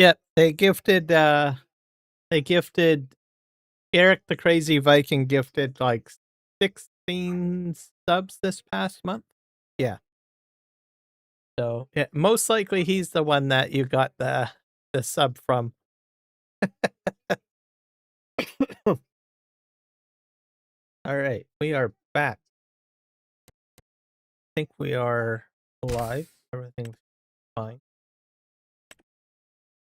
Yep, they gifted Eric the Crazy Viking gifted like 16 subs this past month. Yeah. So yeah, most likely he's the one that you got the sub from. All right, we are back. I think we are live. Everything's fine.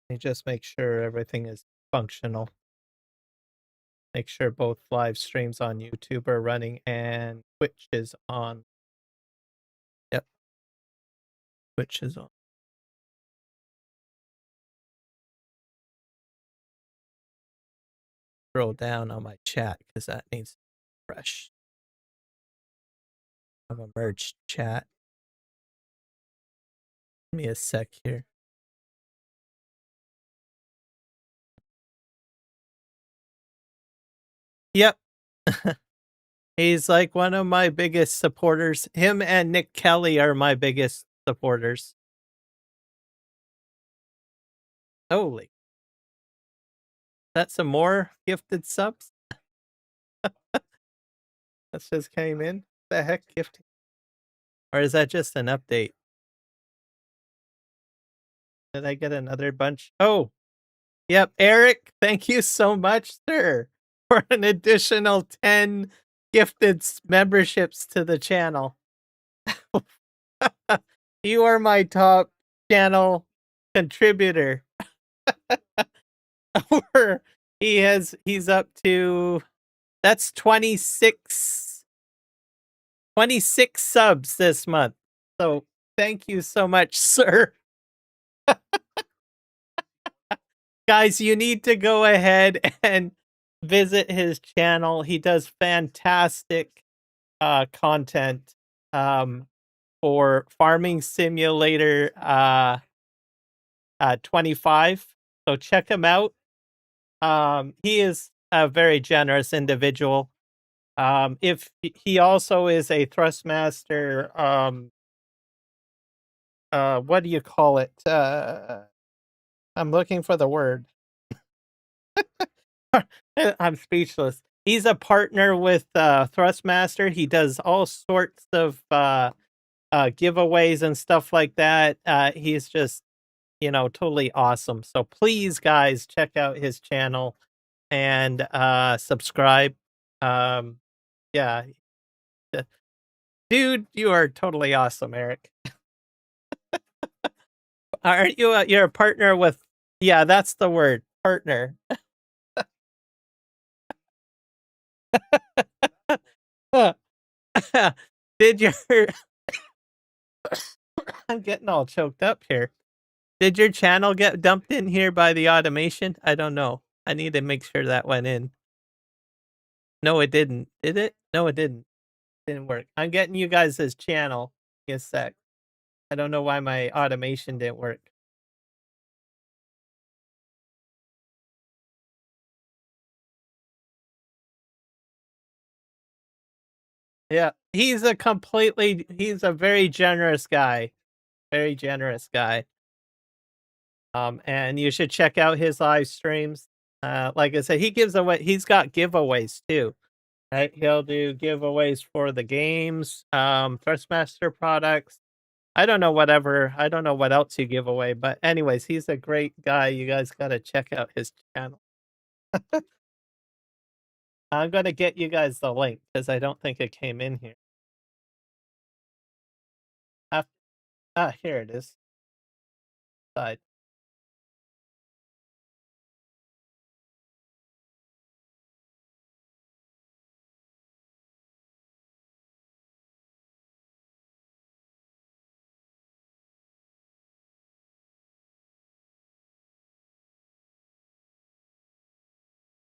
Let me just make sure everything is functional. Make sure both live streams on YouTube are running and Twitch is on. Yep. Twitch is on. Scroll down on my chat because that needs to be fresh. I have a merged chat. Give me a sec here. Yep. He's like one of my biggest supporters. Him and Nick Kelly are my biggest supporters. Holy. That's some more gifted subs? That just came in? What the heck gifting? Or is that just an update? Did I get another bunch? Oh, yep. Eric, thank you so much, sir, for an additional 10 gifted memberships to the channel. You are my top channel contributor. He's up to, that's 26 subs this month. So thank you so much, sir. Guys, you need to go ahead and visit his channel. He does fantastic content for Farming Simulator 25. So check him out. He is a very generous individual. If he also is a Thrustmaster, what do you call it? I'm looking for the word. I'm speechless. He's a partner with Thrustmaster. He does all sorts of giveaways and stuff like that. He's just, totally awesome. So please, guys, check out his channel and subscribe. Yeah. Dude, you are totally awesome, Eric. Aren't you? You're a partner with, yeah, that's the word, partner. Did your I'm getting all choked up here. Did your channel get dumped in here by the automation? I don't know. I need to make sure that went in. No, it didn't. Did it? No, it didn't. Didn't work. I'm getting you guys' channel. Give me a sec. I don't know why my automation didn't work. Yeah, he's a very generous guy. Very generous guy. And you should check out his live streams. Like I said, he's got giveaways too. Right? He'll do giveaways for the games, Thrustmaster products. I don't know what else you give away, but anyways, he's a great guy. You guys gotta check out his channel. I'm gonna get you guys the link because I don't think it came in here. Here it is. Side.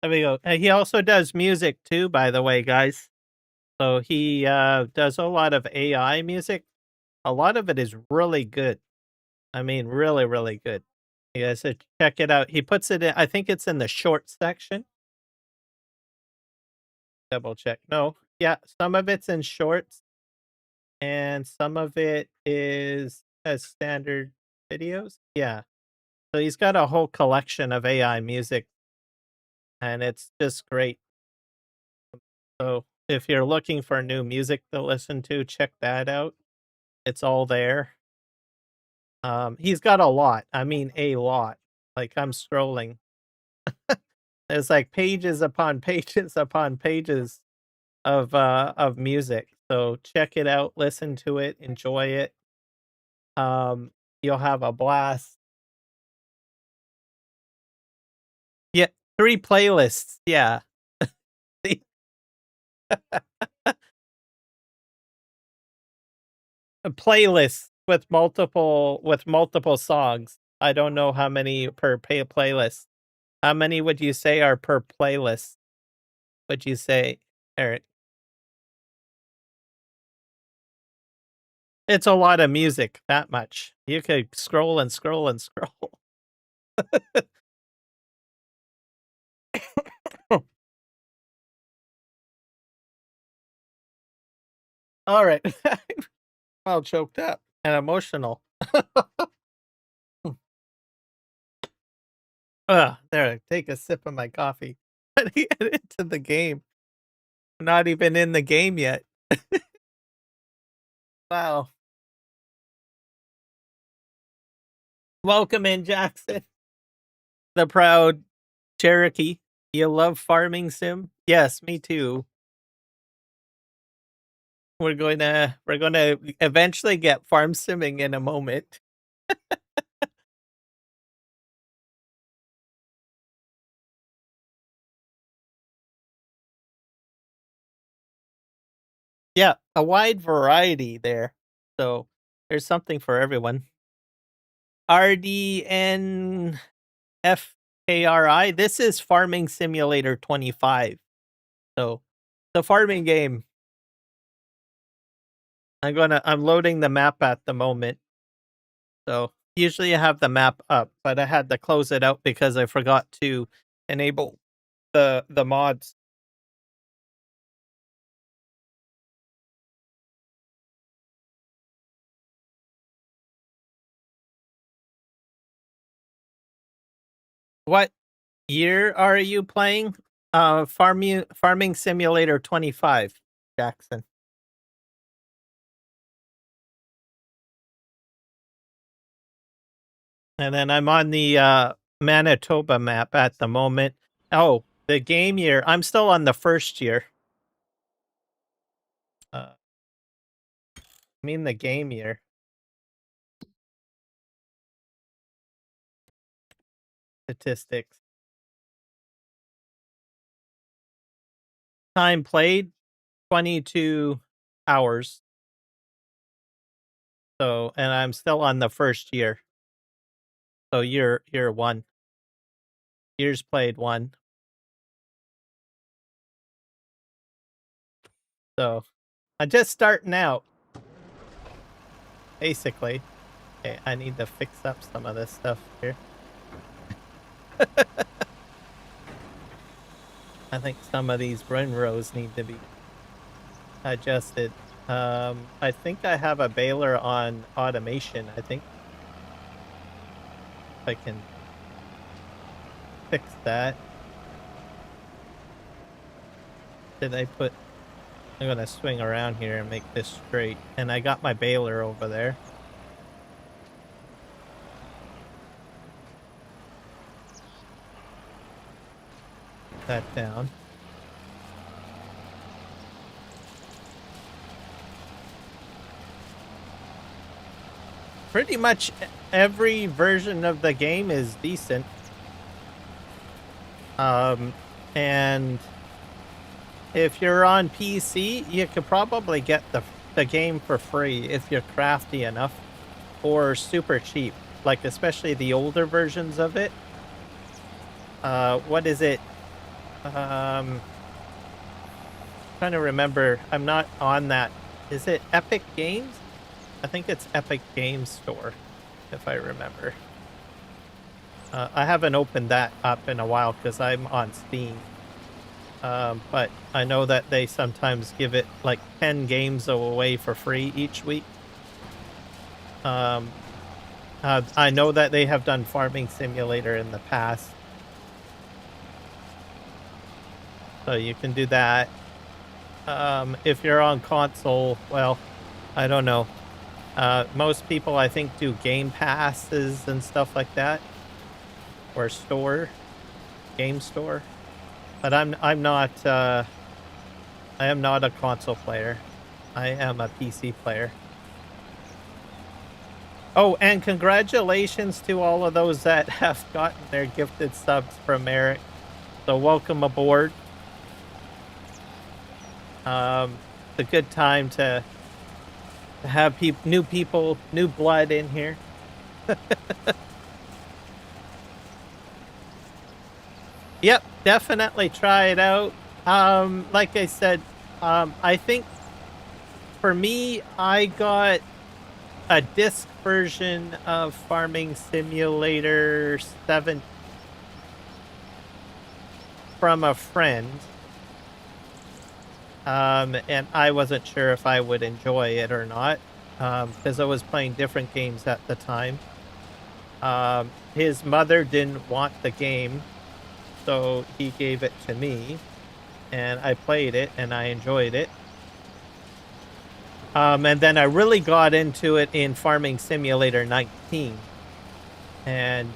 There we go. He also does music too, by the way, guys. So he does a lot of AI music. A lot of it is really good. I mean, really, really good. You guys should check it out. He puts it in, I think it's in the short section. Double check. No, yeah, some of it's in shorts and some of it is as standard videos. Yeah. So he's got a whole collection of AI music, and it's just great. So if you're looking for new music to listen to, check that out. It's all there. He's got a lot. I mean, a lot. Like I'm scrolling. There's like pages upon pages upon pages of music. So check it out, listen to it, enjoy it. You'll have a blast. Yeah, 3 playlists. Yeah. A playlist with multiple songs. I don't know how many per playlist. How many would you say are per playlist? Would you say, Eric? It's a lot of music, that much. You could scroll and scroll and scroll. All right. All choked up and emotional. There, take a sip of my coffee. Get into the game. Not even in the game yet. Wow. Welcome in, Jackson. The proud Cherokee. You love farming sim? Yes, me too. We're gonna eventually get farm simming in a moment. Yeah, a wide variety there. So there's something for everyone. RDNFKRI. This is Farming Simulator 25. So the farming game. I'm loading the map at the moment. So usually I have the map up, but I had to close it out because I forgot to enable the mods. What year are you playing? Farming Simulator 25, Jackson. And then I'm on the Manitoba map at the moment. Oh, the game year. I'm still on the first year. I mean the game year. Statistics. Time played 22 hours. So, and I'm still on the first year. So year 1. Years played 1. So I'm just starting out. Basically. Okay, I need to fix up some of this stuff here. I think some of these windrows need to be adjusted. I think I have a baler on automation, I think. If I can fix that. I'm gonna swing around here and make this straight. And I got my baler over there. Put that down. Pretty much every version of the game is decent. And if you're on PC, you could probably get the game for free if you're crafty enough, or super cheap, like especially the older versions of it. What is it? Trying to remember. I'm not on that. Is it Epic Games? I think it's Epic Games Store, if I remember. I haven't opened that up in a while because I'm on Steam. But I know that they sometimes give it like 10 games away for free each week. I know that they have done Farming Simulator in the past. So you can do that. If you're on console, well, I don't know. Most people, I think, do Game Passes and stuff like that, or game store. But I am not a console player. I am a PC player. Oh, and congratulations to all of those that have gotten their gifted subs from Eric. So welcome aboard. It's a good time to have new people, new blood in here. Yep, definitely try it out. Like I said, I think for me, I got a disc version of Farming Simulator 7 from a friend. And I wasn't sure if I would enjoy it or not, because I was playing different games at the time. His mother didn't want the game, so he gave it to me, and I played it, and I enjoyed it. And then I really got into it in Farming Simulator 19. And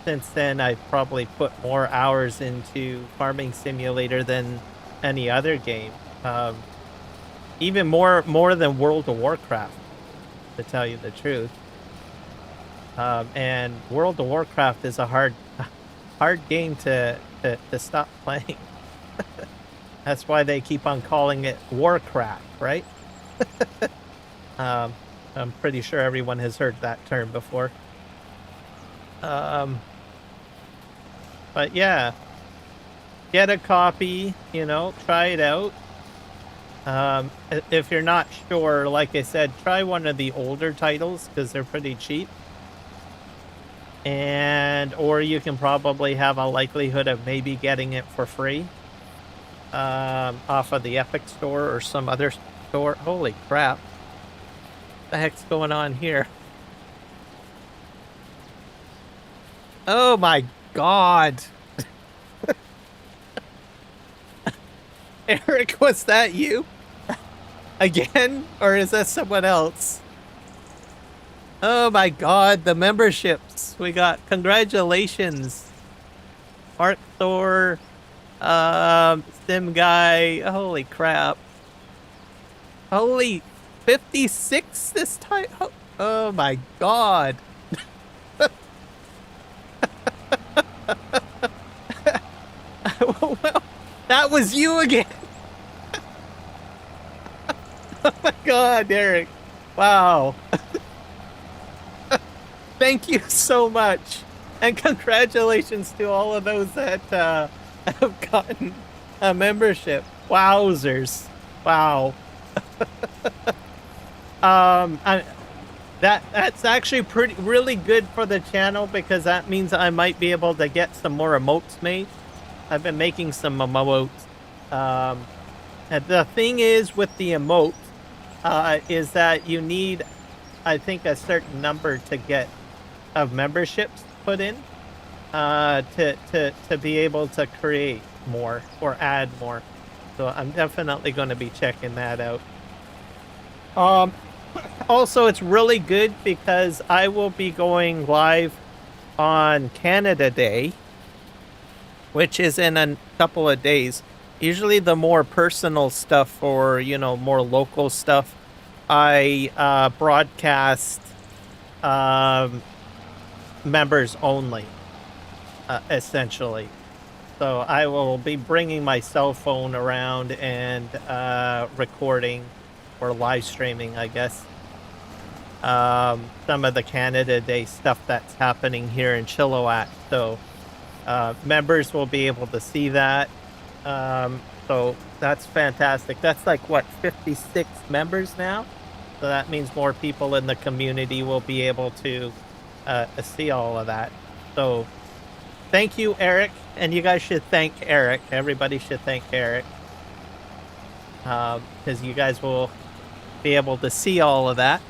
since then, I've probably put more hours into Farming Simulator than any other game. Even more than World of Warcraft, to tell you the truth. And World of Warcraft is a hard game to stop playing. That's why they keep on calling it Warcraft, right? I'm pretty sure everyone has heard that term before. But yeah, get a copy, try it out. If you're not sure, like I said, try one of the older titles because they're pretty cheap. Or you can probably have a likelihood of maybe getting it for free off of the Epic Store or some other store. Holy crap. What the heck's going on here? Oh my god. Eric, was that you? Again? Or is that someone else? Oh my god, the memberships. We got congratulations. Mark Thor, Sim Guy. Holy crap. Holy 56 this time? Oh my god. Well, that was you again. Oh my god, Eric. Wow. Thank you so much. And congratulations to all of those that have gotten a membership. Wowzers. Wow. That's actually really good for the channel because that means I might be able to get some more emotes made. I've been making some emotes. And the thing is with the emotes is that you need, I think, a certain number to get of memberships put in to be able to create more or add more. So I'm definitely going to be checking that out. Also, it's really good because I will be going live on Canada Day, which is in a couple of days. Usually the more personal stuff or, more local stuff, I broadcast members only, essentially. So I will be bringing my cell phone around and recording or live streaming, I guess, some of the Canada Day stuff that's happening here in Chilliwack. So members will be able to see that. So that's fantastic. That's like, what, 56 members now? So that means more people in the community will be able to see all of that. So thank you, Eric. And you guys should thank Eric. Everybody should thank Eric. Because you guys will be able to see all of that.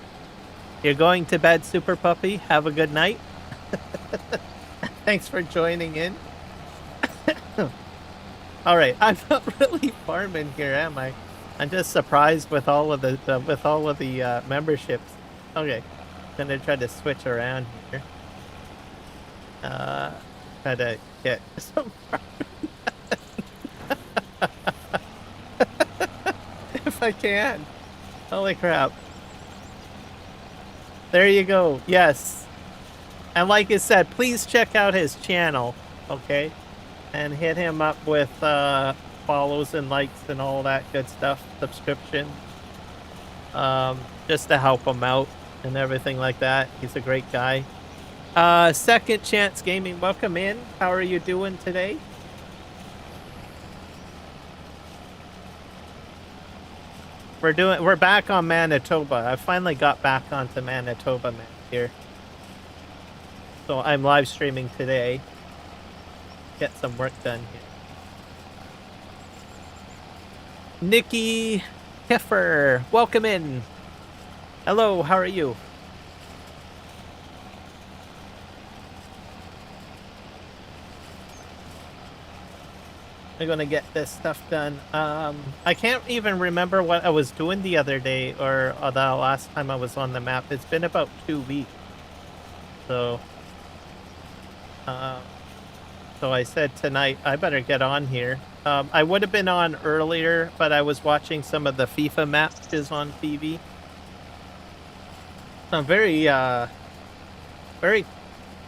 You're going to bed, Super Puppy. Have a good night. Thanks for joining in. All right, I'm not really farming here, am I? I'm just surprised with all of the memberships. Okay, gonna try to switch around here. Try to get some. If I can. Holy crap. There you go. Yes. And like I said, please check out his channel, okay? And hit him up with follows and likes and all that good stuff, subscription. Just to help him out and everything like that. He's a great guy. Second Chance Gaming, welcome in. How are you doing today? We're back on Manitoba. I finally got back onto Manitoba here. So I'm live streaming today. Get some work done here. Nikki Keffer, welcome in. Hello, how are you? I'm gonna get this stuff done. I can't even remember what I was doing the other day or the last time I was on the map. It's been about 2 weeks. So I said tonight I better get on here. I would have been on earlier, but I was watching some of the FIFA matches on TV. Some very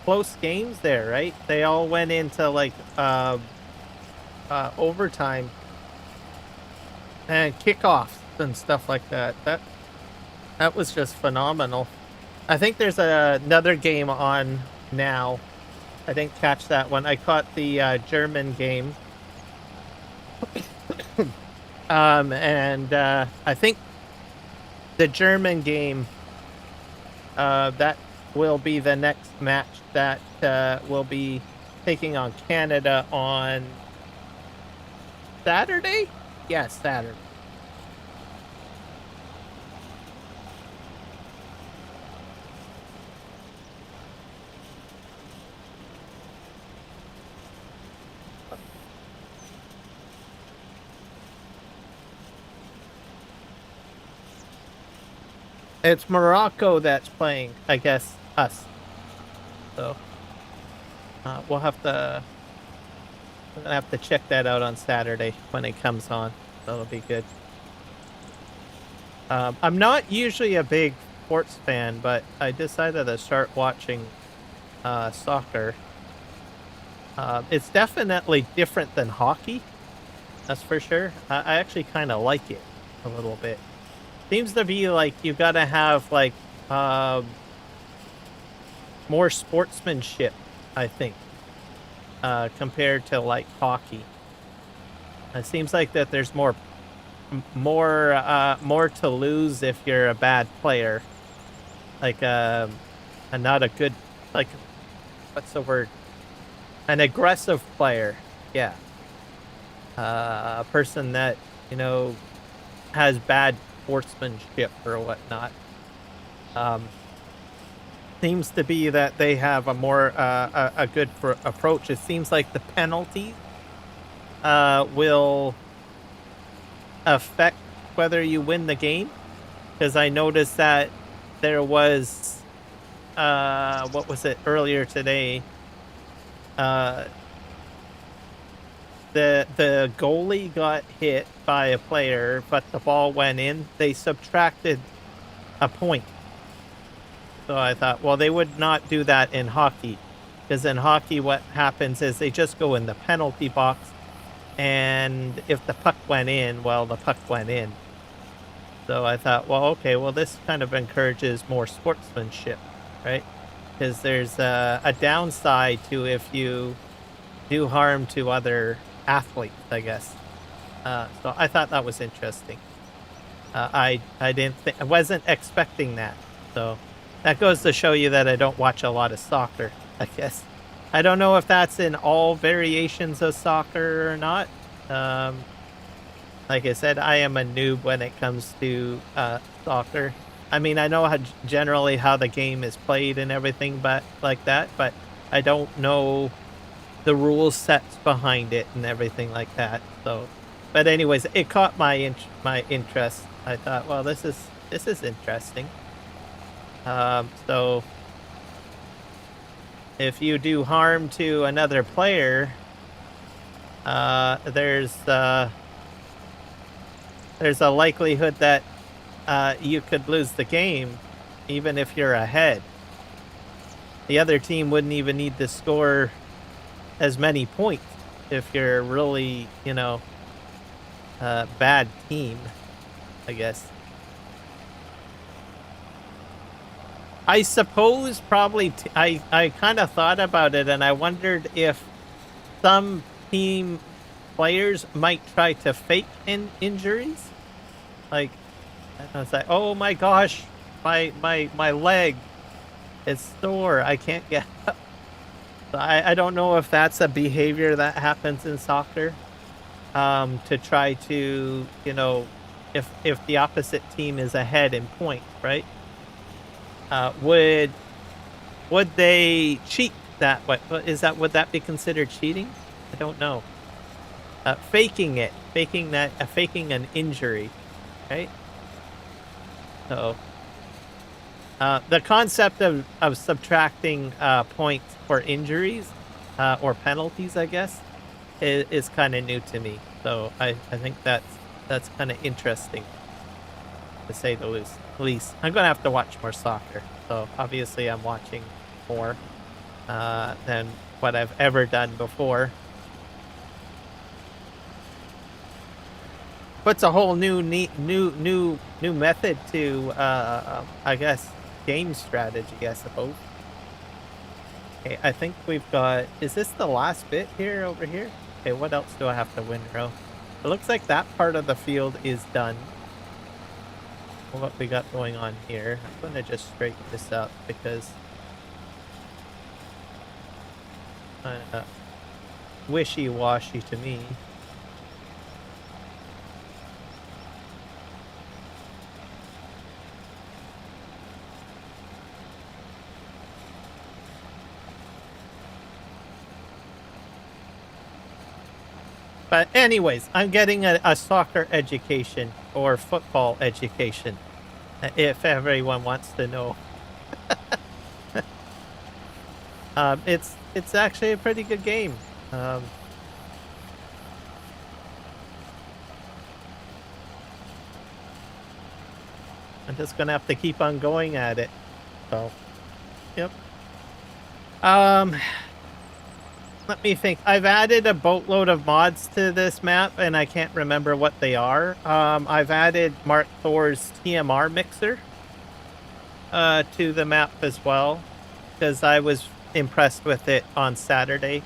close games there, right? They all went into like overtime and kickoffs and stuff like that. That was just phenomenal. I think there's another game on now. I didn't catch that one. I caught the German game. And I think the German game, that will be the next match that will be taking on Canada on Saturday? Yes, Saturday. It's Morocco that's playing, I guess, us. So we're gonna have to check that out on Saturday when it comes on. That'll be good. I'm not usually a big sports fan, but I decided to start watching soccer. It's definitely different than hockey, that's for sure. I actually kind of like it a little bit. Seems to be like you gotta have like more sportsmanship, I think, compared to like hockey. It seems like that there's more to lose if you're a bad player, like and not a good, like, what's the word? An aggressive player, yeah. A person that, you know, has bad sportsmanship or whatnot. Seems to be that they have a more a good approach. It seems like the penalties will affect whether you win the game, because I noticed that there was what was it earlier today? The goalie got hit by a player, but the ball went in. They subtracted a point. So I thought, well, they would not do that in hockey, because in hockey what happens is they just go in the penalty box, and if the puck went in, well, the puck went in. So I thought, well, okay, well, this kind of encourages more sportsmanship, right? Because there's a downside to if you do harm to other athletes, I guess. So I thought that was interesting. I wasn't expecting that. So that goes to show you that I don't watch a lot of soccer, I guess. I don't know if that's in all variations of soccer or not. Like I said, I am a noob when it comes to soccer. I mean, I know how generally how the game is played and everything, but like that, but I don't know the rule sets behind it and everything like that. So, but anyways, it caught my interest. I thought, well, this is interesting. So if you do harm to another player, there's a likelihood that you could lose the game, even if you're ahead. The other team wouldn't even need to score as many points if you're really, you know, a bad team, I guess. I suppose probably I kind of thought about it, and I wondered if some team players might try to fake injuries. Like, I was like, oh my gosh, my leg is sore. I can't get up. So I don't know if that's a behavior that happens in soccer. To try to, you know, if the opposite team is ahead in points, right? Would they cheat that way? Would that be considered cheating? I don't know. Faking an injury, right? So the concept of subtracting points for injuries or penalties, I guess, is kind of new to me. So I think that's kind of interesting, to say the least. I'm gonna have to watch more soccer. So obviously I'm watching more than what I've ever done before. Puts a whole new method to I guess game strategy, I suppose. Okay, I think we've got, is this the last bit here over here? Okay, what else do I have to windrow? It looks like that part of the field is done. What we got going on here. I'm gonna just straighten this up because wishy-washy to me. But anyways, I'm getting a soccer education or football education, if everyone wants to know. It's actually a pretty good game. I'm just gonna have to keep on going at it. So, yep. Let me think. I've added a boatload of mods to this map, and I can't remember what they are. I've added Mark Thor's TMR mixer to the map as well, because I was impressed with it on Saturday.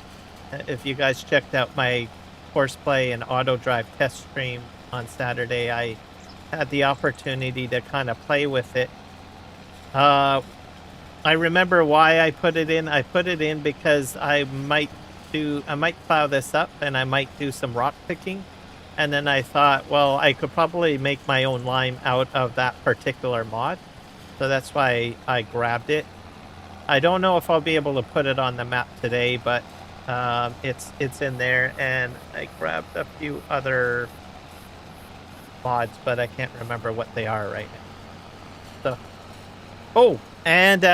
If you guys checked out my Horseplay and Auto Drive test stream on Saturday, I had the opportunity to kind of play with it. I remember why I put it in. I put it in because I might plow this up and I might do some rock picking. And then I thought, well, I could probably make my own lime out of that particular mod. So that's why I grabbed it. I don't know if I'll be able to put it on the map today, but it's in there. And I grabbed a few other mods, but I can't remember what they are right now. So, oh, and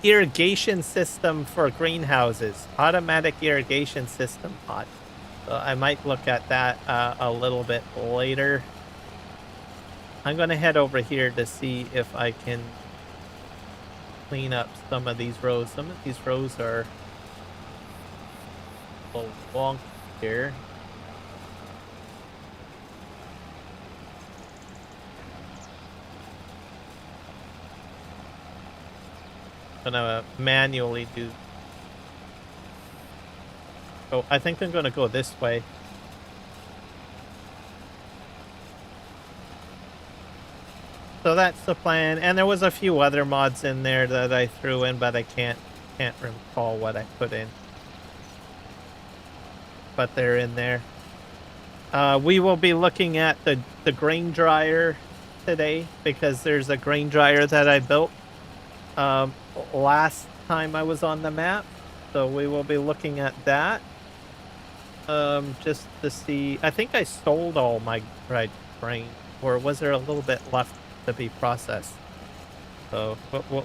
irrigation system for greenhouses. Automatic irrigation system mod. So I might look at that a little bit later. I'm going to head over here to see if I can clean up some of these rows. Some of these rows are a little wonky here. Gonna manually do. Oh, I think I'm gonna go this way. So that's the plan, and there was a few other mods in there that I threw in, but I can't recall what I put in. But they're in there. We will be looking at the grain dryer today because there's a grain dryer that I built last time I was on the map. So we will be looking at that. Just to see. I think I sold all my dried grain, or was there a little bit left to be processed? So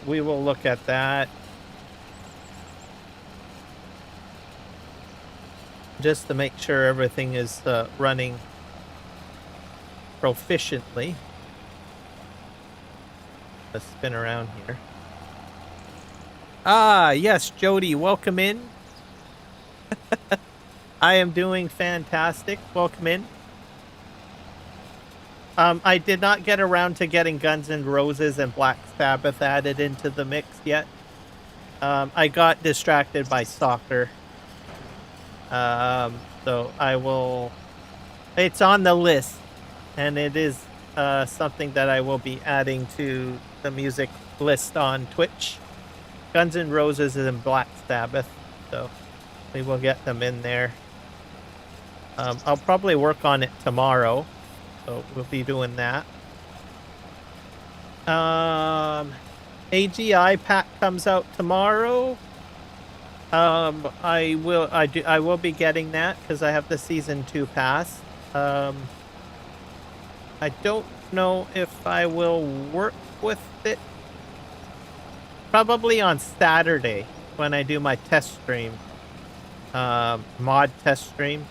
we will look at that. Just to make sure everything is running proficiently. Let's spin around here. Ah, yes, Jody, welcome in. I am doing fantastic. Welcome in. I did not get around to getting Guns N' Roses and Black Sabbath added into the mix yet. I got distracted by soccer. So I will... It's on the list, and it is something that I will be adding to the music list on Twitch. Guns N' Roses and Black Sabbath, so we will get them in there. I'll probably work on it tomorrow, so we'll be doing that. AGI pack comes out tomorrow. I will be getting that because I have the season 2 pass. I don't know if I will work with it. Probably on Saturday when I do my test stream, mod test stream.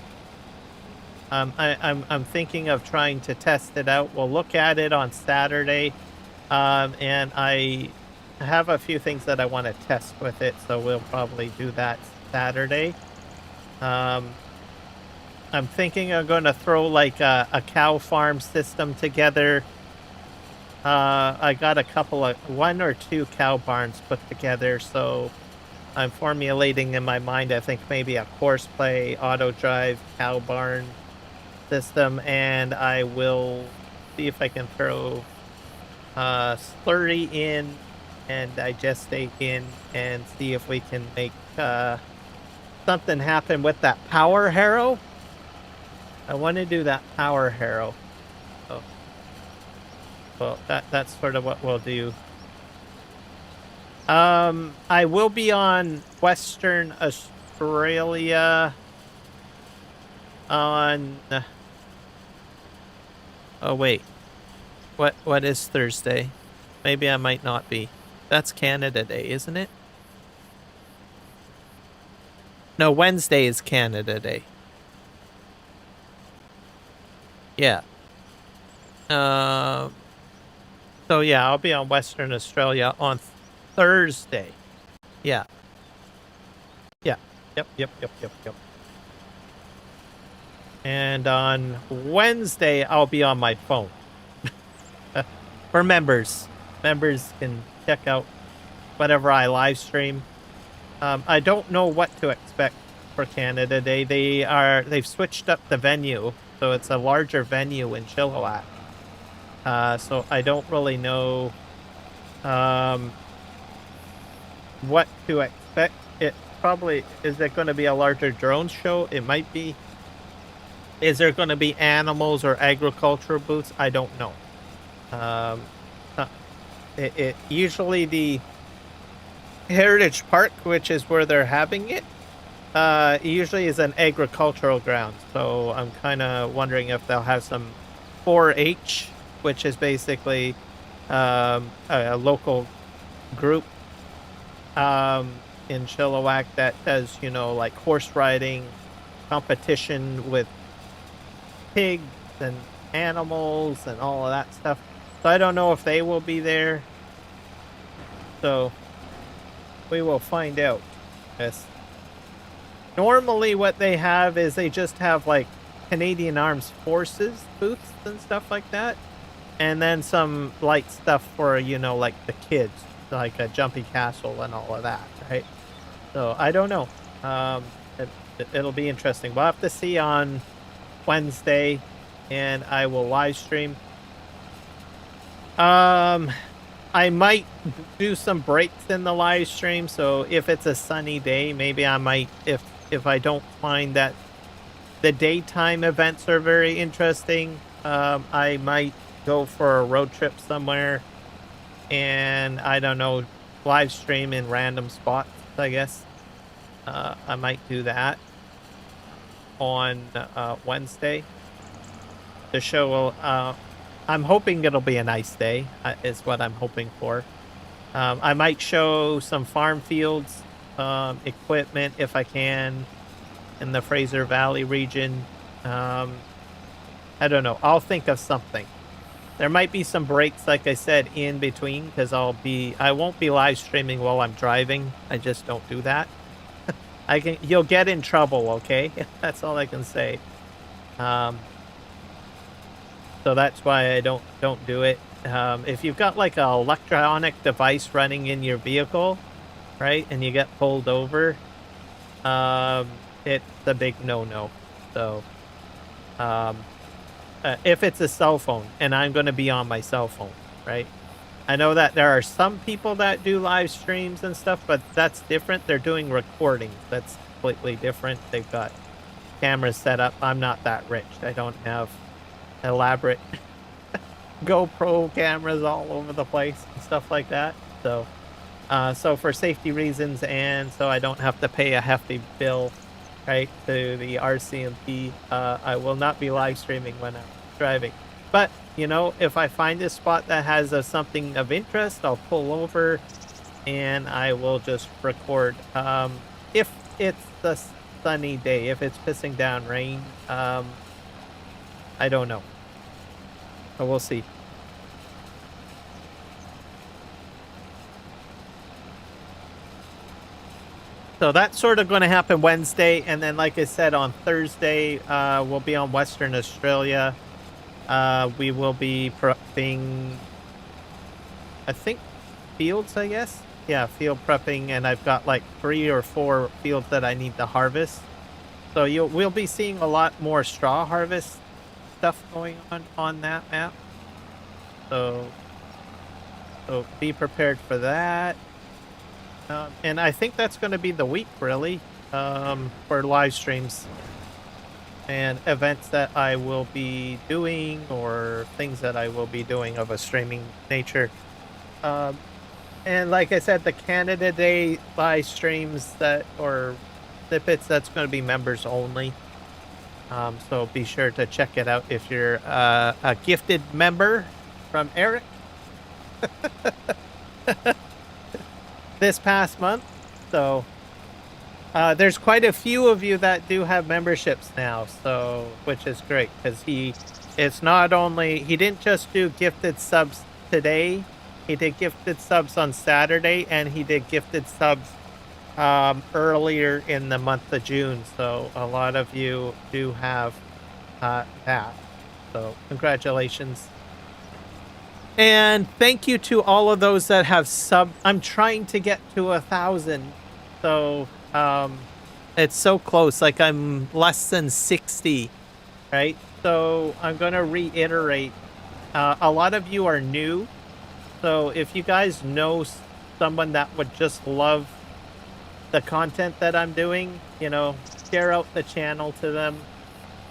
I'm thinking of trying to test it out. We'll look at it on Saturday, and I have a few things that I want to test with it, so we'll probably do that Saturday. I'm thinking I'm going to throw like a cow farm system together. I got a couple of 1 or 2 cow barns put together, so I'm formulating in my mind, I think maybe a Horseplay auto drive cow barn system, and I will see if I can throw slurry in and digestate in and see if we can make something happen with that power harrow. I want to do that power harrow. So, well, that's sort of what we'll do. I will be on Western Australia on... Oh, wait. What is Thursday? Maybe I might not be. That's Canada Day, isn't it? No, Wednesday is Canada Day. Yeah. So yeah, I'll be on Western Australia on Thursday. Yeah. Yeah. Yep. And on Wednesday, I'll be on my phone. For members. Members can check out whatever I live stream. I don't know what to expect for Canada Day. They've switched up the venue, so it's a larger venue in Chilliwack. So I don't really know what to expect. It probably... Is it going to be a larger drone show? It might be. Is there going to be animals or agricultural booths? I don't know. Usually the Heritage Park, which is where they're having it, usually is an agricultural ground. So I'm kind of wondering if they'll have some 4-H, which is basically a local group in Chilliwack that does, like horse riding competition with pigs and animals and all of that stuff. So I don't know if they will be there. So we will find out. Yes. Normally what they have is they just have like Canadian Armed Forces booths and stuff like that. And then some light stuff for, like the kids, like a Jumpy Castle and all of that, right? So I don't know. It'll be interesting. We'll have to see on Wednesday, and I will live stream. I might do some breaks in the live stream, so if it's a sunny day, maybe I might, if I don't find that the daytime events are very interesting, I might go for a road trip somewhere, and I don't know, live stream in random spots, I guess. I might do that on Wednesday. The show will, I'm hoping it'll be a nice day, is what I'm hoping for. I might show some farm fields, equipment if I can in the Fraser Valley region. I don't know. I'll think of something. There might be some breaks, like I said, in between, because I won't be live streaming while I'm driving. I just don't do that. You'll get in trouble, okay? That's all I can say. So that's why I don't do it. If you've got like an electronic device running in your vehicle, right, and you get pulled over, it's a big no-no. So, if it's a cell phone, and I'm going to be on my cell phone, right? I know that there are some people that do live streams and stuff, but that's different. They're doing recordings. That's completely different. They've got cameras set up. I'm not that rich. I don't have elaborate GoPro cameras all over the place and stuff like that. So, so for safety reasons, and so I don't have to pay a hefty bill, right, to the RCMP, I will not be live streaming when I'm driving. But, you know, if I find a spot that has something of interest, I'll pull over and I will just record. If it's a sunny day, if it's pissing down rain, I don't know. But we'll see. So that's sort of going to happen Wednesday. And then, like I said, on Thursday, we'll be on Western Australia. We will be prepping, I think, fields, I guess. Yeah, field prepping. And I've got like 3 or 4 fields that I need to harvest. So we'll be seeing a lot more straw harvest stuff going on that map. So be prepared for that. And I think that's going to be the week, really, for live streams and events that I will be doing, or things that I will be doing of a streaming nature. And like I said, the Canada Day live streams or snippets, that's going to be members only. So be sure to check it out if you're a gifted member from Eric. This past month. So there's quite a few of you that do have memberships now, so which is great, because it's not only, he didn't just do gifted subs today, he did gifted subs on Saturday, and he did gifted subs earlier in the month of June. So a lot of you do have that. So congratulations. And thank you to all of those that have subbed. I'm trying to get to 1,000. So, it's so close. Like, I'm less than 60, right? So I'm going to reiterate. A lot of you are new. So if you guys know someone that would just love the content that I'm doing, you know, share out the channel to them.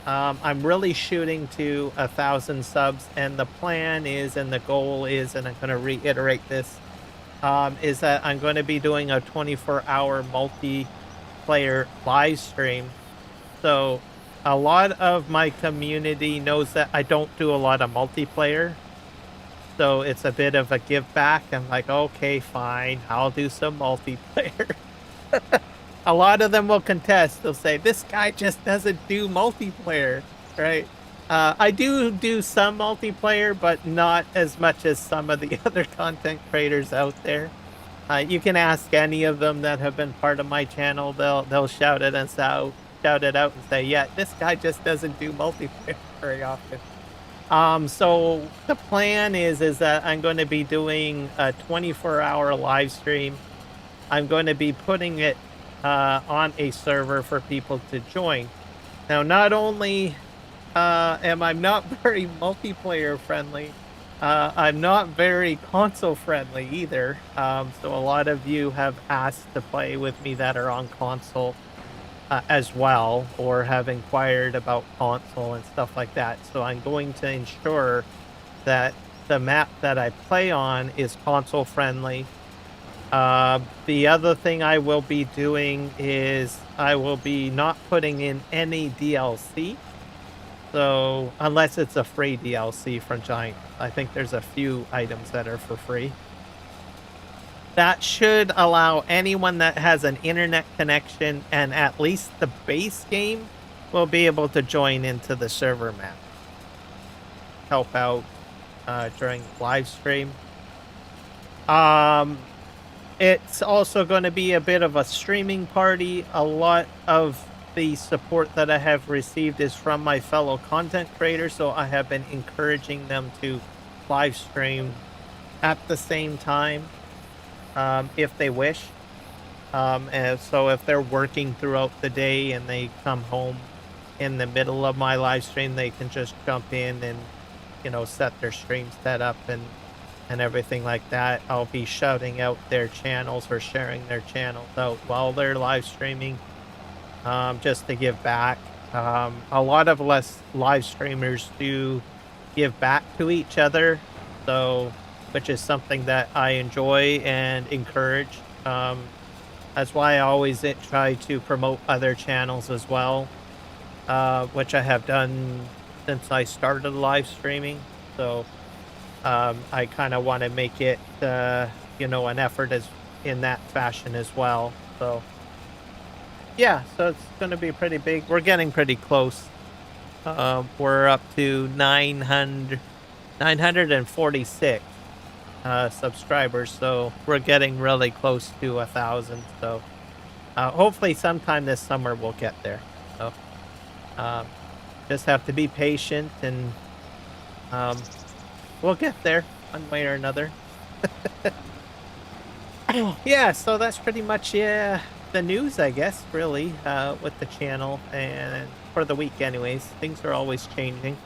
I'm really shooting to 1,000 subs, and the plan is, and the goal is, and I'm going to reiterate this, is that I'm going to be doing a 24-hour multiplayer live stream. So a lot of my community knows that I don't do a lot of multiplayer. So it's a bit of a give back. I'm like, okay, fine, I'll do some multiplayer. A lot of them will contest. They'll say, this guy just doesn't do multiplayer, right? I do some multiplayer, but not as much as some of the other content creators out there. You can ask any of them that have been part of my channel. They'll shout it out and say, yeah, this guy just doesn't do multiplayer very often. So the plan is that I'm going to be doing a 24-hour live stream. I'm going to be putting it on a server for people to join. Now, not only am I not very multiplayer friendly, I'm not very console friendly either. So a lot of you have asked to play with me that are on console as well, or have inquired about console and stuff like that. So I'm going to ensure that the map that I play on is console friendly. The other thing I will be doing is I will be not putting in any DLC. So, unless it's a free DLC from Giant, I think there's a few items that are for free. That should allow anyone that has an internet connection and at least the base game will be able to join into the server map. Help out during live stream. It's also going to be a bit of a streaming party. A lot of the support that I have received is from my fellow content creators, so I have been encouraging them to live stream at the same time if they wish. And so if they're working throughout the day and they come home in the middle of my live stream, they can just jump in and, set their stream set up and everything like that. I'll be shouting out their channels or sharing their channels out while they're live streaming, just to give back. A lot of less live streamers do give back to each other, so which is something that I enjoy and encourage. That's why I always try to promote other channels as well, which I have done since I started live streaming. So I kind of want to make it, an effort as in that fashion as well. So yeah, so it's going to be pretty big. We're getting pretty close. We're up to 946 subscribers, so we're getting really close to 1,000. So hopefully sometime this summer we'll get there. So um, just have to be patient and we'll get there one way or another. Yeah, so that's pretty much the news, I guess, really, with the channel and for the week anyways. Things are always changing.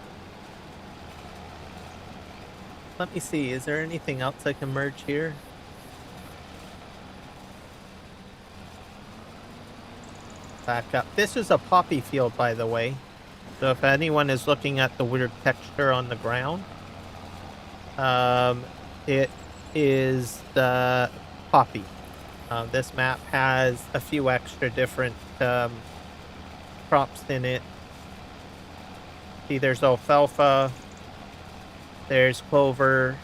Let me see, is there anything else I can merge here? Back up. This is a poppy field, by the way. So if anyone is looking at the weird texture on the ground, it is the poppy. This map has a few extra different crops in it. See, there's alfalfa, there's clover,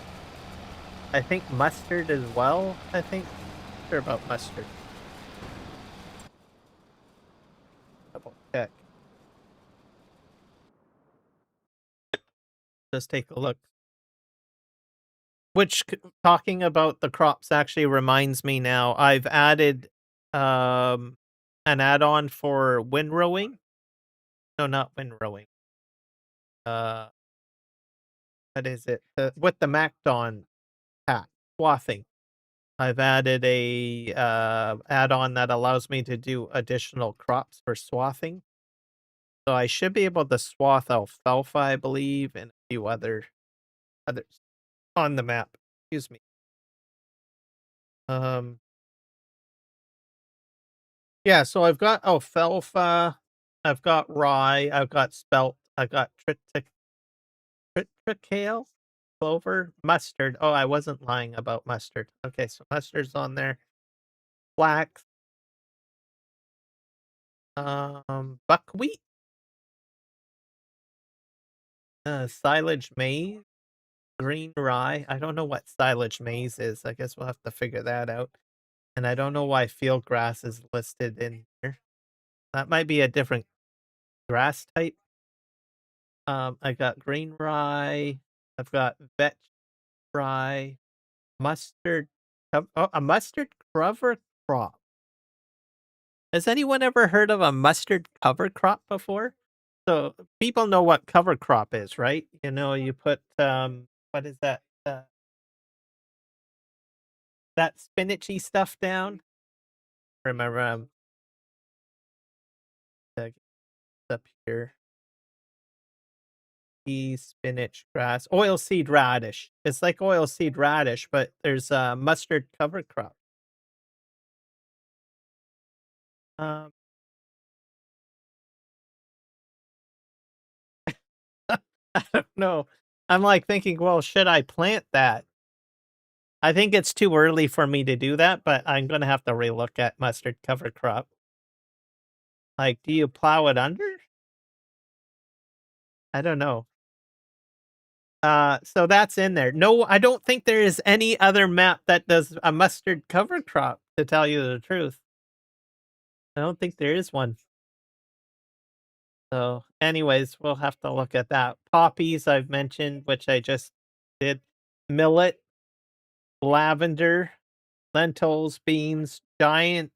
I think mustard as well, I think. Not sure about mustard. Double check. Just take a look. Which, talking about the crops actually reminds me now, I've added an add-on for windrowing. No, not windrowing. Uh, what is it? With the MacDon hat, swathing. I've added a add-on that allows me to do additional crops for swathing. So I should be able to swath alfalfa, I believe, and a few others on the map. Excuse me. Um, yeah, so I've got alfalfa, I've got rye, I've got spelt, I've got triticale, clover, mustard. Oh, I wasn't lying about mustard. Okay, so mustard's on there. Flax, buckwheat, silage maize, green rye. I don't know what silage maize is. I guess we'll have to figure that out. And I don't know why field grass is listed in here. That might be a different grass type. I got green rye. I've got vetch rye, mustard. Oh, a mustard cover crop. Has anyone ever heard of a mustard cover crop before? So people know what cover crop is, right? You put what is that? That spinachy stuff down. Remember, up here. Pea, spinach, grass, oilseed radish. It's like oilseed radish, but there's a mustard cover crop. Um, I don't know. I'm like thinking, well, should I plant that? I think it's too early for me to do that, but I'm gonna have to relook at mustard cover crop. Like, do you plow it under? I don't know. So that's in there. No, I don't think there is any other map that does a mustard cover crop, to tell you the truth. I don't think there is one. So, anyways, we'll have to look at that. Poppies I've mentioned, which I just did. Millet, lavender, lentils, beans, giant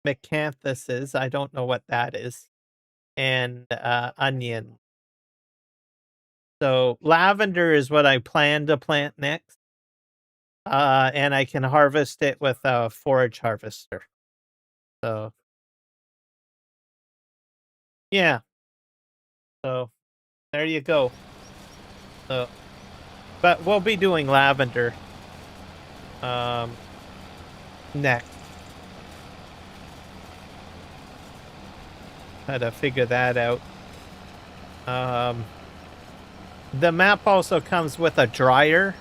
Macanthuses, I don't know what that is, and, onion. So, lavender is what I plan to plant next, and I can harvest it with a forage harvester. So, yeah, so there you go. So, but we'll be doing lavender, um, next. How to figure that out. Um, the map also comes with a dryer,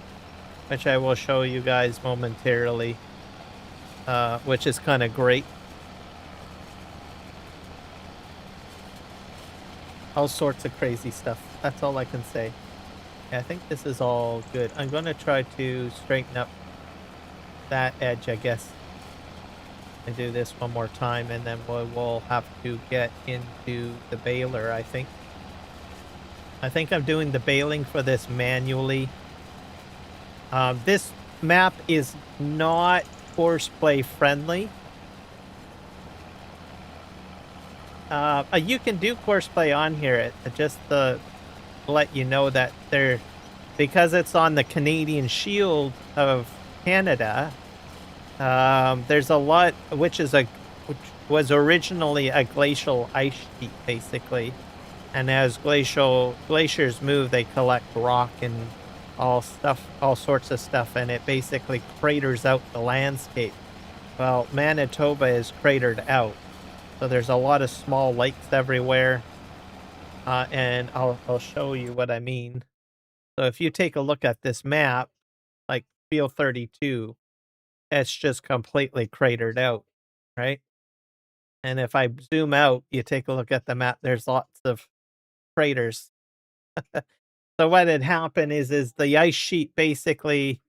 which I will show you guys momentarily, which is kind of great. All sorts of crazy stuff. That's all I can say. Yeah, I think this is all good. I'm going to try to straighten up that edge, I guess. And do this one more time, and then we'll have to get into the baler, I think. I think I'm doing the baling for this manually. This map is not horseplay friendly. You can do horseplay on here, just to let you know that because it's on the Canadian Shield of Canada, there's a lot, which was originally a glacial ice sheet, basically. And as glaciers move, they collect rock and all sorts of stuff, and it basically craters out the landscape. Well, Manitoba is cratered out, so there's a lot of small lakes everywhere, and I'll show you what I mean. So if you take a look at this map, like Field 32, it's just completely cratered out, right? And if I zoom out, you take a look at the map, there's lots of craters. So what had happened is the ice sheet basically,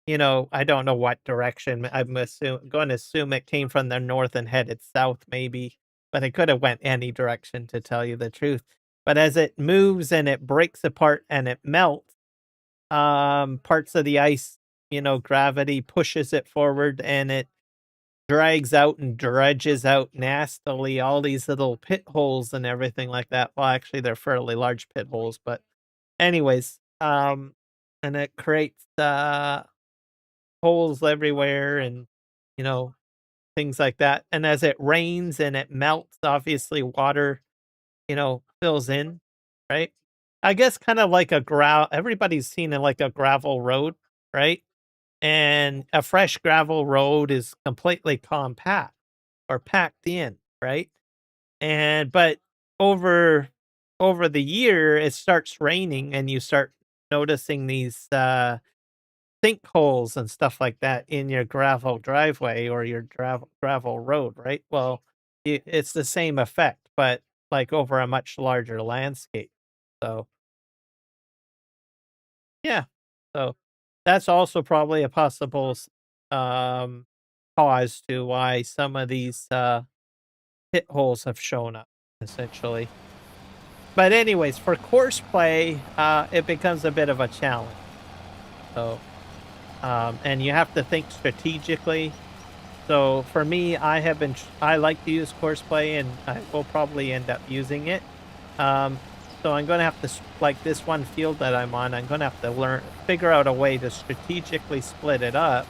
I don't know what direction. Going to assume it came from the north and headed south, maybe, but it could have went any direction, to tell you the truth. But as it moves and it breaks apart and it melts, parts of the ice, gravity pushes it forward, and it drags out and dredges out nastily all these little pit holes and everything like that. Well, actually, they're fairly large pit holes, but anyways, and it creates holes everywhere, and you know things like that. And as it rains and it melts, obviously water fills in, right? I guess kind of like a everybody's seen it like a gravel road, right? And a fresh gravel road is completely compact or packed in, right? But over over the year, it starts raining, and you start noticing these sinkholes and stuff like that in your gravel driveway or your gravel road, right? Well, it's the same effect, but like over a much larger landscape. So yeah, so that's also probably a possible cause to why some of these pit holes have shown up, essentially. But anyways, for course play, it becomes a bit of a challenge. So, and you have to think strategically. So for me, I like to use course play, and I will probably end up using it. Um, so I'm going to have to, like this one field that I'm on, I'm going to have to figure out a way to strategically split it up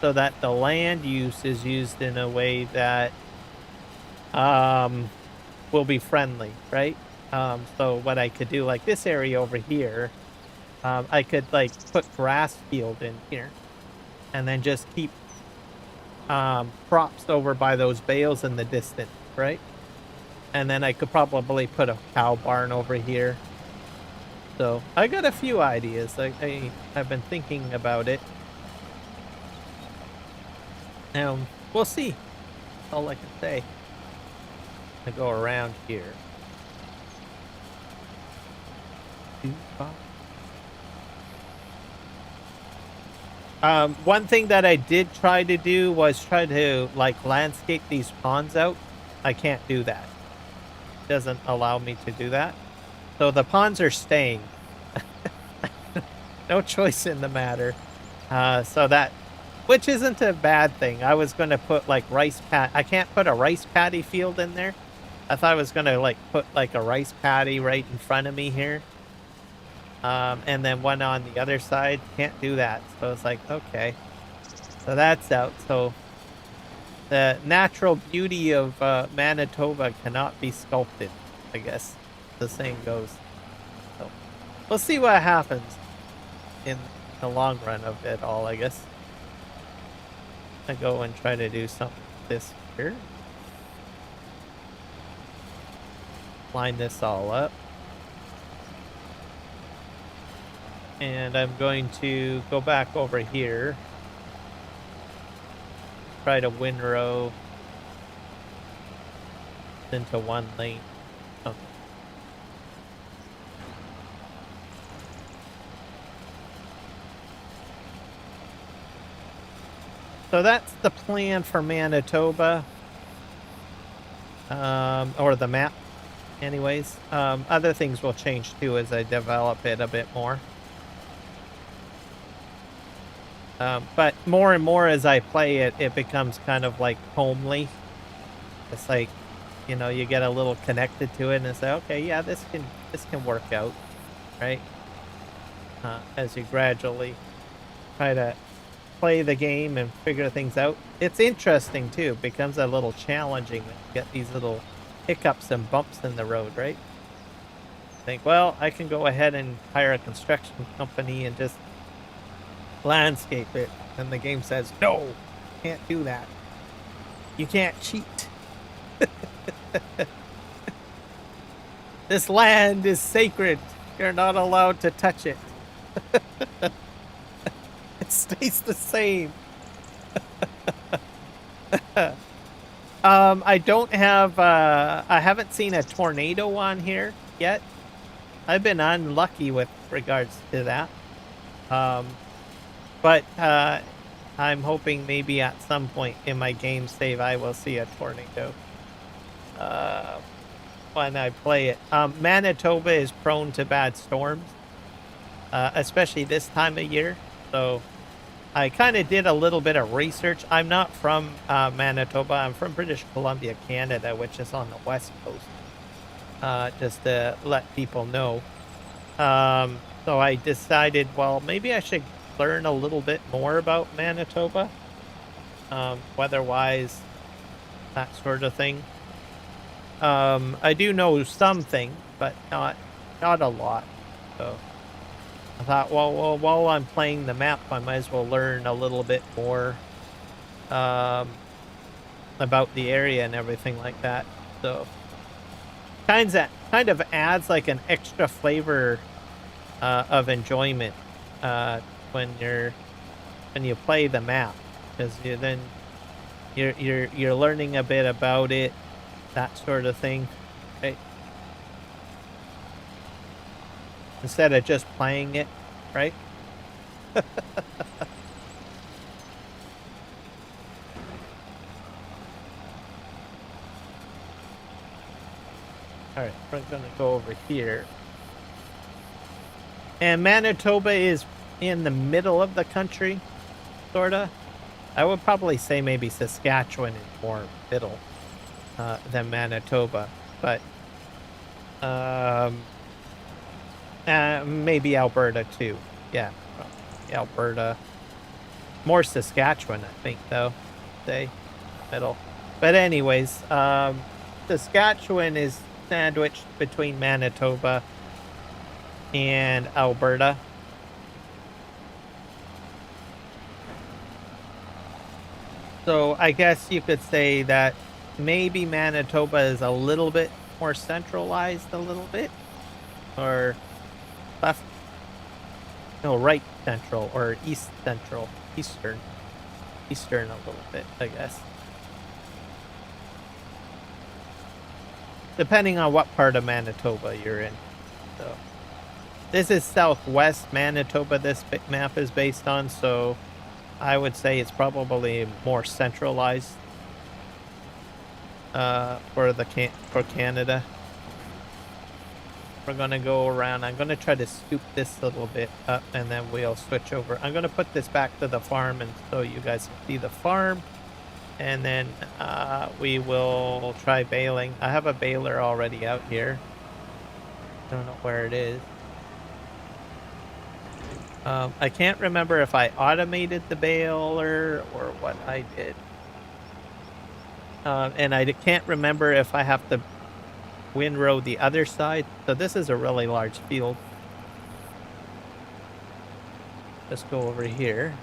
so that the land use is used in a way that will be friendly, right? So what I could do, like this area over here, I could like put grass field in here, and then just keep crops over by those bales in the distance, right? And then I could probably put a cow barn over here, So I got a few ideas. I've been thinking about it. We'll see. That's all I can say. I go around here. One thing that I did try to do was try to like landscape these ponds out. I can't do that. It doesn't allow me to do that. So the ponds are staying. No choice in the matter. So that, which isn't a bad thing. I was going to put like rice pat. I can't put a rice paddy field in there. I thought I was going to like put like a rice paddy right in front of me here. And then one on the other side. Can't do that. So it's like, okay. So that's out. So the natural beauty of Manitoba cannot be sculpted, I guess the saying goes. So we'll see what happens in the long run of it all, I guess. I go and try to do something with this here. Line this all up. And I'm going to go back over here. Try to windrow into one lane. Okay. So that's the plan for Manitoba. Or the map. Anyways. Other things will change too as I develop it a bit more. But more and more as I play it, it becomes kind of like homely. It's like, you know, you get a little connected to it and it's like, okay, yeah, this can work out, right? As you gradually try to play the game and figure things out. It's interesting too. It becomes a little challenging when you get these little hiccups and bumps in the road, right? Think, well, I can go ahead and hire a construction company and just landscape it, and the game says no, can't do that. You can't cheat. This land is sacred. You're not allowed to touch it. It stays the same. I don't have I haven't seen a tornado on here yet. I've been unlucky with regards to that. But I'm hoping maybe at some point in my game save I will see a tornado when I play it. Manitoba is prone to bad storms, especially this time of year. So I kind of did a little bit of research. I'm not from Manitoba. I'm from British Columbia, Canada, which is on the west coast. Just to let people know. So I decided, well, maybe I should learn a little bit more about Manitoba, weather-wise, that sort of thing. I do know something, but not a lot. So I thought, well, while I'm playing the map, I might as well learn a little bit more about the area and everything like that. So kind of adds like an extra flavor of enjoyment when you play the map, because you're learning a bit about it, that sort of thing, right? Instead of just playing it, right? All right, we're gonna go over here. And Manitoba is in the middle of the country, sorta. I would probably say maybe Saskatchewan is more middle than Manitoba, but maybe Alberta too. Yeah, Alberta. More Saskatchewan, I think, though. Say middle. But anyways, Saskatchewan is sandwiched between Manitoba and Alberta. So I guess you could say that maybe Manitoba is a little bit more centralized a little bit, or left, no, right central or east central, eastern a little bit, I guess. Depending on what part of Manitoba you're in. So this is Southwest Manitoba this map is based on, so I would say it's probably more centralized for Canada. We're gonna go around. I'm gonna try to scoop this a little bit up, and then we'll switch over. I'm gonna put this back to the farm, and so you guys can see the farm. And then we will try baling. I have a baler already out here. Don't know where it is. I can't remember if I automated the baler or what I did. And I can't remember if I have to windrow the other side. So this is a really large field. Let's go over here.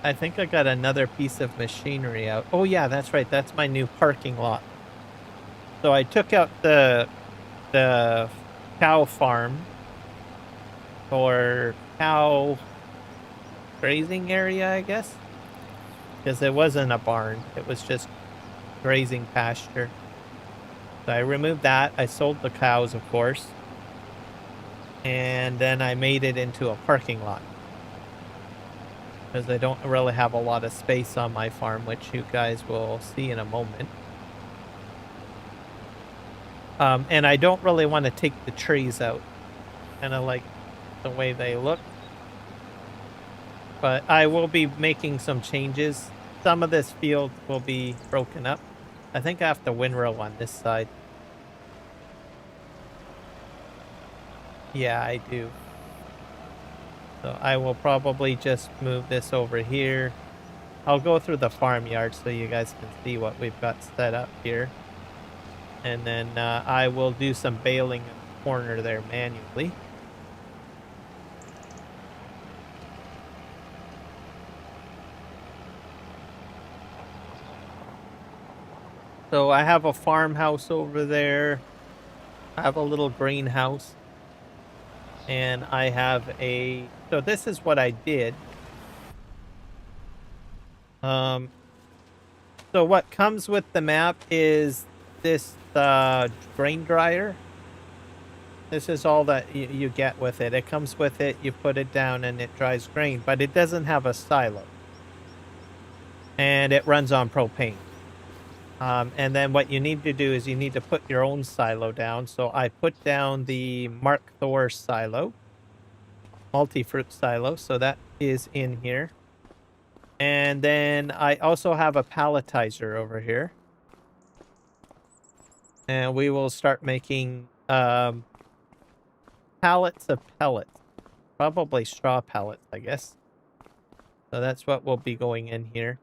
I think I got another piece of machinery out. Oh yeah, that's right. That's my new parking lot. So I took out the cow farm or cow grazing area, I guess. Because it wasn't a barn. It was just grazing pasture. So I removed that. I sold the cows, of course. And then I made it into a parking lot. Because I don't really have a lot of space on my farm, which you guys will see in a moment. And I don't really want to take the trees out. Kind of like the way they look. But I will be making some changes. Some of this field will be broken up. I think I have to windrow on this side. Yeah, I do. So I will probably just move this over here. I'll go through the farmyard so you guys can see what we've got set up here. And then I will do some baling in the corner there manually. So I have a farmhouse over there. I have a little greenhouse. And I have a... So this is what I did. So what comes with the map is this grain dryer. This is all that you get with it. It comes with it, you put it down, and it dries grain. But it doesn't have a silo. And it runs on propane. And then what you need to do is you need to put your own silo down. So I put down the Mark Thor silo. Multi-fruit silo. So that is in here. And then I also have a palletizer over here. And we will start making pallets of pellets. Probably straw pellets, I guess. So that's what will be going in here.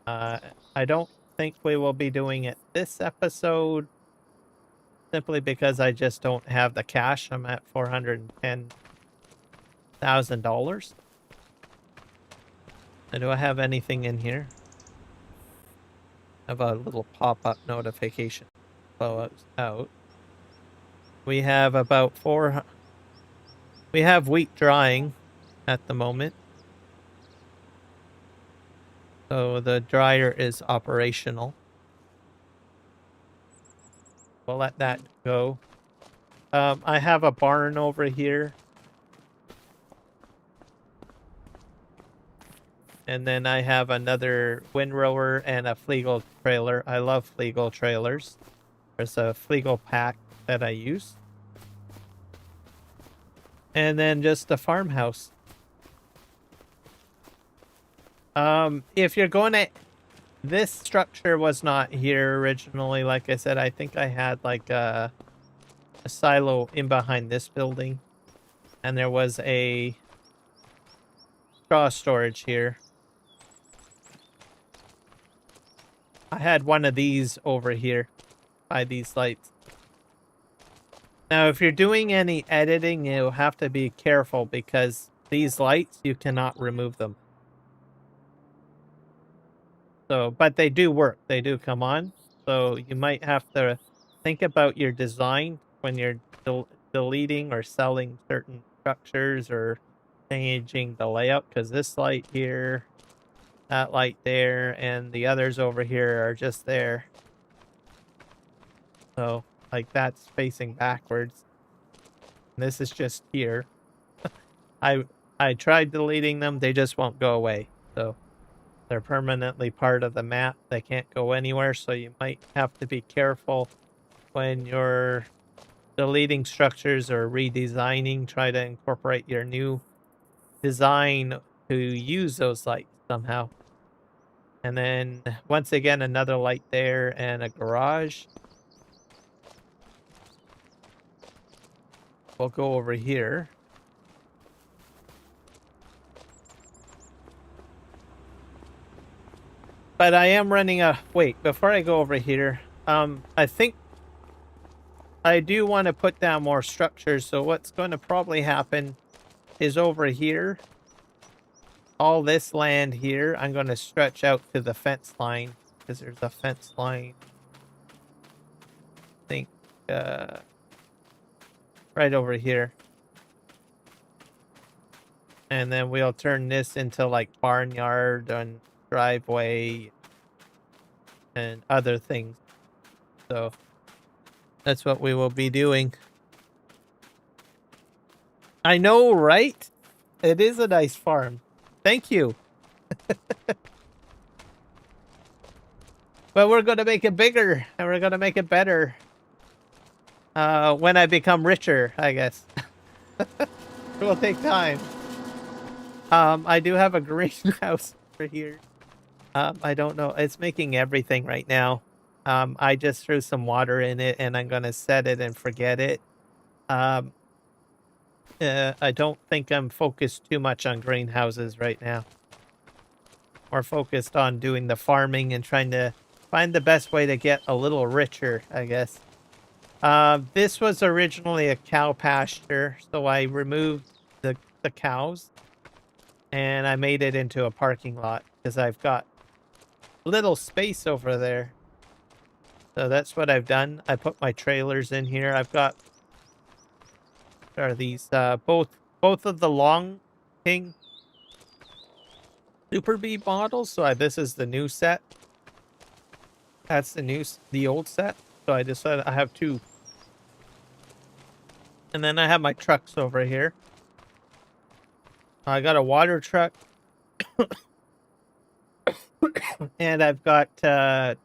I don't think we will be doing it this episode. Simply because I just don't have the cash. I'm at $410,000. Do I have anything in here? I have a little pop-up notification. Blow out. We have about we have wheat drying at the moment. So the dryer is operational. We'll let that go. I have a barn over here. And then I have another windrower and a Flegel trailer. I love Flegel trailers. There's a Flegel pack that I use. And then just a farmhouse. If you're going to... This structure was not here originally. Like I said, I think I had like a silo in behind this building. And there was a straw storage here. I had one of these over here by these lights. Now, if you're doing any editing, you'll have to be careful because these lights, you cannot remove them. So, but they do work. They do come on. So you might have to think about your design when you're deleting or selling certain structures or changing the layout, because this light here, that light there, and the others over here are just there. So, like, that's facing backwards. This is just here. I tried deleting them, they just won't go away. So they're permanently part of the map. They can't go anywhere, so you might have to be careful when you're deleting structures or redesigning. Try to incorporate your new design to use those lights somehow. And then once again, another light there and a garage. We'll go over here. But I am running a... Wait, before I go over here, I think I do want to put down more structures. So what's going to probably happen is over here, all this land here, I'm going to stretch out to the fence line, because there's a fence line. I think right over here. And then we'll turn this into like barnyard and driveway and other things. So that's what we will be doing. I know, right? It is a nice farm. Thank you. But we're going to make it bigger and we're going to make it better. When I become richer, I guess. It will take time. I do have a greenhouse over here. I don't know. It's making everything right now. I just threw some water in it and I'm going to set it and forget it. I don't think I'm focused too much on greenhouses right now. More focused on doing the farming and trying to find the best way to get a little richer, I guess. This was originally a cow pasture, so I removed the cows and I made it into a parking lot because I've got little space over there. So that's what I've done. I put my trailers in here. I've got these both of the Long King Super Bee models. So this is the new set. That's the old set. So I decided I have two. And then I have my trucks over here. I got a water truck. And I've got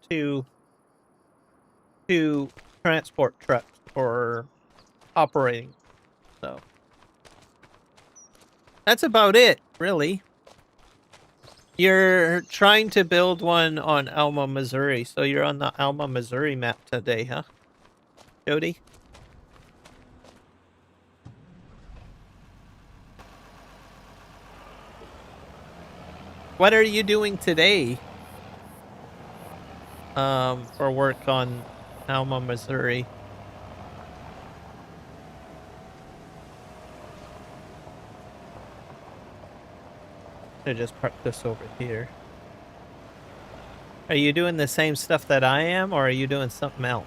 two transport trucks for operating. So that's about it, really. You're trying to build one on Alma, Missouri. So you're on the Alma, Missouri map today, huh, Jody? What are you doing today? For work on Alma, Missouri. I just park this over here. Are you doing the same stuff that I am, or are you doing something else?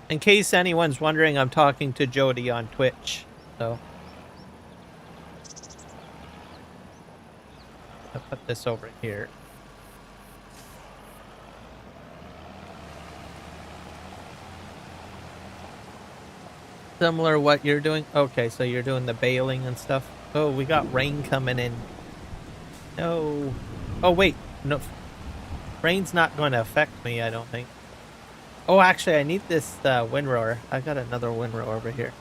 In case anyone's wondering, I'm talking to Jody on Twitch, so I'll put this over here. Similar what you're doing? Okay, so you're doing the baling and stuff. Oh, we got rain coming in. No. Oh, wait. No. Rain's not going to affect me, I don't think. Oh, actually, I need this windrower. I got another windrower over here.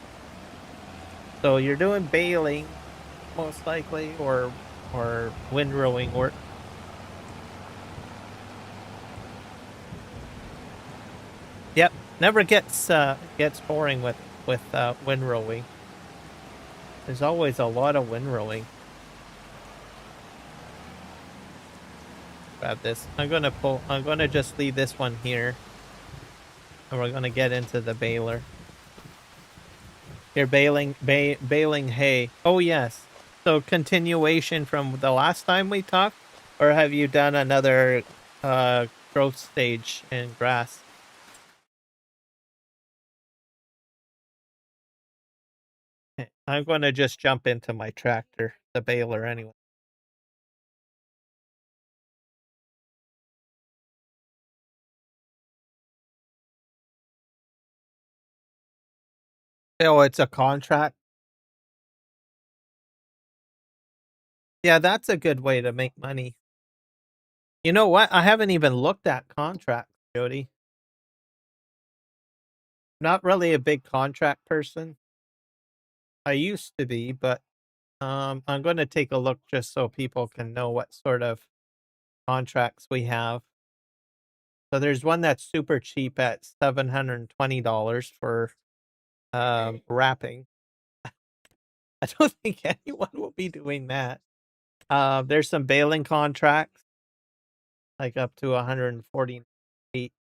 So you're doing baling, most likely, or windrowing work. Yep, never gets boring with windrowing. There's always a lot of windrowing. Grab this. I'm gonna just leave this one here. And we're gonna get into the baler. Here, baling hay. Oh yes. So continuation from the last time we talked, or have you done another growth stage in grass? I'm going to just jump into my tractor, the baler anyway. Oh, it's a contract? Yeah, that's a good way to make money. You know what? I haven't even looked at contracts, Jody. Not really a big contract person. I used to be, but I'm going to take a look just so people can know what sort of contracts we have. So there's one that's super cheap at $720 for wrapping. I don't think anyone will be doing that. There's some baling contracts, like up to 148,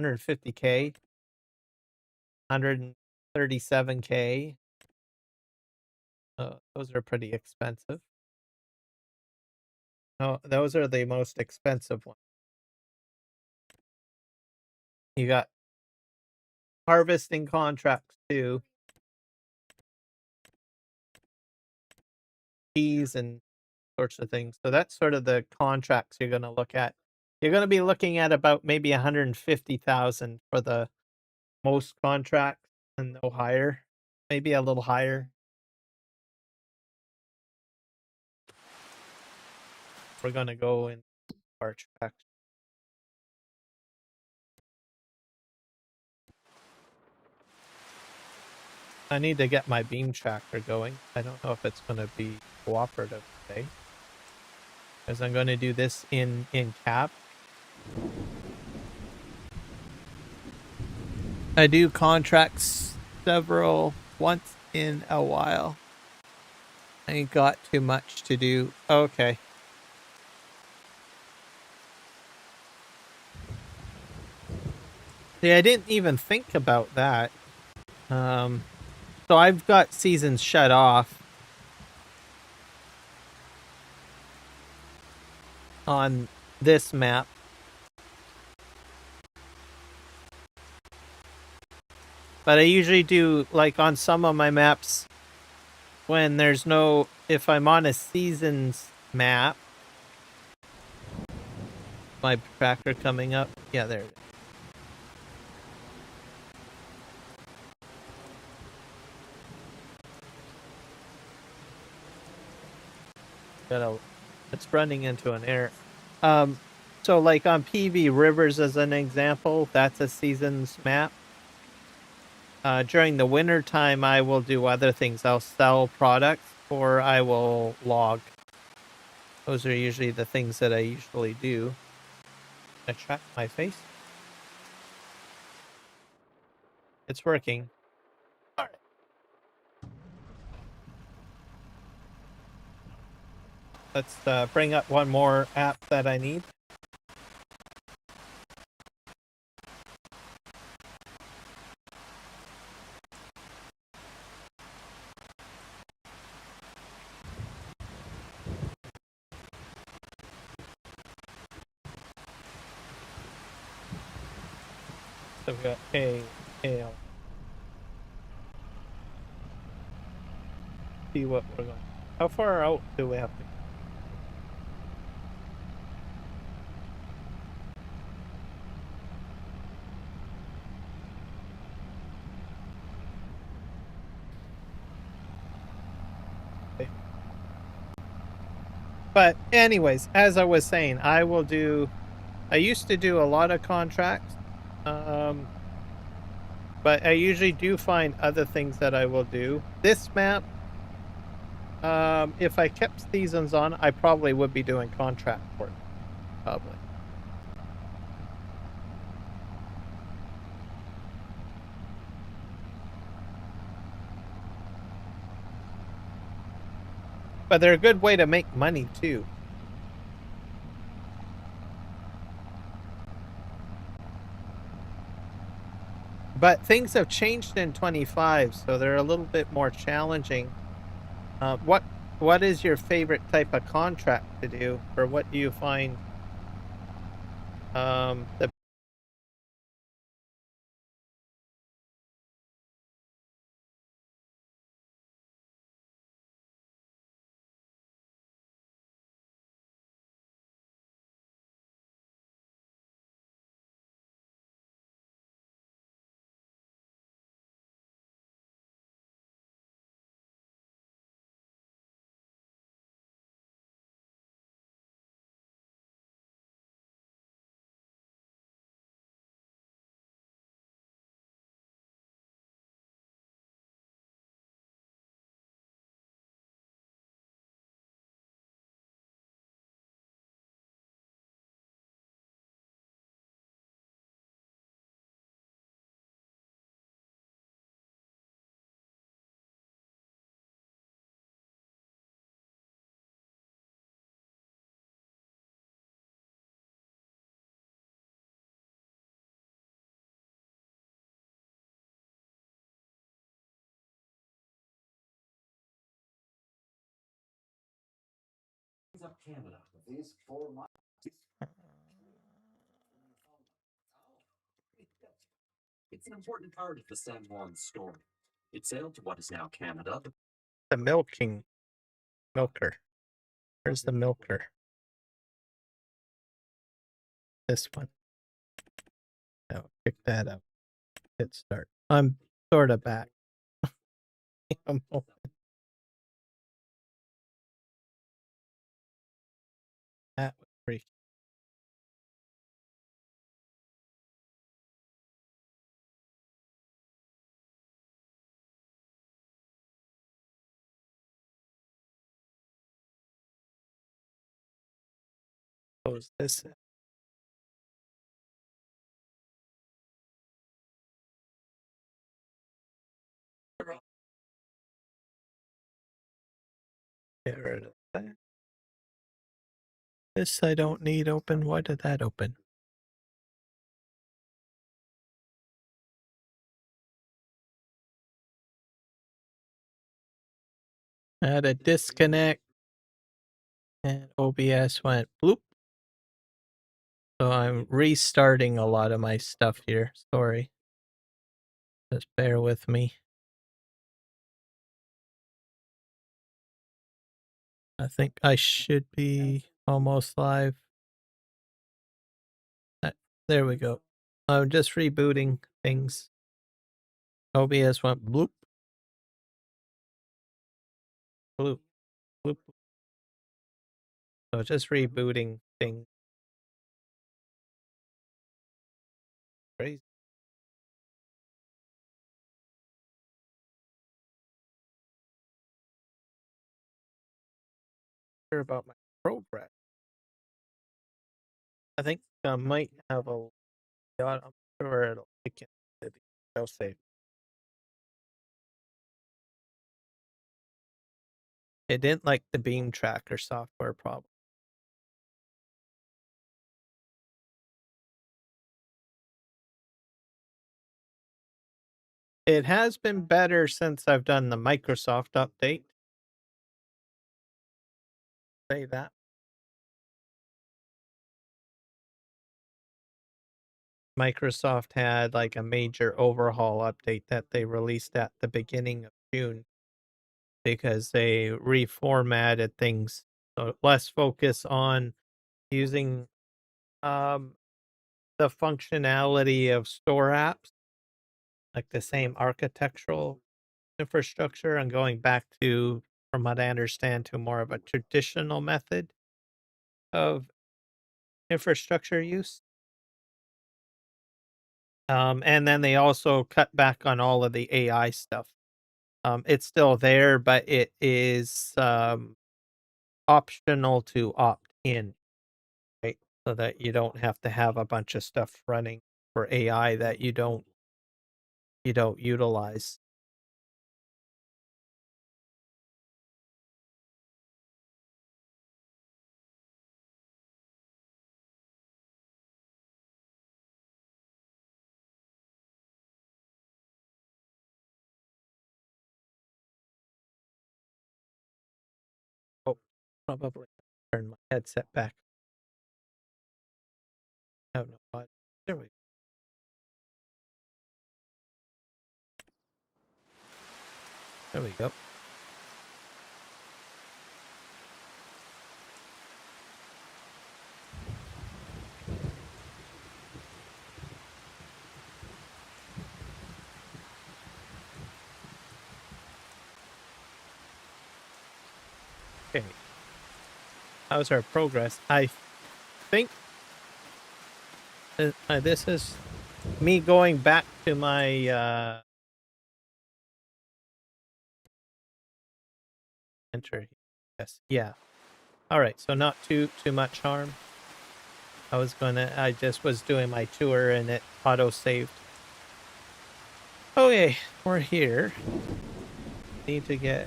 150K, 137K. Those are pretty expensive. Oh, those are the most expensive ones. You got harvesting contracts too. Fees and sorts of things. So that's sort of the contracts you're going to look at. You're going to be looking at about maybe 150,000 for the most contracts and no higher, maybe a little higher. We're going to go in our track. I need to get my beam tractor going. I don't know if it's going to be cooperative today, because I'm going to do this in cap. I do contracts several once in a while. I ain't got too much to do. Okay. See, I didn't even think about that. So I've got seasons shut off on this map. But I usually do, like on some of my maps, when there's no, if I'm on a seasons map, my tracker coming up. Yeah, there it is. It's running into an error. So like on PV Rivers as an example, that's a seasons map. During the winter time, I will do other things. I'll sell products or I will log. Those are usually the things that I usually do. I track my face. It's working. All right. Let's bring up one more app that I need. So we got AL. See what we're going. How far out do we have to go? But anyways, as I was saying, I used to do a lot of contracts. But I usually do find other things that I will do. This map, if I kept seasons on, I probably would be doing contract work. Probably. But they're a good way to make money too. But things have changed in 25, so they're a little bit more challenging. What is your favorite type of contract to do, or what do you find the the milker? Where's the milker? This one. No, pick that up. Hit start. I'm sort of back. That was pretty. Close this. Get rid of that. This I don't need open. Why did that open? I had a disconnect and OBS went bloop. So I'm restarting a lot of my stuff here. Sorry. Just bear with me. I think I should be almost live. There we go. I'm just rebooting things. OBS went bloop. Bloop. Bloop. So just rebooting things. Crazy. Sure about my progress. I think I might have a. I'm sure it'll kick into the fail safe. It didn't like the beam tracker software problem. It has been better since I've done the Microsoft update. Say that. Microsoft had like a major overhaul update that they released at the beginning of June because they reformatted things. So less focus on using um, the functionality of store apps, like the same architectural infrastructure, and going back to, from what I understand, to more of a traditional method of infrastructure use. And then they also cut back on all of the AI stuff. It's still there, but it is optional to opt in, right? So that you don't have to have a bunch of stuff running for AI that you don't utilize. probably turn my headset back. Oh no, what? There we go. There we go. Okay. How's our progress? I think this is me going back to my enter. Yes. Yeah. All right. So not too much harm. I just was doing my tour and it auto saved. Okay, we're here. Need to get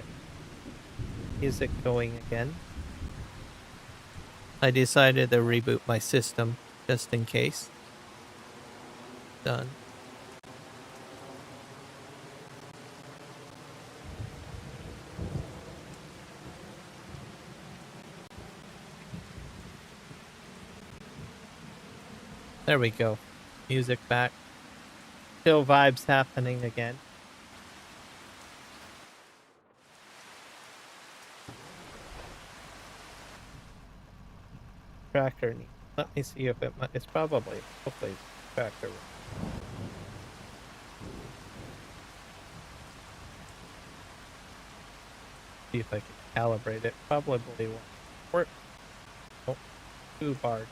music going again. I decided to reboot my system just in case. Done. There we go. Music back. Still vibes happening again. Tractor. Let me see if it's probably, hopefully, tractor. See if I can calibrate it. Probably won't work. Oh, too hard.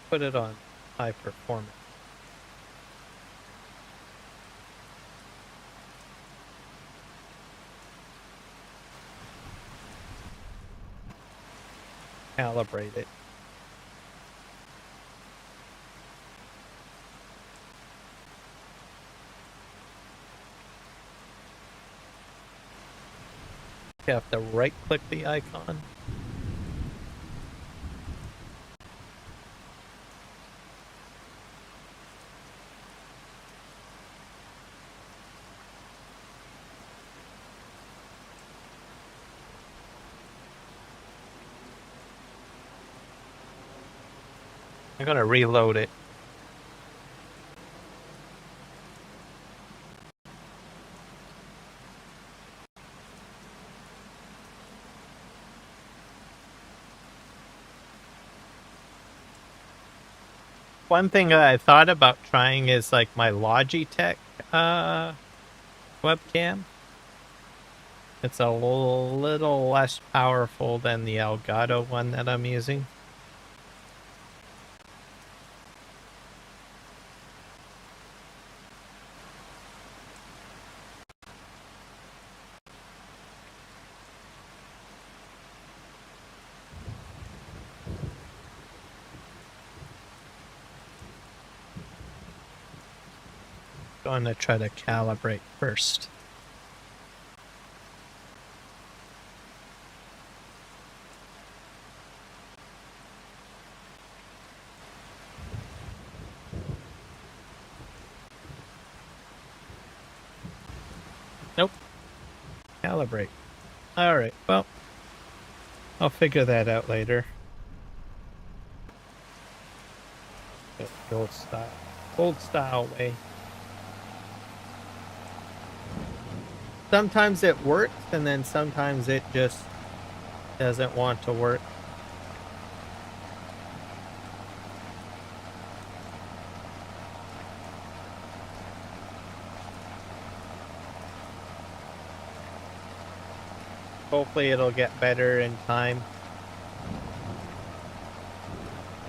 Put it on high performance. Calibrate it. You have to right click the icon. I'm gonna reload it. One thing that I thought about trying is like my Logitech webcam. It's a little less powerful than the Elgato one that I'm using. Going to try to calibrate first. Nope. Calibrate. Alright, well, I'll figure that out later. The old style way. Sometimes it works, and then sometimes it just doesn't want to work. Hopefully it'll get better in time.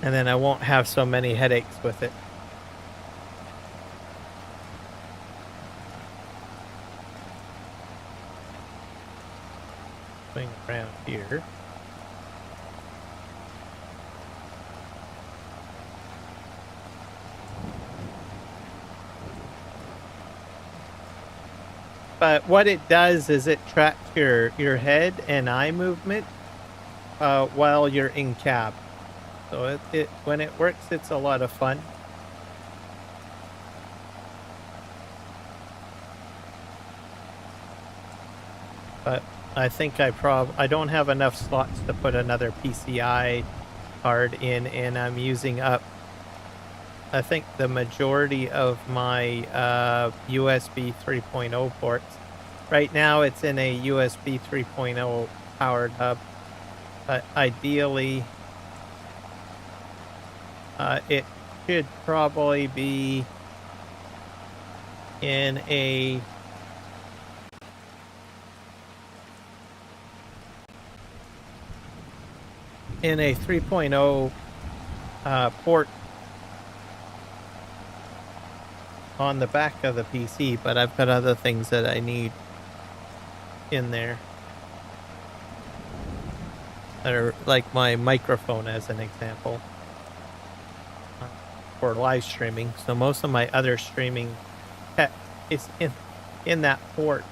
And then I won't have so many headaches with it. Swing around here. But what it does is it tracks your head and eye movement while you're in cab. So it when it works, it's a lot of fun. But I think I don't have enough slots to put another PCI card in, and I'm using up, I think, the majority of my USB 3.0 ports. Right now it's in a USB 3.0 powered hub, but ideally it should probably be in a in a 3.0 port on the back of the PC, but I've got other things that I need in there that are like my microphone, as an example, for live streaming. So most of my other streaming tech is in that port,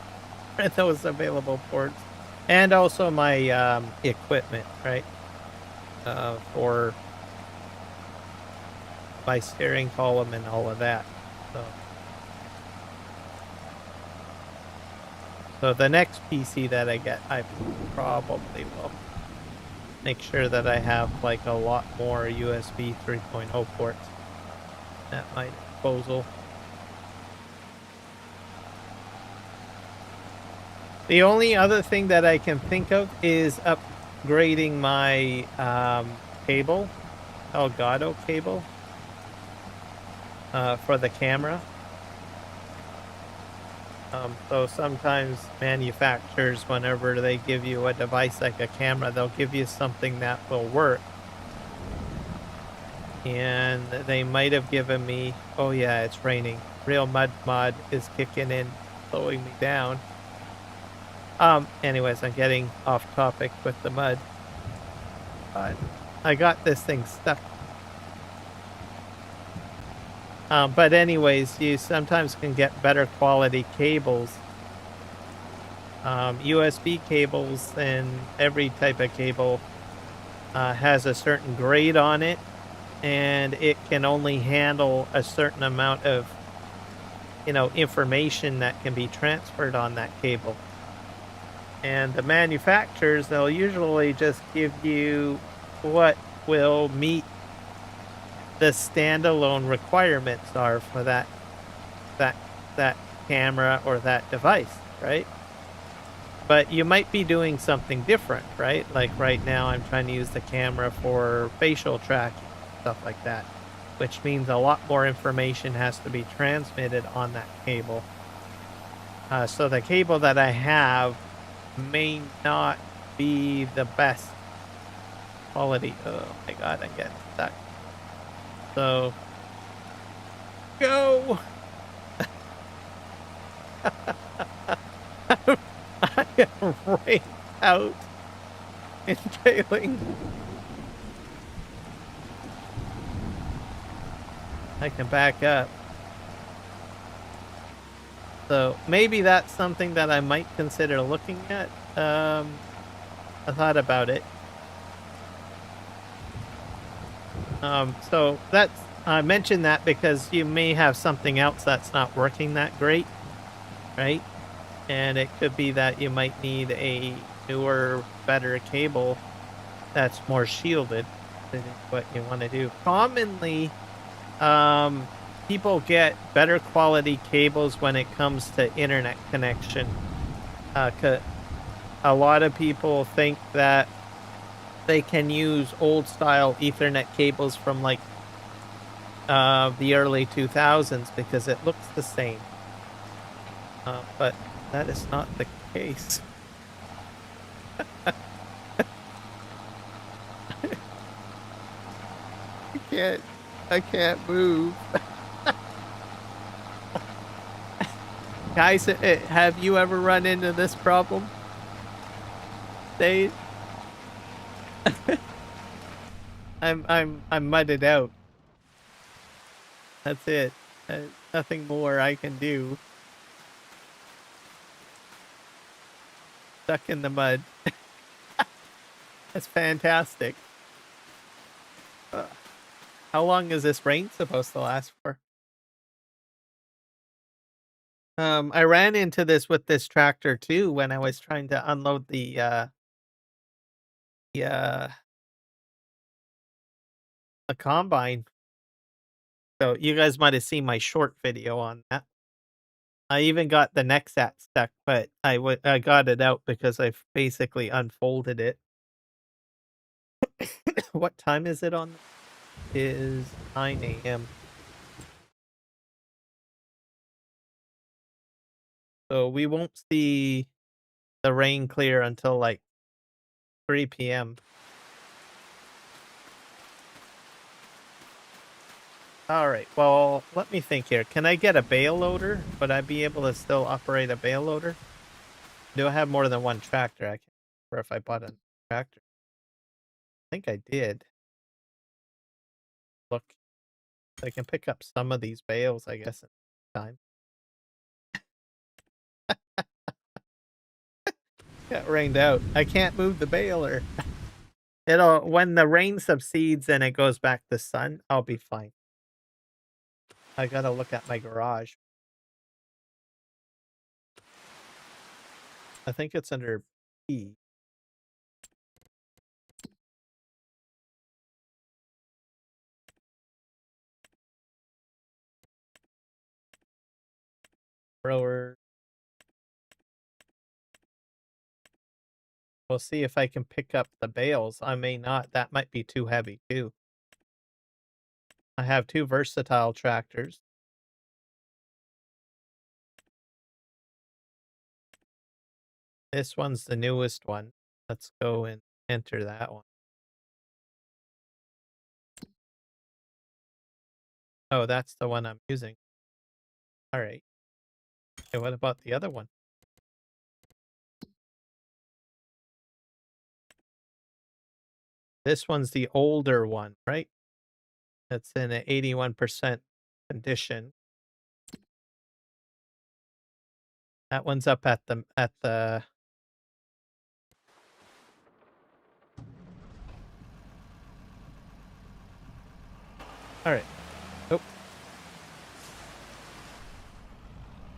those available ports, and also my equipment, right? For my steering column and all of that. So the next PC that I get, I probably will make sure that I have like a lot more USB 3.0 ports at my disposal. The only other thing that I can think of is upgrading my cable, Elgato cable, for the camera. So sometimes manufacturers, whenever they give you a device like a camera, they'll give you something that will work. And they might have given me, oh yeah, it's raining. Real mud mod is kicking in, slowing me down. Anyways, I'm getting off topic with the mud. But I got this thing stuck. But anyways, you sometimes can get better quality cables. USB cables and every type of cable has a certain grade on it, and it can only handle a certain amount of, information that can be transferred on that cable. And the manufacturers, they'll usually just give you what will meet the standalone requirements are for that camera or that device, right? But you might be doing something different, right? Like right now I'm trying to use the camera for facial tracking, stuff like that, which means a lot more information has to be transmitted on that cable. So the cable that I have may not be the best quality. Oh my god, I'm getting stuck. So, go! I am right out in Baling. I can back up. So maybe that's something that I might consider looking at. I thought about it. So that's, I mentioned that because you may have something else that's not working that great, right? And it could be that you might need a newer, better cable that's more shielded than what you want to do. Commonly, people get better quality cables when it comes to internet connection. A lot of people think that they can use old style Ethernet cables from like the early 2000s because it looks the same. But that is not the case. I can't move. Guys, have you ever run into this problem? I'm mudded out. That's it. Nothing more I can do. stuck in the mud. That's fantastic. How long is this rain supposed to last for? I ran into this with this tractor too when I was trying to unload the a combine. So you guys might have seen my short video on that. I even got the neck sat stuck, but I got it out because I've basically unfolded it. What time is it on? It is 9 a.m. So we won't see the rain clear until like 3 p.m. All right. Well, let me think here. Can I get a bale loader? Would I be able to still operate a bale loader? Do I have more than one tractor? I can't remember if I bought a tractor. I think I did. Look, I can pick up some of these bales, I guess, at time. Got rained out. I can't move the baler. When the rain subsides and it goes back to sun, I'll be fine. I gotta look at my garage. I think it's under P. Grower. We'll see if I can pick up the bales. I may not. That might be too heavy too. I have two versatile tractors. This one's the newest one. Let's go and enter that one. Oh, that's the one I'm using. All right. Okay, what about the other one? This one's the older one, right? It's in an 81% condition. That one's up at the All right. Oh.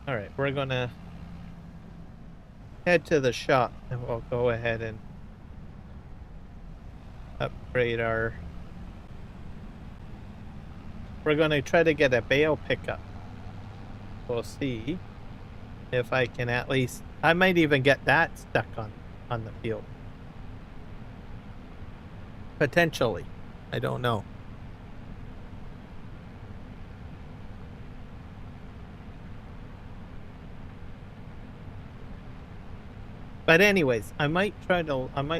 All right, we're gonna head to the shop and we'll go ahead and upgrade our. We're gonna try to get a bale pickup. We'll see if I can at least. I might even get that stuck on the field. Potentially, I don't know. But anyways, I might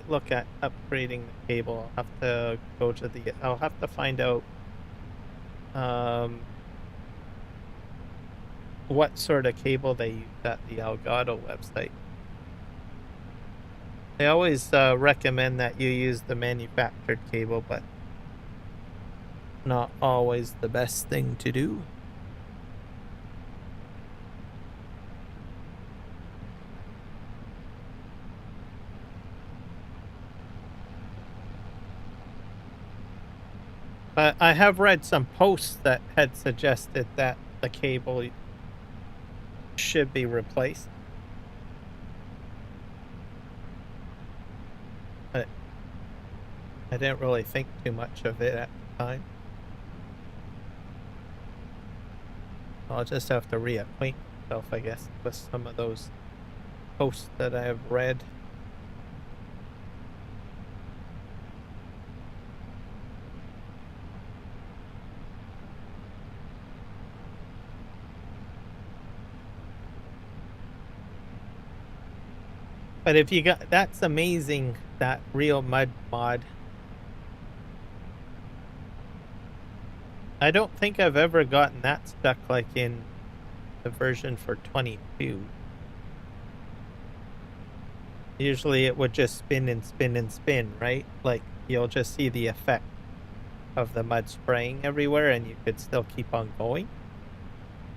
look at upgrading the cable. I'll have to go to I'll have to find out what sort of cable they use at the Elgato website. They always recommend that you use the manufactured cable, but not always the best thing to do. But I have read some posts that had suggested that the cable should be replaced. But I didn't really think too much of it at the time. I'll just have to reacquaint myself, I guess, with some of those posts that I have read. But if you got, that's amazing, that real mud mod. I don't think I've ever gotten that stuck like in the version for 22. Usually it would just spin and spin and spin, right? Like you'll just see the effect of the mud spraying everywhere and you could still keep on going.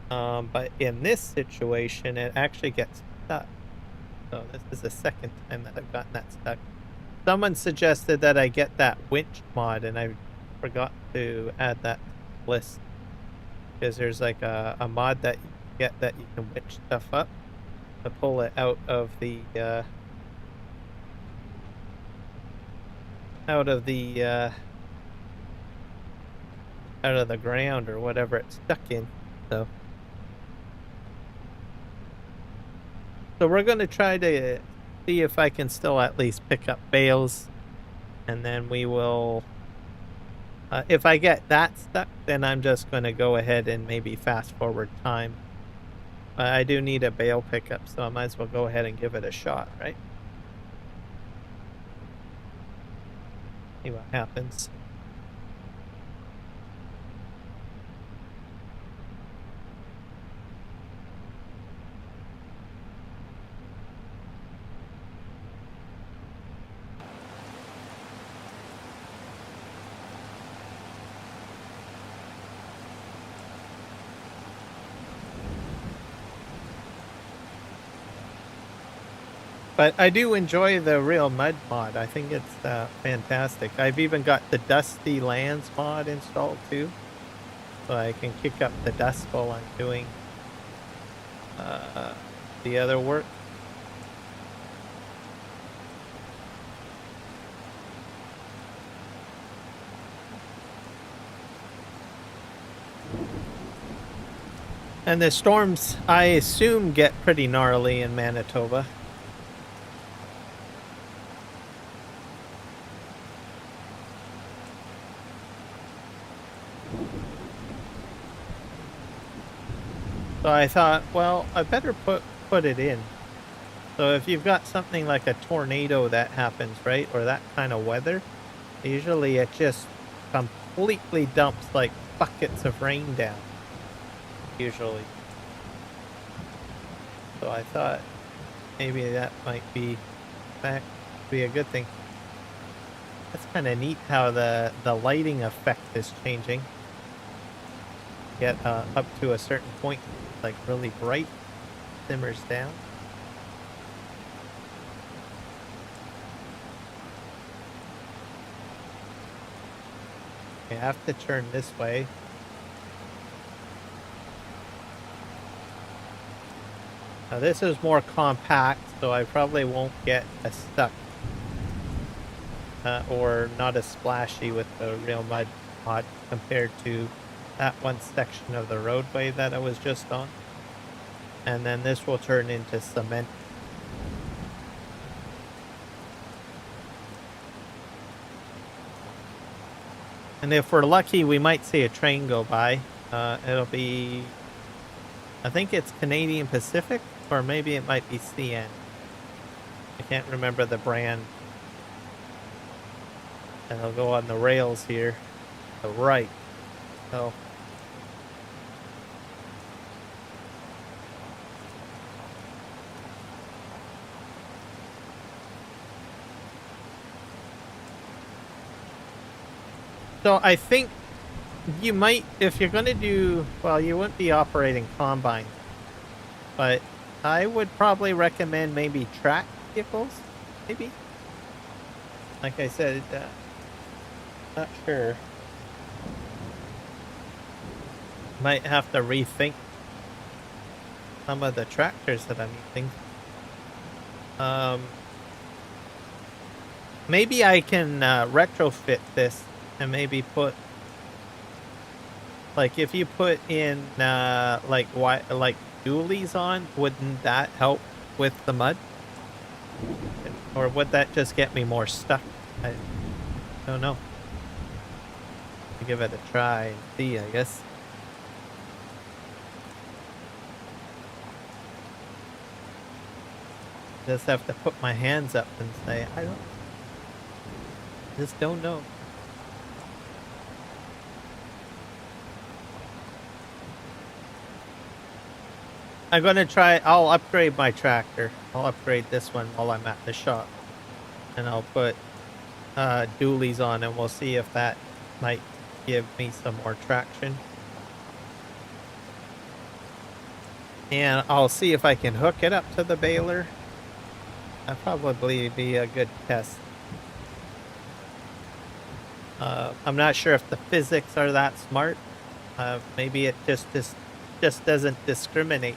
But in this situation, it actually gets stuck. So this is the second time that I've gotten that stuck. Someone suggested that I get that winch mod, and I forgot to add that to the list. Because there's like a mod that you get that you can winch stuff up to pull it out of the out of the ground or whatever it's stuck in. So we're going to try to see if I can still at least pick up bales, and then we will if I get that stuck, then I'm just going to go ahead and maybe fast forward time. I do need a bale pickup, so I might as well go ahead and give it a shot, right? See what happens. But I do enjoy the real mud mod. I think it's fantastic. I've even got the Dusty Lands mod installed too. So I can kick up the dust while I'm doing the other work. And the storms, I assume, get pretty gnarly in Manitoba. So I thought, well, I better put it in. So if you've got something like a tornado that happens, right, or that kind of weather, usually it just completely dumps like buckets of rain down. Usually. So I thought maybe that might be a good thing. That's kind of neat how the lighting effect is changing. Get up to a certain point, like really bright, simmers down. I have to turn this way. Now this is more compact, so I probably won't get as stuck or not as splashy with the real mud mod compared to that one section of the roadway that I was just on. And then this will turn into cement. And if we're lucky, we might see a train go by. It'll be, I think it's Canadian Pacific, or maybe it might be CN. I can't remember the brand. And it'll go on the rails here, to the right. So I think you might, if you're going to do, well, you wouldn't be operating combine, but I would probably recommend maybe track vehicles, maybe. Like I said, not sure. Might have to rethink some of the tractors that I'm using. Maybe I can retrofit this and maybe put, like, if you put in like dualies on, wouldn't that help with the mud? Or would that just get me more stuck? I don't know. I'll give it a try and see, I guess. Just have to put my hands up and say, just don't know. I'm gonna try, I'll upgrade my tractor. I'll upgrade this one while I'm at the shop. And I'll put dualies on, and we'll see if that might give me some more traction. And I'll see if I can hook it up to the baler That'd probably be a good test. I'm not sure if the physics are that smart. Maybe it just doesn't discriminate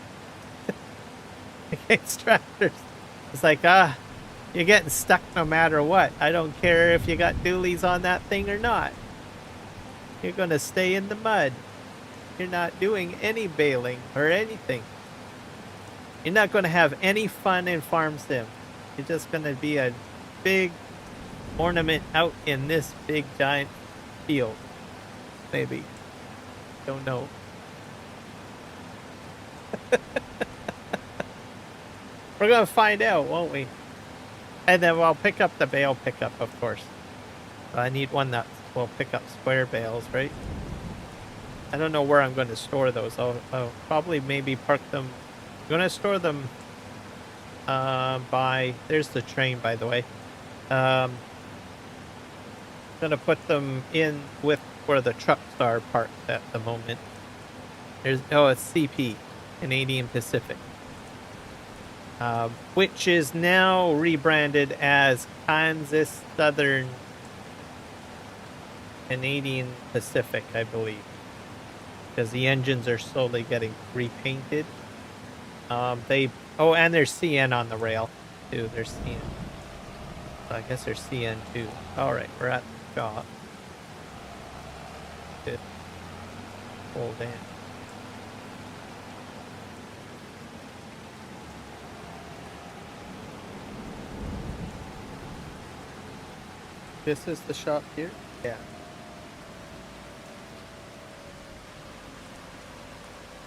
against tractors. It's like, you're getting stuck no matter what. I don't care if you got dualies on that thing or not. You're gonna stay in the mud. You're not doing any baling or anything. You're not gonna have any fun in Farm Sim. You're just gonna be a big ornament out in this big giant field. Maybe. Don't know. We're gonna find out, won't we? And then we'll pick up the bale pickup, of course. I need one that will pick up square bales, right? I don't know where I'm going to store those. I'll probably maybe park them. I'm going to store them by... There's the train, by the way. I'm going to put them in with where the trucks are parked at the moment. It's CP, Canadian Pacific. Which is now rebranded as Kansas Southern Canadian Pacific, I believe. Because the engines are slowly getting repainted. And there's CN on the rail too. There's CN. So I guess there's CN too. Alright, we're at the shop. Good. Hold in. This is the shop here? Yeah.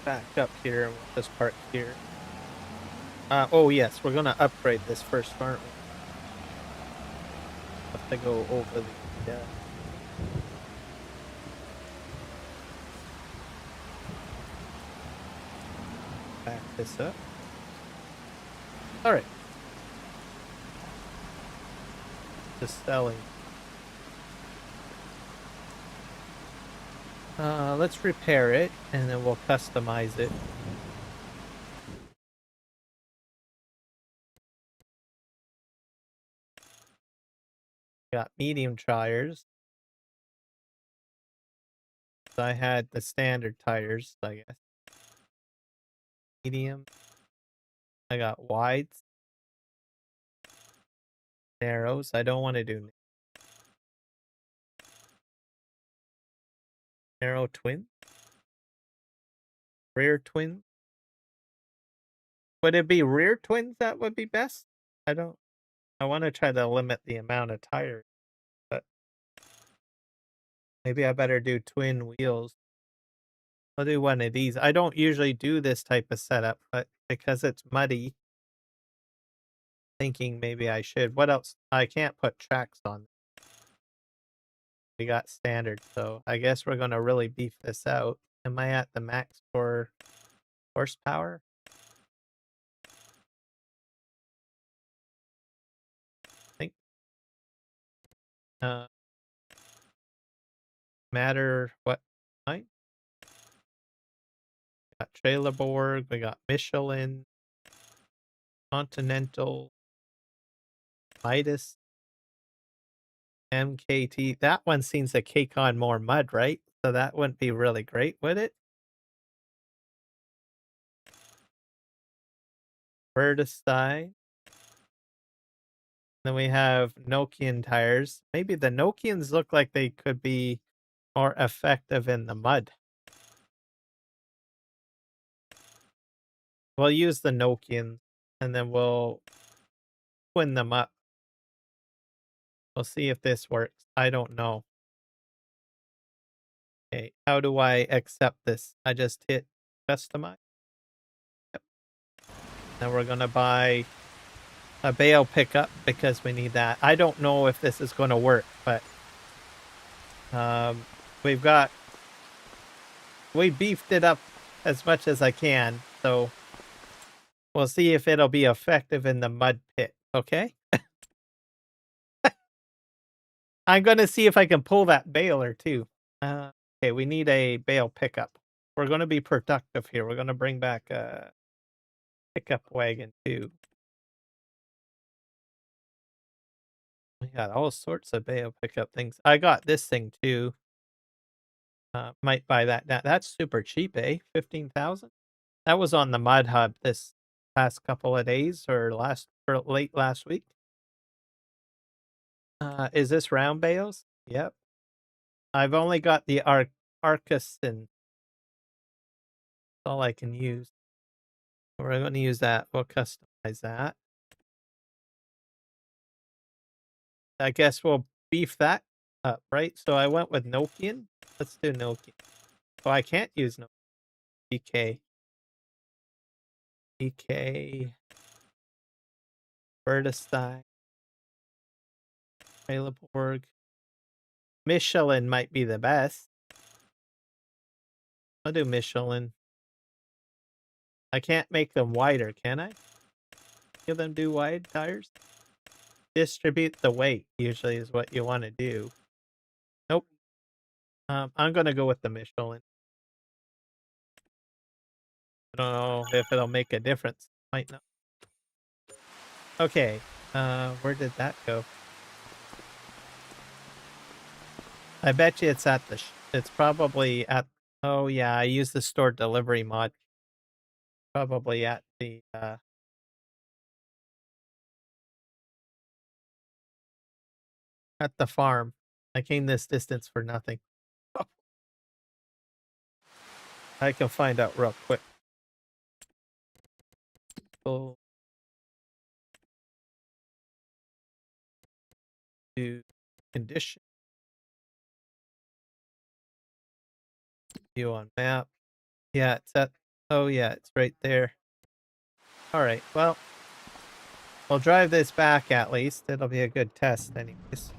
Back up here and we'll just park here. Oh yes, we're gonna upgrade this first, aren't we? Have to go over the back this up. Alright. Just selling. Let's repair it, and then we'll customize it. Got medium tires. So I had the standard tires, I guess. Medium. I got wides. Narrows. I don't want to do narrow twin. Rear twin. Would it be rear twins that would be best? I want to try to limit the amount of tires, but maybe I better do twin wheels. I'll do one of these. I don't usually do this type of setup, but because it's muddy, thinking maybe I should. What else? I can't put tracks on. We got standard, so I guess we're going to really beef this out. Am I at the max for horsepower? I think. Matter what? Right? Got Trailerborg, we got Michelin, Continental, Midas, MKT. That one seems to cake on more mud, right? So that wouldn't be really great, would it? Vertistine. Then we have Nokian tires. Maybe the Nokians look like they could be more effective in the mud. We'll use the Nokians and then we'll twin them up. We'll see if this works. I don't know. Okay, how do I accept this? I just hit customize. Yep. Now we're gonna buy a bale pickup because we need that. I don't know if this is gonna work, but we beefed it up as much as I can, so we'll see if it'll be effective in the mud pit, okay? I'm gonna see if I can pull that baler too. Okay, we need a bale pickup. We're gonna be productive here. We're gonna bring back a pickup wagon too. We got all sorts of bale pickup things. I got this thing too. Might buy that now. That's super cheap, eh? 15,000. That was on the Mud Hub this past couple of days or late last week. Is this round bales? Yep. I've only got the Arcus and all I can use. We're going to use that. We'll customize that. I guess we'll beef that up, right? So I went with Nokian. Let's do Nokian. Oh, I can't use Nokian. EK. EK. Bertestein. Trelleborg. Michelin might be the best. I'll do Michelin. I can't make them wider, can I? Give them do wide tires? Distribute the weight usually is what you want to do. Nope. I'm gonna go with the Michelin. I don't know if it'll make a difference. Might not. Okay. Where did that go? I bet you it's at the. It's probably at. Oh yeah, I use the store delivery mod. Probably at the. At the farm. I came this distance for nothing. I can find out real quick. Go to condition. View on map. Yeah, it's at. Oh yeah, it's right there. All right. Well, we'll drive this back at least. It'll be a good test, anyways.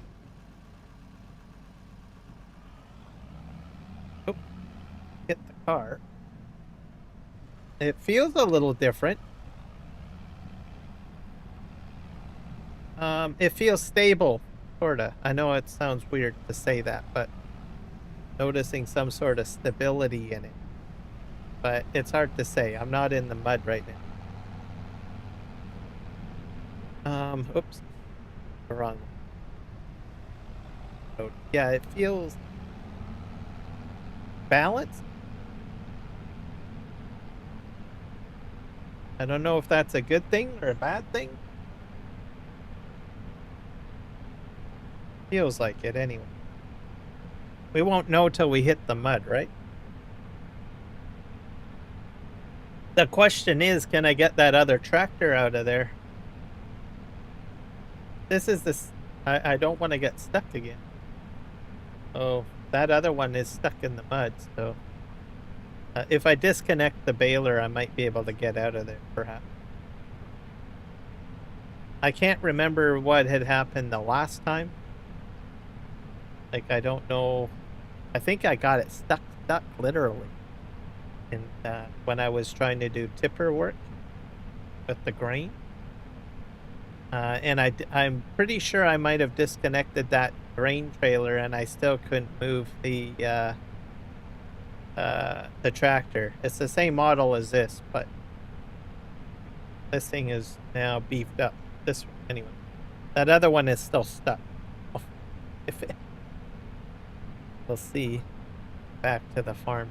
Oh, hit the car. It feels a little different. It feels stable, sorta. I know it sounds weird to say that, but noticing some sort of stability in it. But it's hard to say. I'm not in the mud right now. Oops. Wrong. So, yeah, it feels balanced. I don't know if that's a good thing or a bad thing. Feels like it anyway. We won't know till we hit the mud, right? The question is, can I get that other tractor out of there? This is this. I don't want to get stuck again. Oh, that other one is stuck in the mud, so. If I disconnect the baler, I might be able to get out of there, perhaps. I can't remember what had happened the last time. Like, I don't know. I think I got it stuck literally. And when I was trying to do tipper work with the grain. And I'm pretty sure I might have disconnected that grain trailer and I still couldn't move the tractor. It's the same model as this, but this thing is now beefed up. This one, anyway. That other one is still stuck. If it, we'll see. Back to the farm.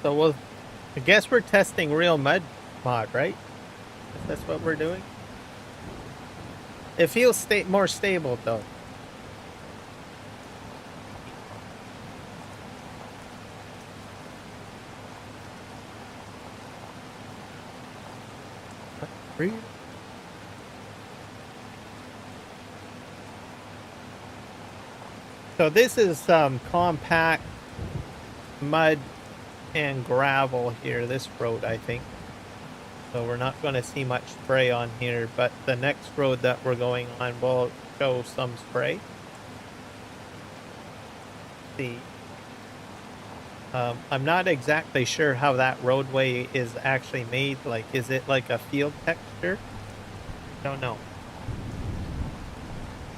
So I guess we're testing real mud mod, right? That's what we're doing. It feels more stable though. So this is some compact mud and gravel here, this road, I think. So we're not going to see much spray on here, but the next road that we're going on will show some spray. Let's see. I'm not exactly sure how that roadway is actually made. Like, is it like a field texture? Don't know.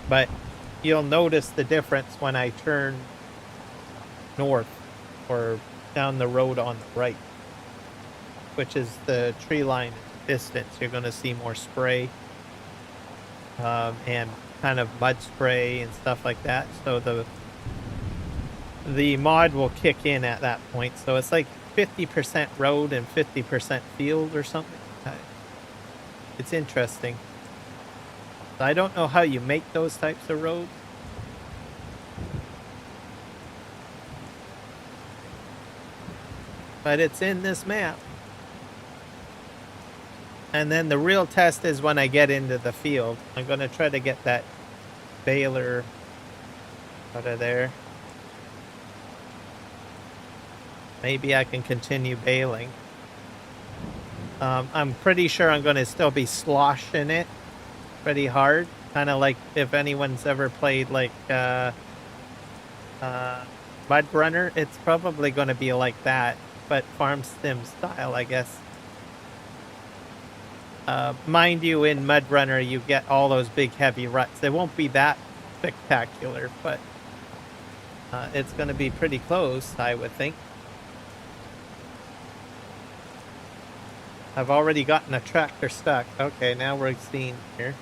But you'll notice the difference when I turn north. or down the road on the right, which is the tree line distance. You're going to see more spray and kind of mud spray and stuff like that. So the mod will kick in at that point. So it's like 50% road and 50% field or something. It's interesting. I don't know how you make those types of roads. But it's in this map. And then the real test is when I get into the field. I'm going to try to get that baler out of there. Maybe I can continue baling. I'm pretty sure I'm going to still be sloshing it pretty hard. Kind of like if anyone's ever played like Mud Runner, it's probably going to be like that, but farm sim style, I guess. Mind you, in Mud Runner, you get all those big heavy ruts. It won't be that spectacular, but it's going to be pretty close, I would think. I've already gotten a tractor stuck. Okay, now we're seeing here.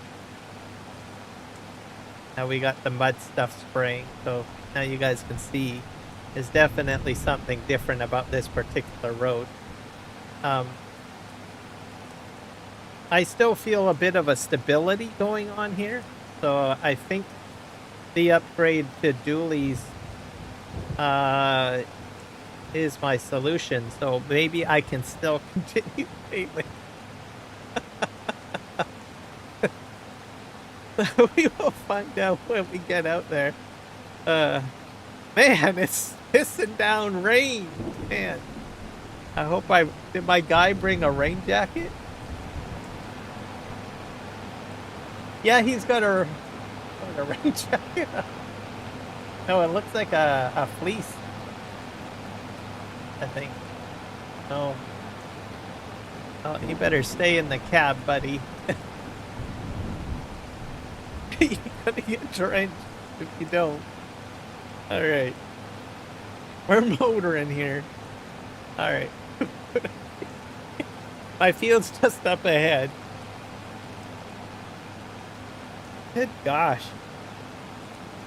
Now we got the mud stuff spraying, so now you guys can see there's definitely something different about this particular road. I still feel a bit of a stability going on here, so I think the upgrade to dualies is my solution, so maybe I can still continue baling. We will find out when we get out there. Man, it's pissing down rain. Man, I hope did my guy bring a rain jacket? Yeah, he's got a rain jacket. No, it looks like a fleece, I think. Oh, you better stay in the cab, buddy. You're gonna get drenched if you don't. Alright. We're motoring here. Alright. My field's just up ahead. Good gosh.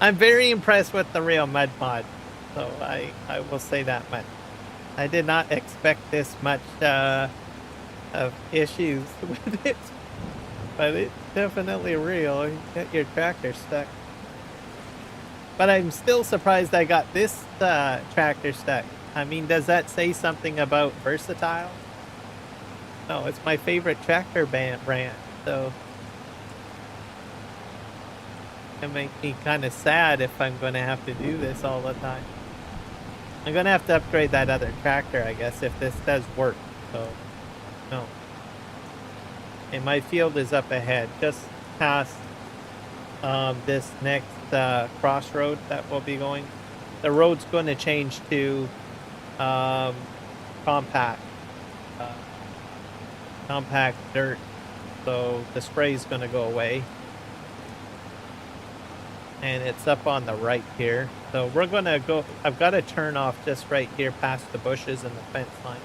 I'm very impressed with the real mud mod. So I will say that much. I did not expect this much of issues with it. But it's definitely real. You get your tractor stuck. But I'm still surprised I got this tractor stuck. I mean, does that say something about versatile? No, it's my favorite tractor brand. So it makes me kind of sad if I'm going to have to do this all the time. I'm going to have to upgrade that other tractor, I guess, if this does work. So, no. And my field is up ahead, just past this next crossroad that we'll be going. The road's going to change to compact dirt, so the spray's going to go away. And it's up on the right here, so we're going to go. I've got to turn off just right here past the bushes and the fence line.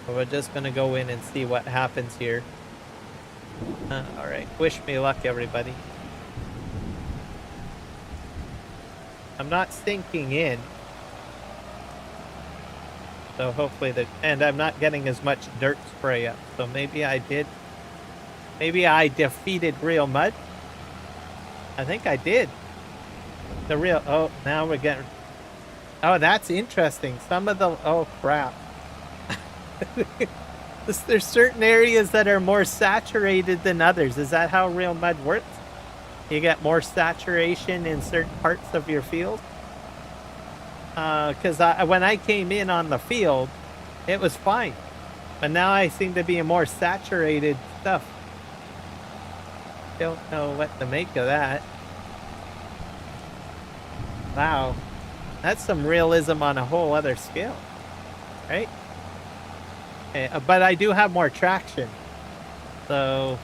So we're just going to go in and see what happens here. Alright, wish me luck, everybody. I'm not sinking in. So hopefully and I'm not getting as much dirt spray up. So maybe I did. Maybe I defeated real mud. I think I did. The real, oh, now we're getting, oh, that's interesting. Some of the, oh crap. There's certain areas that are more saturated than others. Is that how real mud works? You get more saturation in certain parts of your field? Because when I came in on the field, it was fine. But now I seem to be in more saturated stuff. Don't know what to make of that. Wow. That's some realism on a whole other scale. Right? But I do have more traction. So,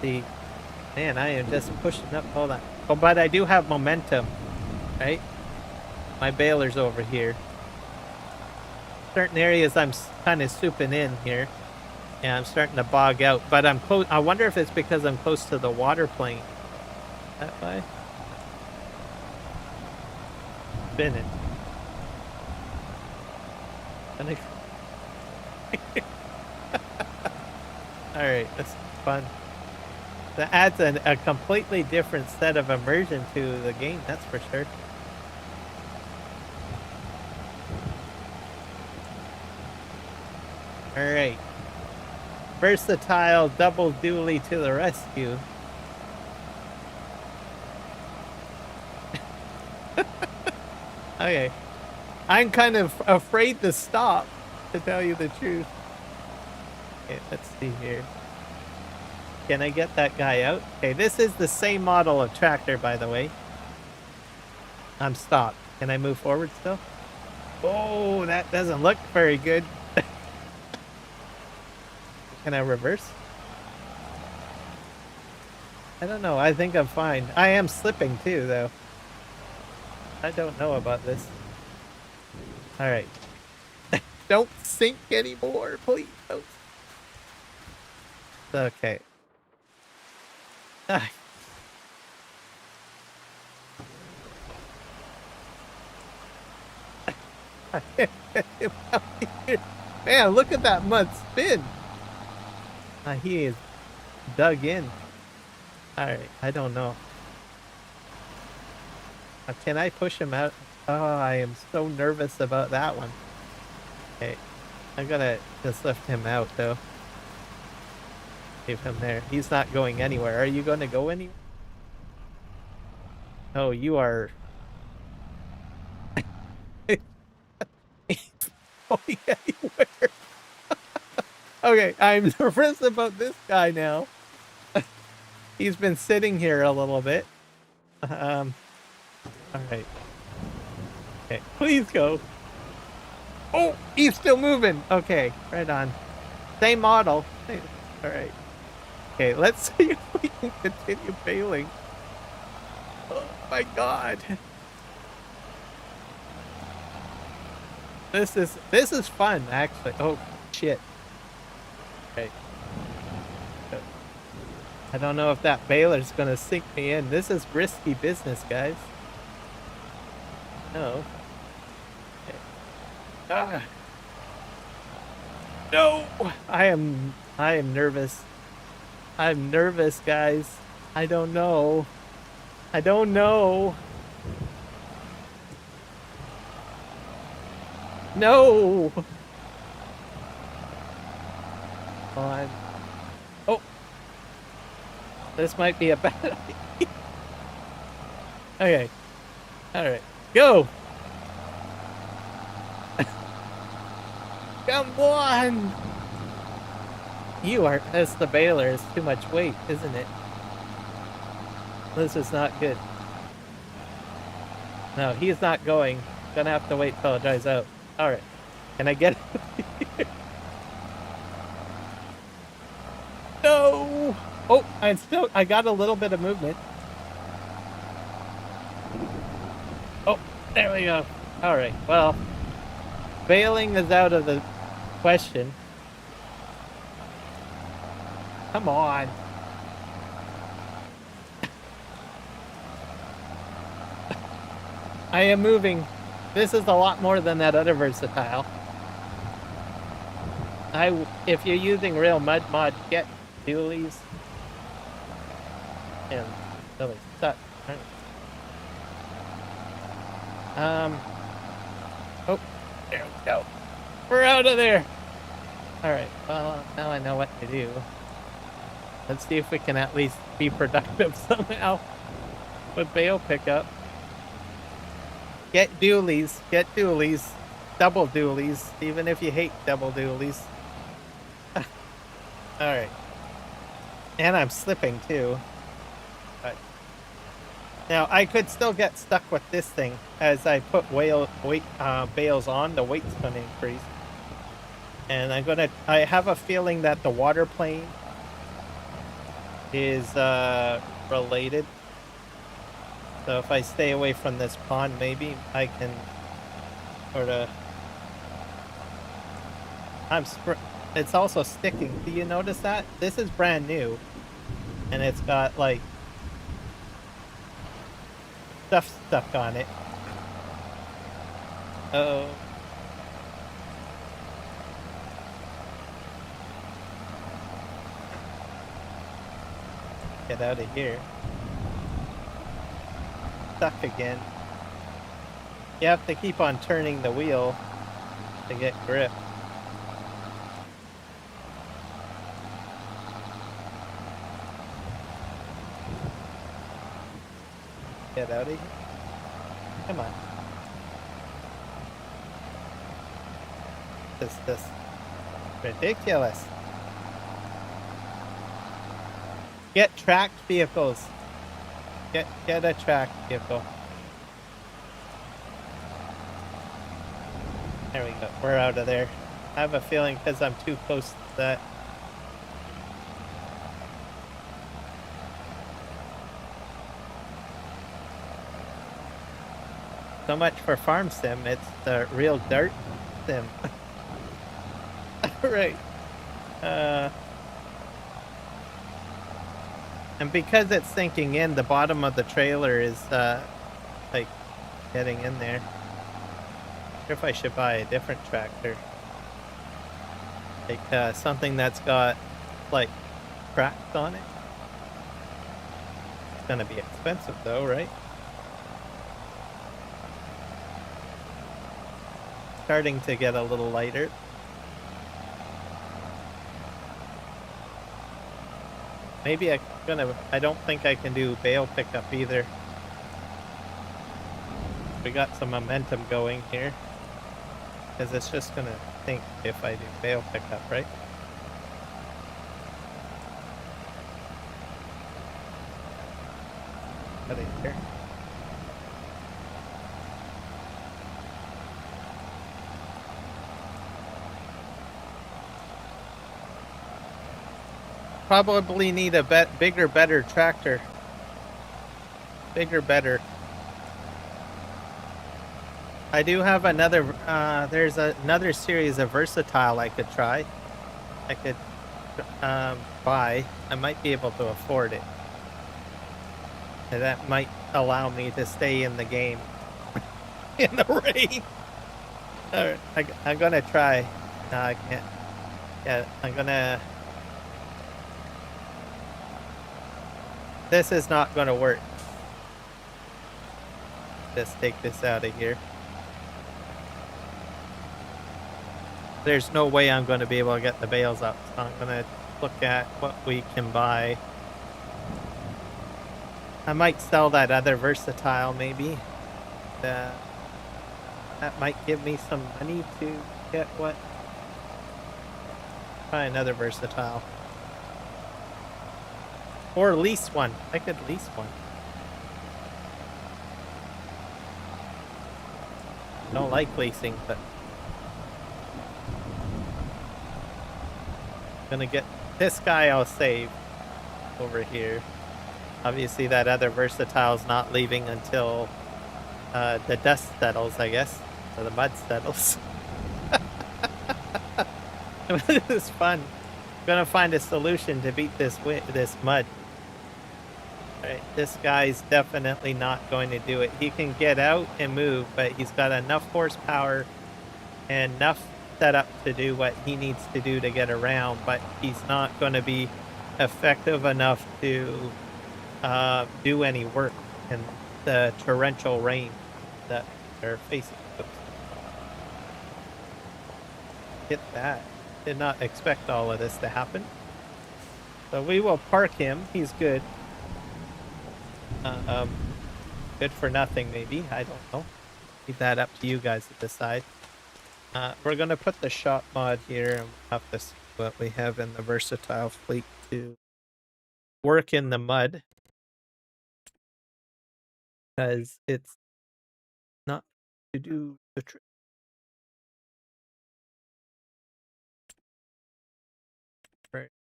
man, I am just pushing up all that. Oh, but I do have momentum, right? my baler's over here. Certain areas I'm kind of souping in here. Yeah, I'm starting to bog out, but I'm close. I wonder if it's because I'm close to the water plane. That way. Spinning. Alright, that's fun. That adds a completely different set of immersion to the game, that's for sure. Alright. Versatile double dually to the rescue. Okay. I'm kind of afraid to stop, to tell you the truth. Okay, let's see here. Can I get that guy out? Okay, this is the same model of tractor, by the way. I'm stopped. Can I move forward still? Oh, that doesn't look very good. Can I reverse? I don't know. I think I'm fine. I am slipping too, though. I don't know about this. All right. Don't sink anymore, please. Don't. Okay. Ah. Man, look at that mud spin. He is dug in. Alright, I don't know. Can I push him out? Oh, I am so nervous about that one. Okay, I'm gonna just lift him out, though. Leave him there. He's not going anywhere. Are you gonna go anywhere? Oh, you are... going anywhere. Okay, I'm nervous about this guy now. He's been sitting here a little bit. All right. Okay, please go. Oh, he's still moving. Okay, right on. Same model. All right. Okay, let's see if we can continue bailing. Oh my God. This is fun, actually. Oh shit. Okay. I don't know if that baler's gonna sink me in. This is risky business, guys. No. Okay. Ah. No! I am nervous. I'm nervous, guys. I don't know. I don't know. No! On. Oh! This might be a bad idea. Okay. Alright. Go! Come on! You are... That's the baler. It's too much weight, isn't it? This is not good. No, he's not going. Gonna have to wait till it dries out. Alright. Can I get it? No! Oh, I got a little bit of movement. Oh, there we go. Alright, well, bailing is out of the question. Come on. I am moving. This is a lot more than that other versatile. If you're using real mud mod, get dualies. And really stuck. Oh, there we go. We're out of there. Alright, well, now I know what to do. Let's see if we can at least be productive somehow with bale pickup. Get dualies, double dualies, even if you hate double dualies. Alright. And I'm slipping too. But now I could still get stuck with this thing as I put bales on, the weight's gonna increase. And I have a feeling that the water plane is related. So if I stay away from this pond, maybe I can sort of... It's also sticking. Do you notice that? This is brand new. And it's got, like, stuff stuck on it. Uh-oh. Get out of here. Stuck again. You have to keep on turning the wheel to get grip. Get out of here. Come on. This is ridiculous. Get tracked vehicles. Get a tracked vehicle. There we go. We're out of there. I have a feeling because I'm too close to that. So much for farm sim. It's the real dirt sim. Right. And because it's sinking in, the bottom of the trailer is like getting in there. I wonder if I should buy a different tractor. Like something that's got like cracks on it. It's gonna be expensive though, right? Starting to get a little lighter. Maybe I don't think I can do bale pickup either. We got some momentum going here. Because it's just gonna sink if I do bale pickup, right? Out of here. Probably need a bigger, better tractor. Bigger, better. I do have another, there's another series of Versatile I could try. I could buy. I might be able to afford it. And that might allow me to stay in the game in the rain. Alright, I'm gonna try. No, I can't. Yeah, I'm gonna... This is not gonna work. Just take this out of here. There's no way I'm going to be able to get the bales up, so I'm going to look at what we can buy. I might sell that other Versatile, maybe. That might give me some money to get what? Try another Versatile. Or lease one. I could lease one. I don't like leasing, but... Gonna get this guy I'll save over here. Obviously that other Versatile's not leaving until the dust settles, I guess. Or the mud settles. This is fun. I'm gonna find a solution to beat this mud. Alright, this guy's definitely not going to do it. He can get out and move, but he's got enough horsepower and enough set up to do what he needs to do to get around, but he's not going to be effective enough to do any work in the torrential rain that they're facing. Oops. Get that. Did not expect all of this to happen. So we will park him. He's good. Good for nothing, maybe. I don't know. Leave that up to you guys to decide. We're going to put the shop mod here and we'll have to see what we have in the Versatile fleet to work in the mud. Because it's not to do the trick.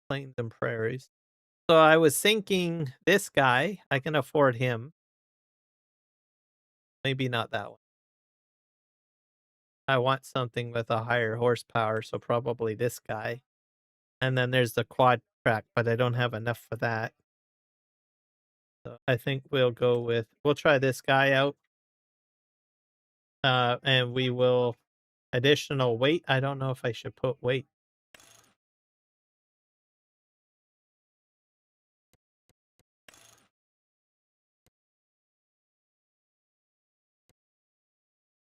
Plains and prairies. So I was thinking this guy, I can afford him. maybe not that one. I want something with a higher horsepower, so probably this guy. And then there's the quad track, but I don't have enough for that. So I think we'll try this guy out. And we will additional weight. I don't know if I should put weight.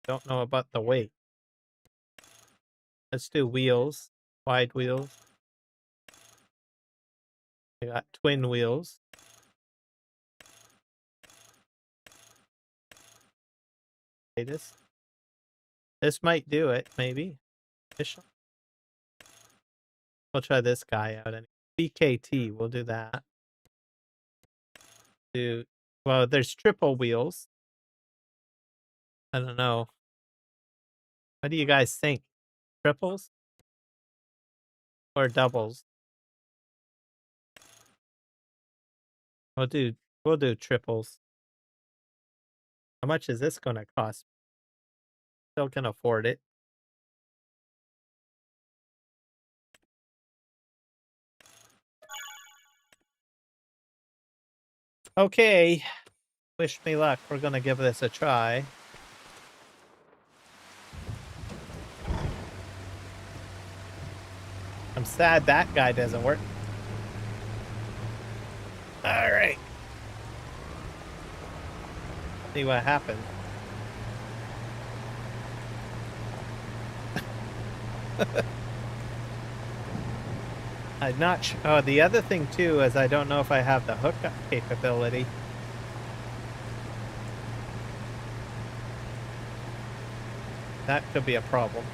Don't know about the weight. Let's do wheels, wide wheels. I got twin wheels. Okay, this might do it, maybe. We'll try this guy out. BKT, we'll do that. Well, there's triple wheels. I don't know. What do you guys think? Triples or doubles? We'll do triples. How much is this gonna cost? Still can afford it. Okay. Wish me luck. We're gonna give this a try. I'm sad that guy doesn't work. Alright. See what happens. I'm not sure. Oh, the other thing too is I don't know if I have the hookup capability. That could be a problem.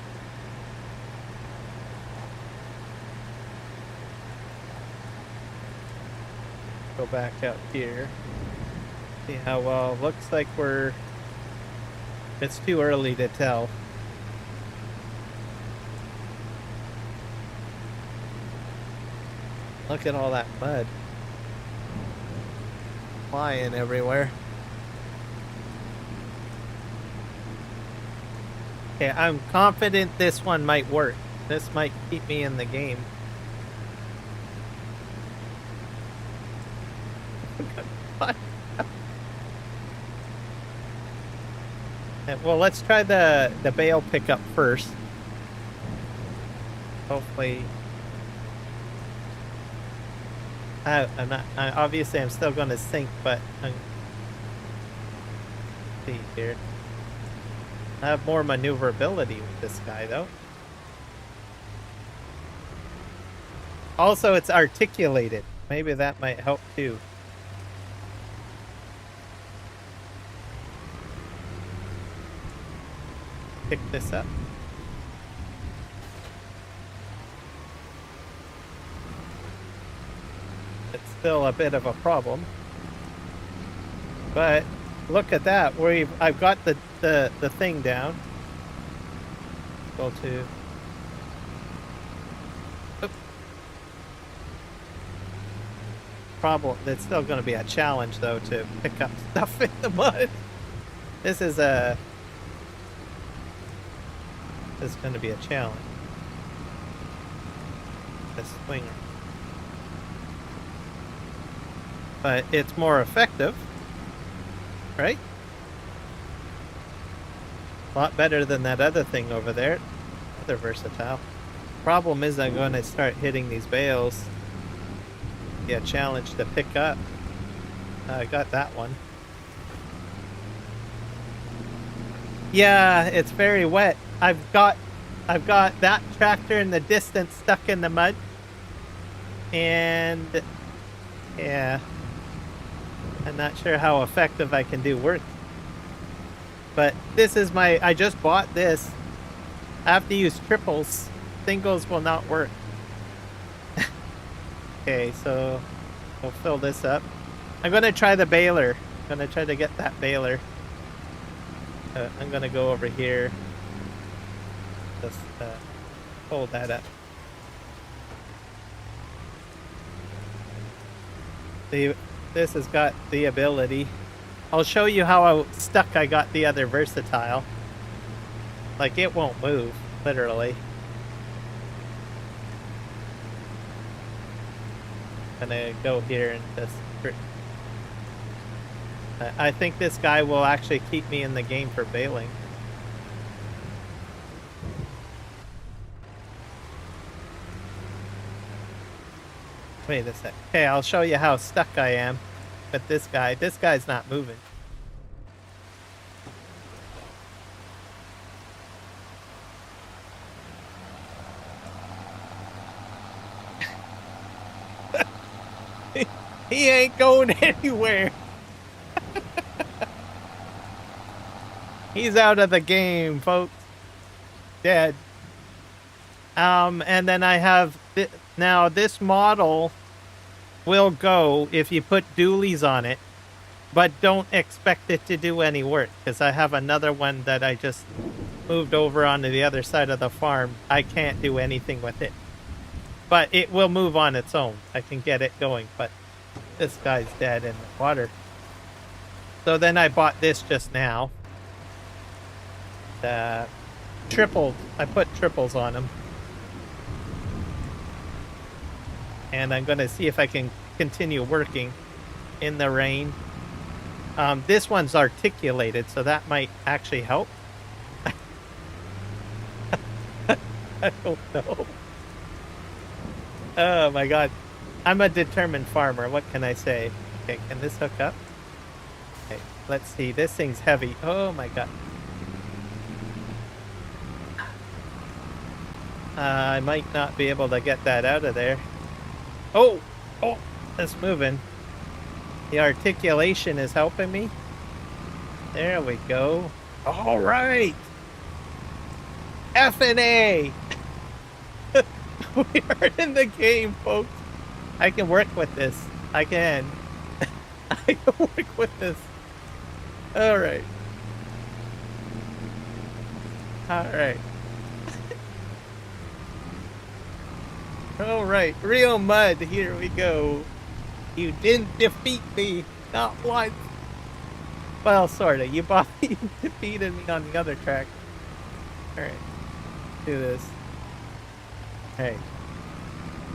Go back out here. See how well. Looks like it's too early to tell. Look at all that mud flying everywhere. Okay, I'm confident this one might work. This might keep me in the game. Well, let's try the bale pickup first. Hopefully, obviously I'm still going to sink, but let's see here. I have more maneuverability with this guy, though. Also, it's articulated. Maybe that might help, too. Pick this up. It's still a bit of a problem. But look at that. I've got the thing down. Go to. Oop. Problem. It's still going to be a challenge though to pick up stuff in the mud. This is going to be a challenge. The swinger. But it's more effective. Right? A lot better than that other thing over there. They're versatile. Problem is I'm going to start hitting these bales. Yeah, challenge to pick up. I got that one. Yeah, it's very wet. I've got that tractor in the distance stuck in the mud. And yeah. I'm not sure how effective I can do work. But this is I just bought this. I have to use triples. Singles will not work. Okay, so we'll fill this up. I'm going to try the baler. I'm going to try to get that baler. I'm going to go over here. Just hold that up. See, this has got the ability. I'll show you how stuck I got the other versatile. Like, it won't move, literally. I'm gonna go here and just... I think this guy will actually keep me in the game for baling. Wait a sec. Okay, I'll show you how stuck I am with this guy. This guy's not moving. He ain't going anywhere. He's out of the game, folks. Dead. And then I have... Now, this model will go if you put dualies on it, but don't expect it to do any work, because I have another one that I just moved over onto the other side of the farm. I can't do anything with it. But it will move on its own. I can get it going, but this guy's dead in the water. So then I bought this just now. Tripled. I put triples on them. And I'm going to see if I can continue working in the rain. This one's articulated, so that might actually help. I don't know. Oh my god. I'm a determined farmer. What can I say? Okay, can this hook up? Okay, let's see. This thing's heavy. Oh my god. I might not be able to get that out of there. Oh! Oh! It's moving. The articulation is helping me. There we go. All right! F and A! We are in the game, folks. I can work with this. I can. I can work with this. All right. All right. All right, real mud. Here we go. You didn't defeat me, not once. Well, sorta. You defeated me on the other track. All right, do this. Hey,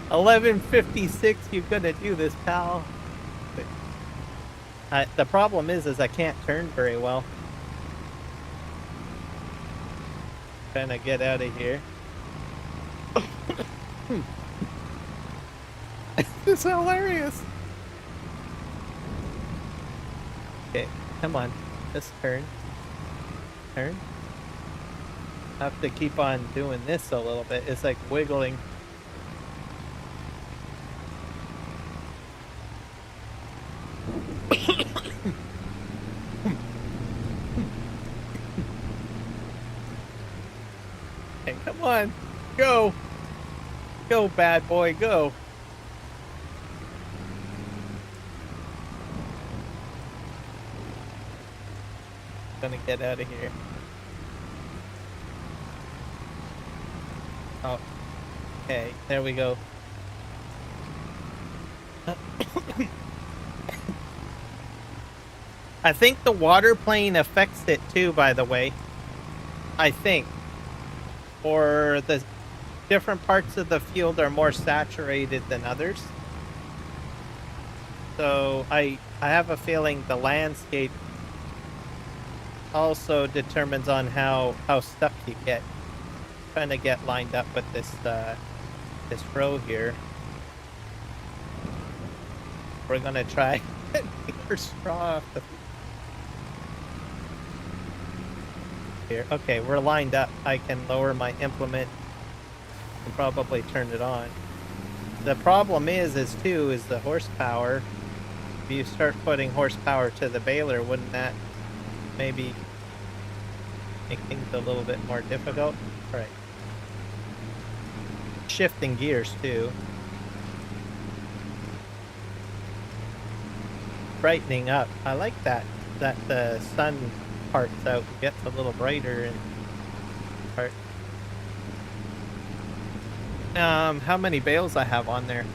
11:56. You're gonna do this, pal. The problem is I can't turn very well. Trying to get out of here. This is hilarious. Okay, come on. Just turn. Turn. I have to keep on doing this a little bit. It's like wiggling. Hey, come on. Go. Go, bad boy, go. Gonna get out of here. Oh, okay, there we go. I think the water plane affects it too, by the way. I think. Or the different parts of the field are more saturated than others. So I have a feeling the landscape also determines on how stuck you get. I'm trying to get lined up with this this row here. We're gonna try and get our straw off the here. Okay, we're lined up. I can lower my implement and probably turn it on. The problem is the horsepower. If you start putting horsepower to the baler, wouldn't that maybe make things a little bit more difficult? All right. Shifting gears too. Brightening up. I like that the sun parts out, gets a little brighter and part. How many bales I have on there?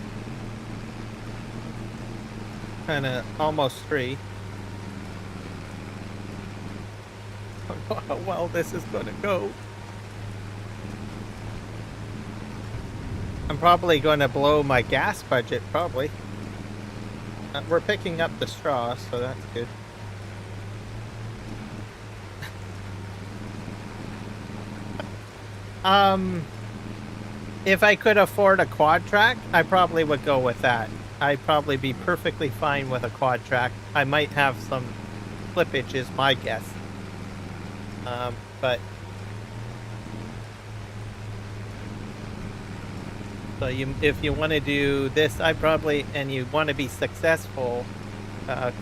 Kinda almost 3. don't know how well this is gonna go. I'm probably going to blow my gas budget, probably. We're picking up the straw, so that's good. If I could afford a quad track, I probably would go with that. I'd probably be perfectly fine with a quad track. I might have some slippage is my guess. But so if you want to do this, and you want to be successful,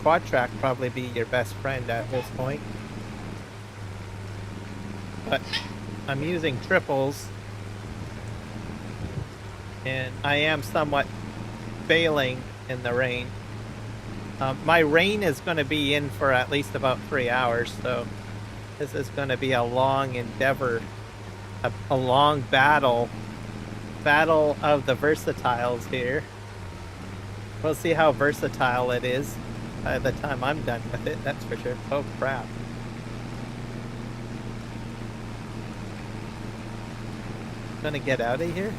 quad track probably be your best friend at this point. But I'm using triples, and I am somewhat bailing in the rain. My rain is going to be in for at least about 3 hours, so this is going to be a long endeavor, a long battle of the versatiles here. We'll see how versatile it is by the time I'm done with it, that's for sure. Oh crap. Gonna get out of here?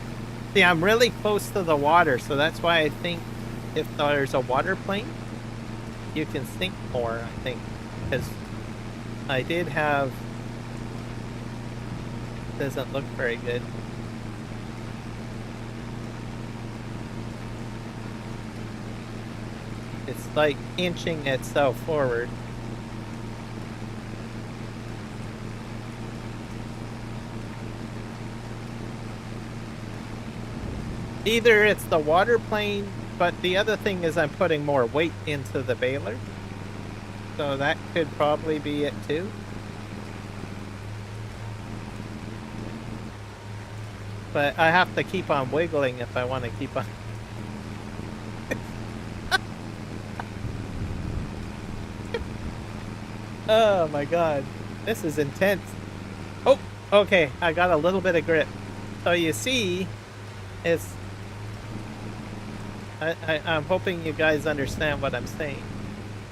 See, I'm really close to the water, so that's why I think if there's a water plane, you can sink more, I think. Because I did have... Doesn't look very good. It's like inching itself forward. Either it's the water plane, but the other thing is I'm putting more weight into the baler. So that could probably be it too. But I have to keep on wiggling if I want to keep on. Oh my god, this is intense. Oh, okay, I got a little bit of grip. So you see, it's... I'm hoping you guys understand what I'm saying.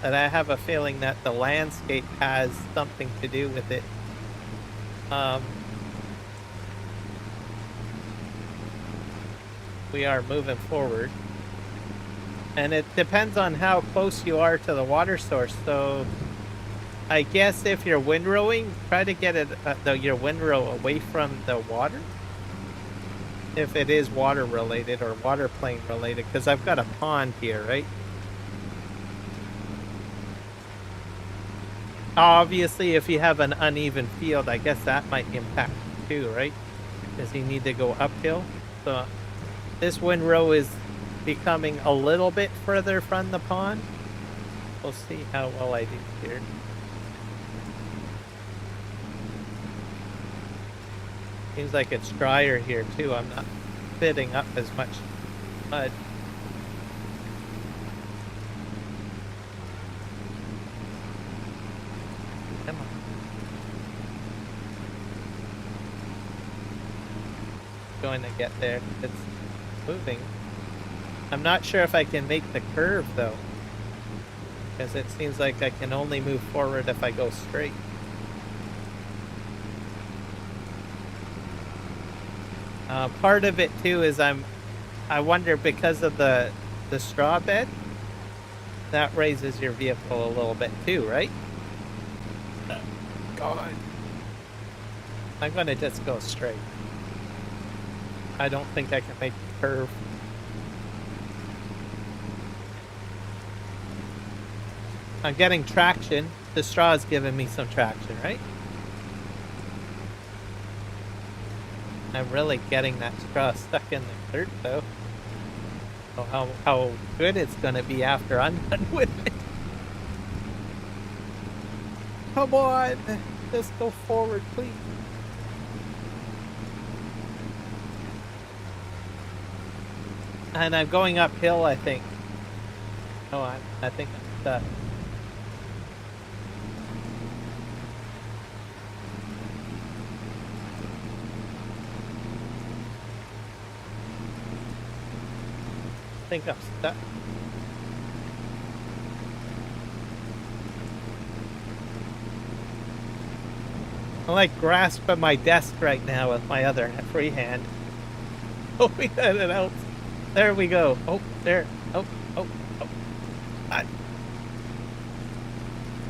That I have a feeling that the landscape has something to do with it. We are moving forward. And it depends on how close you are to the water source. So I guess if you're windrowing, try to get it your windrow away from the water. If it is water related or water plane related, because I've got a pond here, right? Obviously, if you have an uneven field, I guess that might impact too, right? Because you need to go uphill. So this windrow is becoming a little bit further from the pond. We'll see how well I do here. Seems like it's drier here too. I'm not fitting up as much mud. Come on. Going to get there. It's moving. I'm not sure if I can make the curve though, because it seems like I can only move forward if I go straight. Part of it too is I wonder, because of the straw bed, that raises your vehicle a little bit too, right? God. I'm gonna just go straight. I don't think I can make the curve. I'm getting traction. The straw is giving me some traction, right? I'm really getting that straw stuck in the dirt, though. So how good it's gonna be after I'm done with it. Come on, just go forward, please. And I'm going uphill, I think. Oh, I think I'm stuck. I think I'm stuck. I'm like grasping my desk right now with my other free hand. Oh, we got it out. There we go. Oh, there. Oh, oh, oh. God.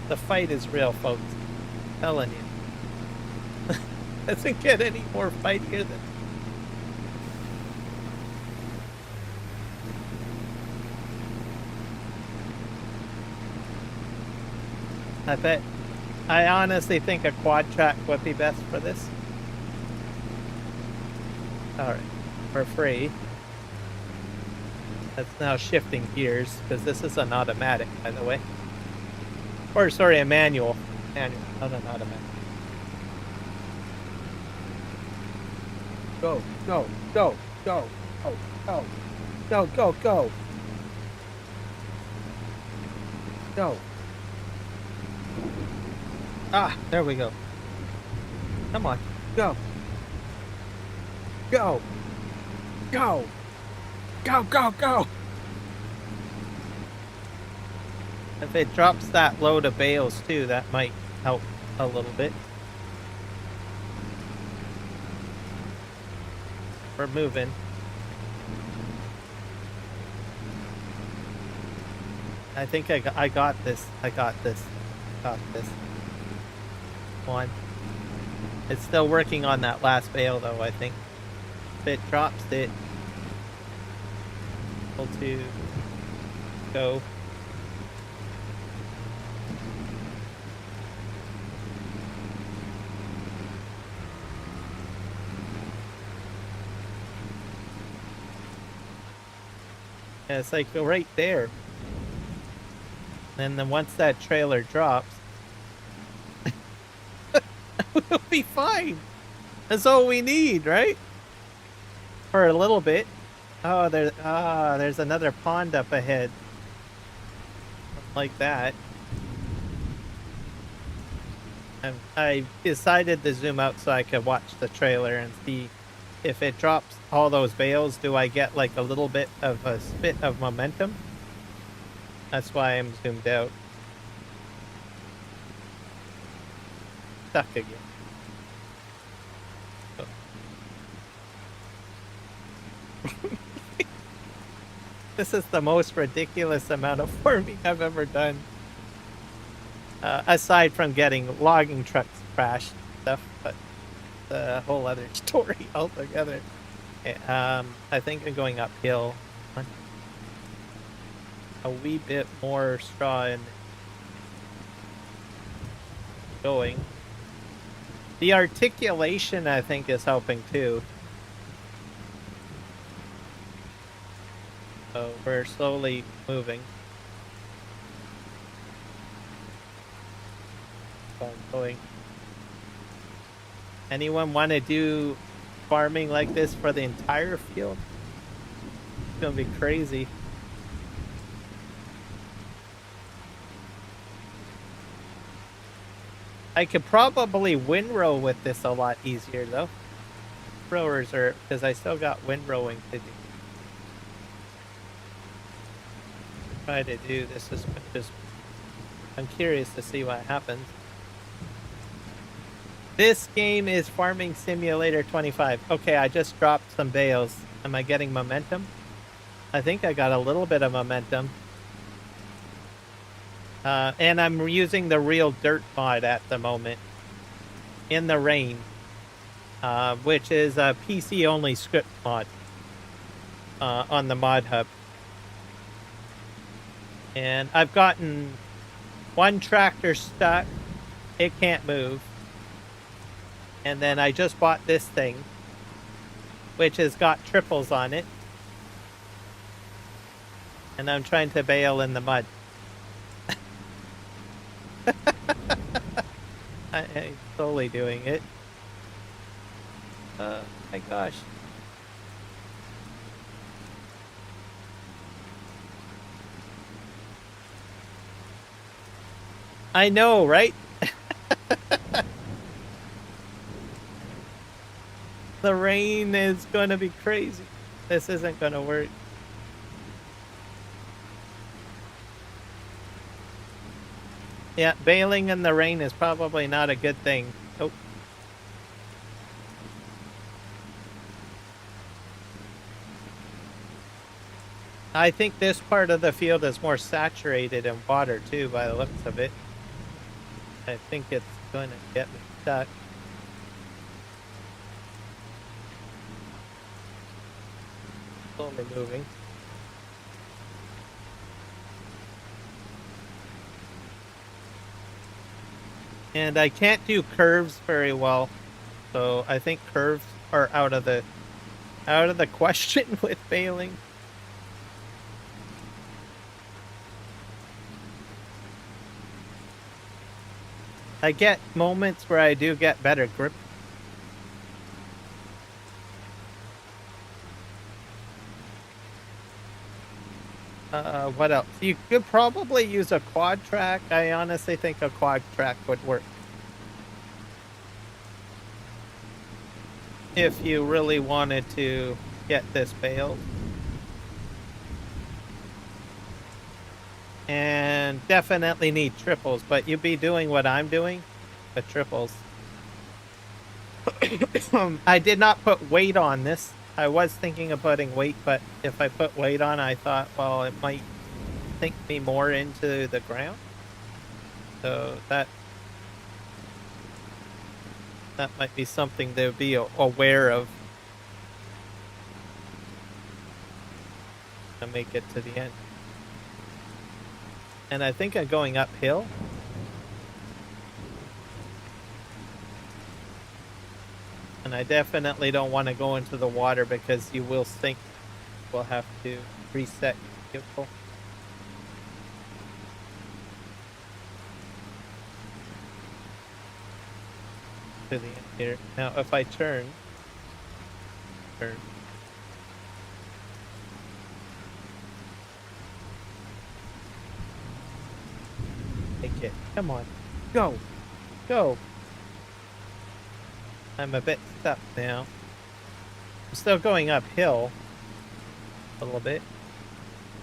The fight is real, folks. I'm telling you. Doesn't get any more fightier than. I honestly think a quad track would be best for this. Alright, for free. That's now shifting gears, because this is an automatic, by the way. Or, sorry, a manual. Manual, not an automatic. Go, go, go, go, go, go, go, go, go. Go. Ah, there we go. Come on, go. Go. Go. Go, go, go. If it drops that load of bales too, that might help a little bit. We're moving. I think I got this. I got this. Got this. One. It's still working on that last bale though, I think. If it drops it. Able to go. Yeah, it's like right there. And then once that trailer drops, we'll be fine. That's all we need, right? For a little bit. Oh, there's another pond up ahead. Like that. I decided to zoom out so I could watch the trailer and see if it drops all those bales, do I get like a little bit of a spit of momentum? That's why I'm zoomed out. Stuck again. Oh. This is the most ridiculous amount of farming I've ever done. Aside from getting logging trucks crashed and stuff, but a whole other story altogether. Okay, I think I'm going uphill. A wee bit more straw in going. The articulation, I think, is helping too. So we're slowly moving. Going. Anyone want to do farming like this for the entire field? It's gonna be crazy. I could probably windrow with this a lot easier though. Rowers are, because I still got windrowing to do. Try to do this is just, I'm curious to see what happens. This game is Farming Simulator 25. Okay, I just dropped some bales. Am I getting momentum? I think I got a little bit of momentum. And I'm using the Real Dirt mod at the moment. In the rain. Which is a PC-only script mod. On the mod hub. And I've gotten one tractor stuck. It can't move. And then I just bought this thing, which has got triples on it. And I'm trying to bale in the mud. I'm slowly doing it. My gosh. I know, right? The rain is going to be crazy. This isn't going to work. Yeah, bailing in the rain is probably not a good thing. Oh, I think this part of the field is more saturated in water too, by the looks of it. I think it's going to get me stuck. Slowly moving. And I can't do curves very well, so I think curves are out of the question with baling. I get moments where I do get better grip. What else? You could probably use a quad track. I honestly think a quad track would work. If you really wanted to get this baled. And definitely need triples, but you'd be doing what I'm doing, but triples. I did not put weight on this. I was thinking of putting weight, but if I put weight on, I thought, well, it might sink me more into the ground. So that might be something to be aware of to make it to the end. And I think I'm going uphill. And I definitely don't want to go into the water because you will sink. We'll have to reset your vehicle. To the end here. Now if I turn. Take it. Come on. Go. Go. I'm a bit stuck now. I'm still going uphill a little bit.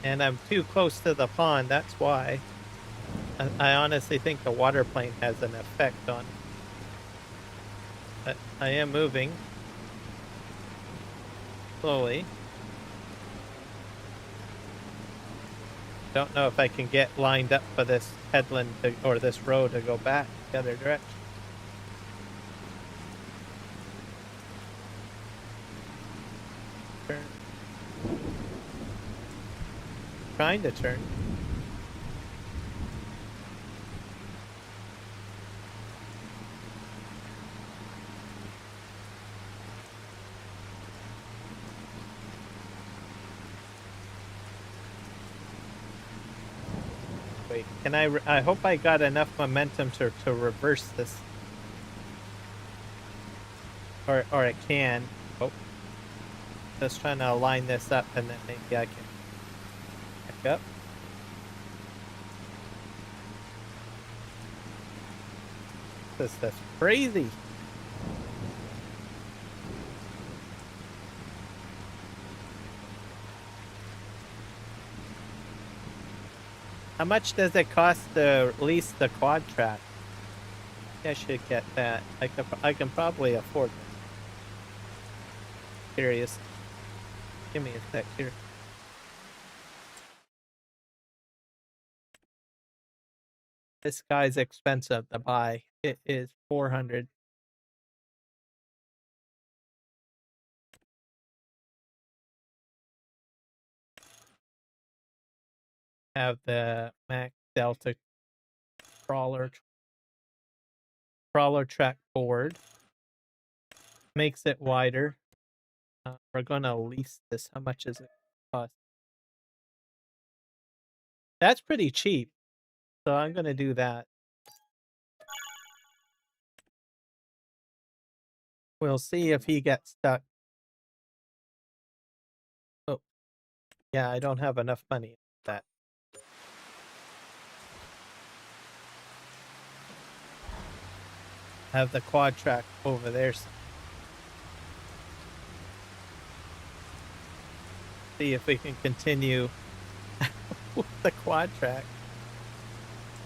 And I'm too close to the pond, that's why. I honestly think the water plane has an effect on it. But I am moving. Slowly. Don't know if I can get lined up for this headland or this road to go back the other direction. Turn. Trying to turn. Wait, can I hope I got enough momentum to reverse this. Or I can. Oh. Just trying to align this up and then maybe I can back up. That's crazy. How much does it cost to lease the quad track? I should get that. I can probably afford it. Curious. Give me a sec here. This guy's expensive to buy. It is 400. Have the Max Delta crawler track board. Makes it wider. We're gonna lease this. How much is it cost? That's pretty cheap. So I'm gonna do that. We'll see if he gets stuck. Oh, yeah, I don't have enough money for that. Have the quad track over there. See if we can continue with the quad track.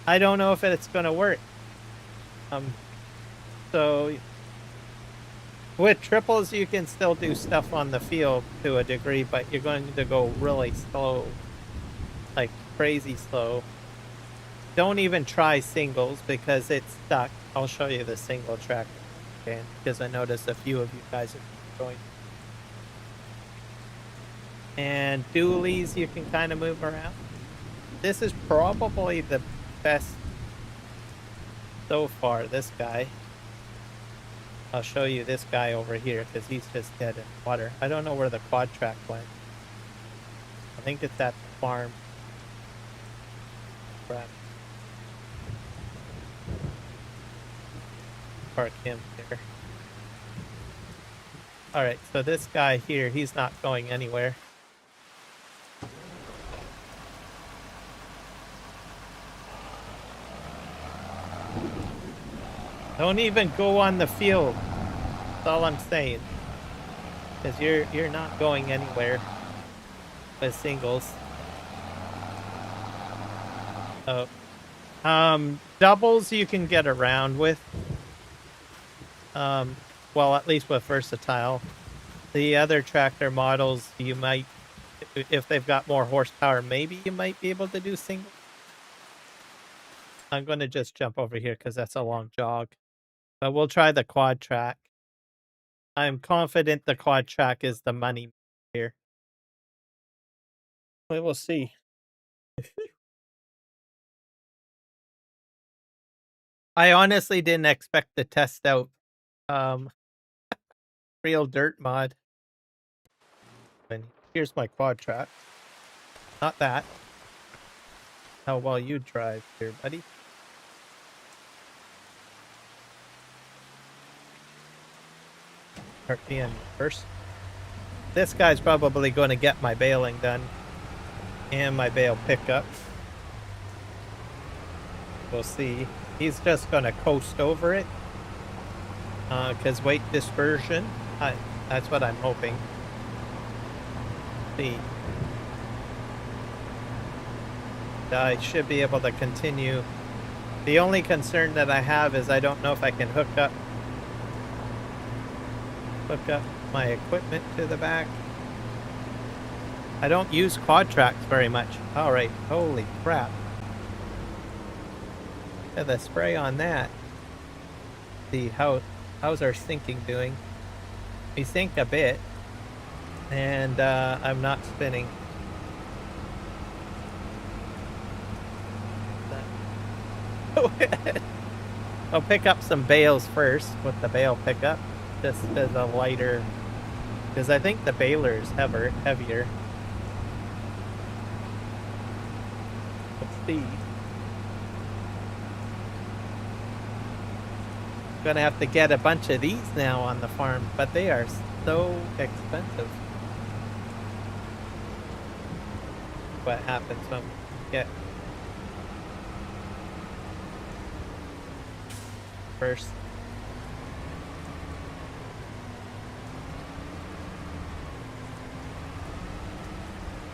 I don't know if it's gonna work. So With triples, you can still do stuff on the field to a degree, but you're going to go really slow, like crazy slow. Don't even try singles because it's stuck. I'll show you the single track again because I noticed a few of you guys are going. And dualies, you can kind of move around. This is probably the best so far, this guy. I'll show you this guy over here because he's just dead in water. I don't know where the quad track went. I think it's at the farm. Crap. Park him here. Alright, so this guy here, he's not going anywhere. Don't even go on the field. That's all I'm saying. Because you're not going anywhere with singles. Oh. Doubles you can get around with. Well, at least with versatile. The other tractor models, you might, if they've got more horsepower, maybe you might be able to do singles. I'm going to just jump over here because that's a long jog. But we'll try the quad track. I'm confident the quad track is the money here. We will see. I honestly didn't expect to test out real dirt mod. And here's my quad track. Not that. How well you drive here, buddy. Park me in first. This guy's probably going to get my baling done. And my bale pickup. We'll see. He's just going to coast over it. Because weight dispersion. That's what I'm hoping. See. I should be able to continue. The only concern that I have is I don't know if I can hook up my equipment to the back. I don't use quad tracks very much. Alright, holy crap. Look at the spray on that. See, how's our sinking doing? We sink a bit. And I'm not spinning. I'll pick up some bales first with the bale pickup. Just as a lighter, because I think the baler is heavier. Let's see. Gonna have to get a bunch of these now on the farm, but they are so expensive. What happens when we get first?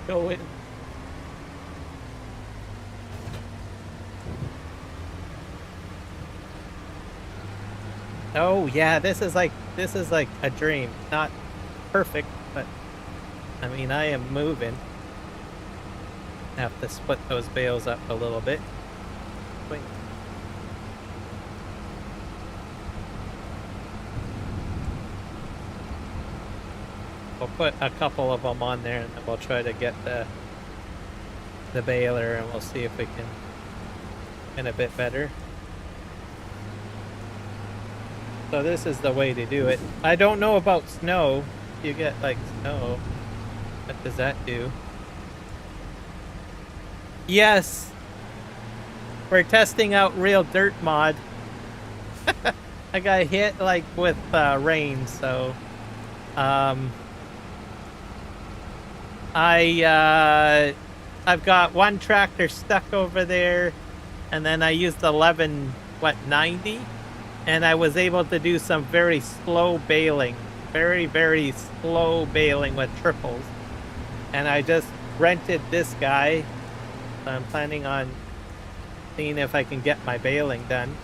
Go in. Oh yeah, this is like a dream. Not perfect, but I mean I am moving. Have to split those bales up a little bit. Wait. We'll put a couple of them on there, and then we'll try to get the baler, and we'll see if we can get a bit better. So this is the way to do it. I don't know about snow. You get like snow. What does that do? Yes! We're testing out real dirt mod. I got hit like with rain, so I've got one tractor stuck over there, and then I used 90, and I was able to do some very slow baling, very slow baling with triples, and I just rented this guy. I'm planning on seeing if I can get my baling done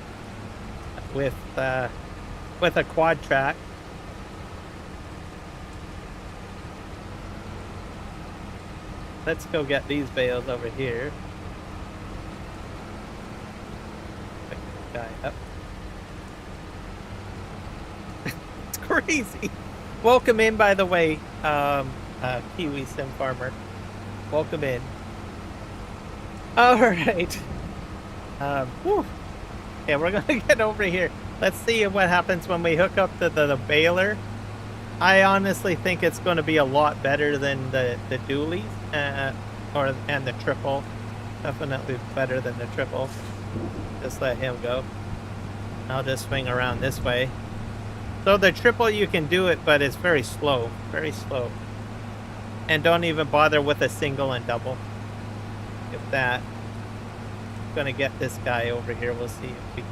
with a quad track. let's go get these bales over here. Pick this guy up. It's crazy. Welcome in, by the way, Kiwi Sim Farmer. Welcome in. All right. Yeah, we're gonna get over here. Let's see what happens when we hook up to the baler. I honestly think it's going to be a lot better than the dualies, and the triple. Definitely better than the triple. Just let him go. I'll just swing around this way. So the triple, you can do it, but it's very slow. Very slow. And don't even bother with a single and double. If that. I'm gonna get this guy over here. We'll see if we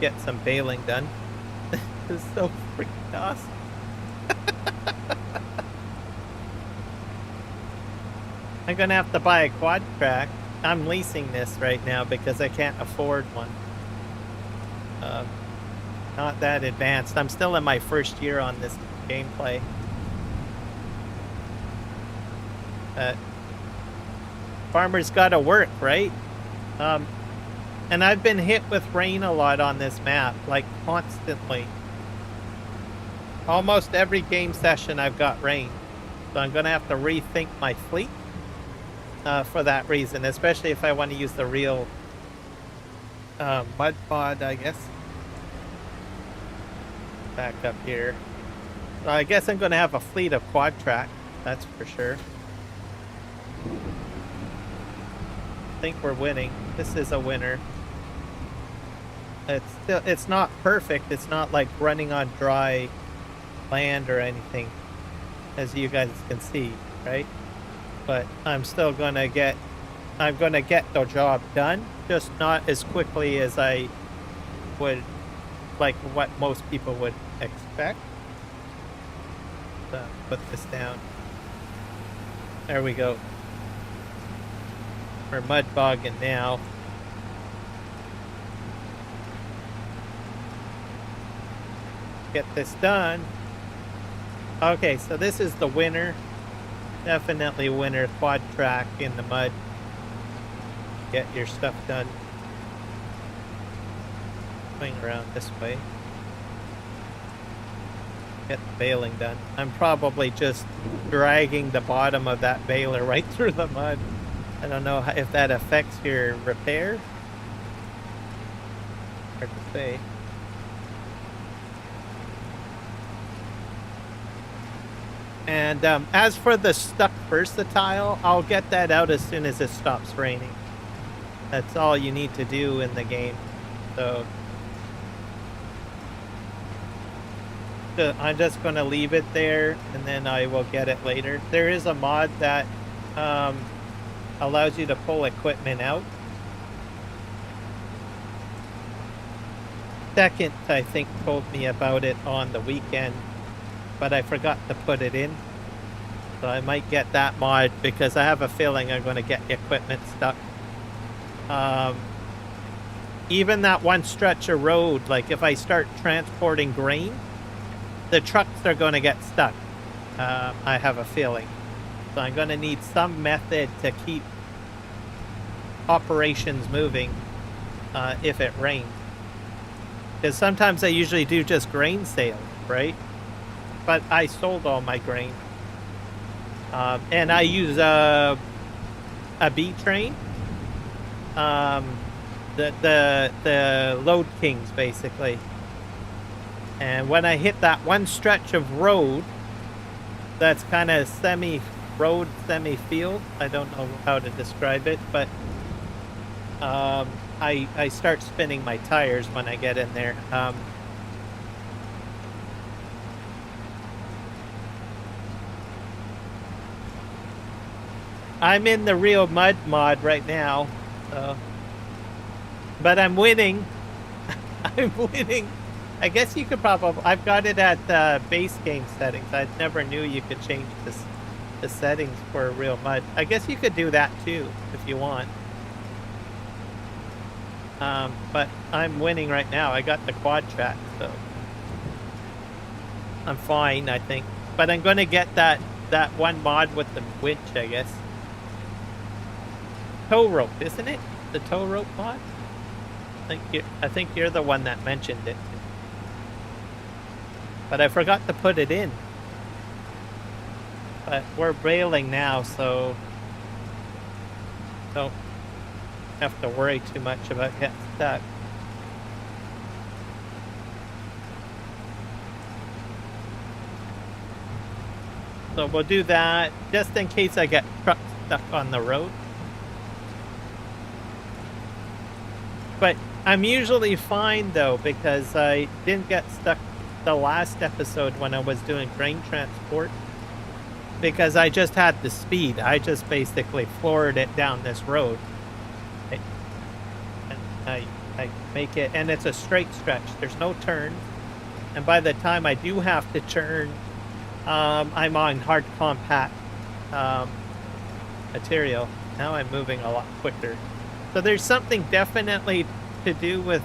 get some baling done. This is so freaking awesome. I'm gonna have to buy a quad track. I'm leasing this right now because I can't afford one. Not that advanced. I'm still in my first year on this gameplay. Farmers gotta work, right? And I've been hit with rain a lot on this map, like constantly. Almost every game session I've got rain. So I'm gonna have to rethink my fleet for that reason, especially if I want to use the real mud pod, I guess. Back up here. So I guess I'm gonna have a fleet of quad track, that's for sure. I think we're winning. This is a winner. It's not perfect. It's not like running on dry land or anything, as you guys can see, right? But I'm still gonna get the job done, just not as quickly as I would, like what most people would expect. So put this down. There we go. We're mud bogging now. Get this done. Okay, so this is the winner. Definitely winner. Quad track in the mud. Get your stuff done. Swing around this way. Get the baling done. I'm probably just dragging the bottom of that baler right through the mud. I don't know if that affects your repair. Hard to say. And as for the stuck versatile, I'll get that out as soon as it stops raining. That's all you need to do in the game. So I'm just going to leave it there, and then I will get it later. There is a mod that allows you to pull equipment out. Second, I think, told me about it on the weekend, but I forgot to put it in. So I might get that mod because I have a feeling I'm going to get equipment stuck. Even that one stretch of road, like if I start transporting grain, the trucks are going to get stuck. I have a feeling. So I'm going to need some method to keep operations moving if it rains. Because sometimes I usually do just grain sales, right? But I sold all my grain. And I use a B train. The load kings, basically. And when I hit that one stretch of road, that's kind of semi-road, semi-field. I don't know how to describe it, but I start spinning my tires when I get in there. I'm in the real mud mod right now, so. But I'm winning. I'm winning. I guess you could probably... I've got it at base game settings. I never knew you could change the settings for real mud. I guess you could do that too, if you want. But I'm winning right now. I got the quad track, so... I'm fine, I think. But I'm gonna get that one mod with the winch, I guess. Tow rope, isn't it? The tow rope mod? I think you're the one that mentioned it. But I forgot to put it in. But we're bailing now, so don't have to worry too much about getting stuck. So we'll do that just in case I get trucks stuck on the road. But I'm usually fine though, because I didn't get stuck the last episode when I was doing grain transport, because I just had the speed. I just basically floored it down this road. And I make it, and it's a straight stretch. There's no turns. And by the time I do have to turn, I'm on hard compact material. Now I'm moving a lot quicker. So there's something definitely to do with,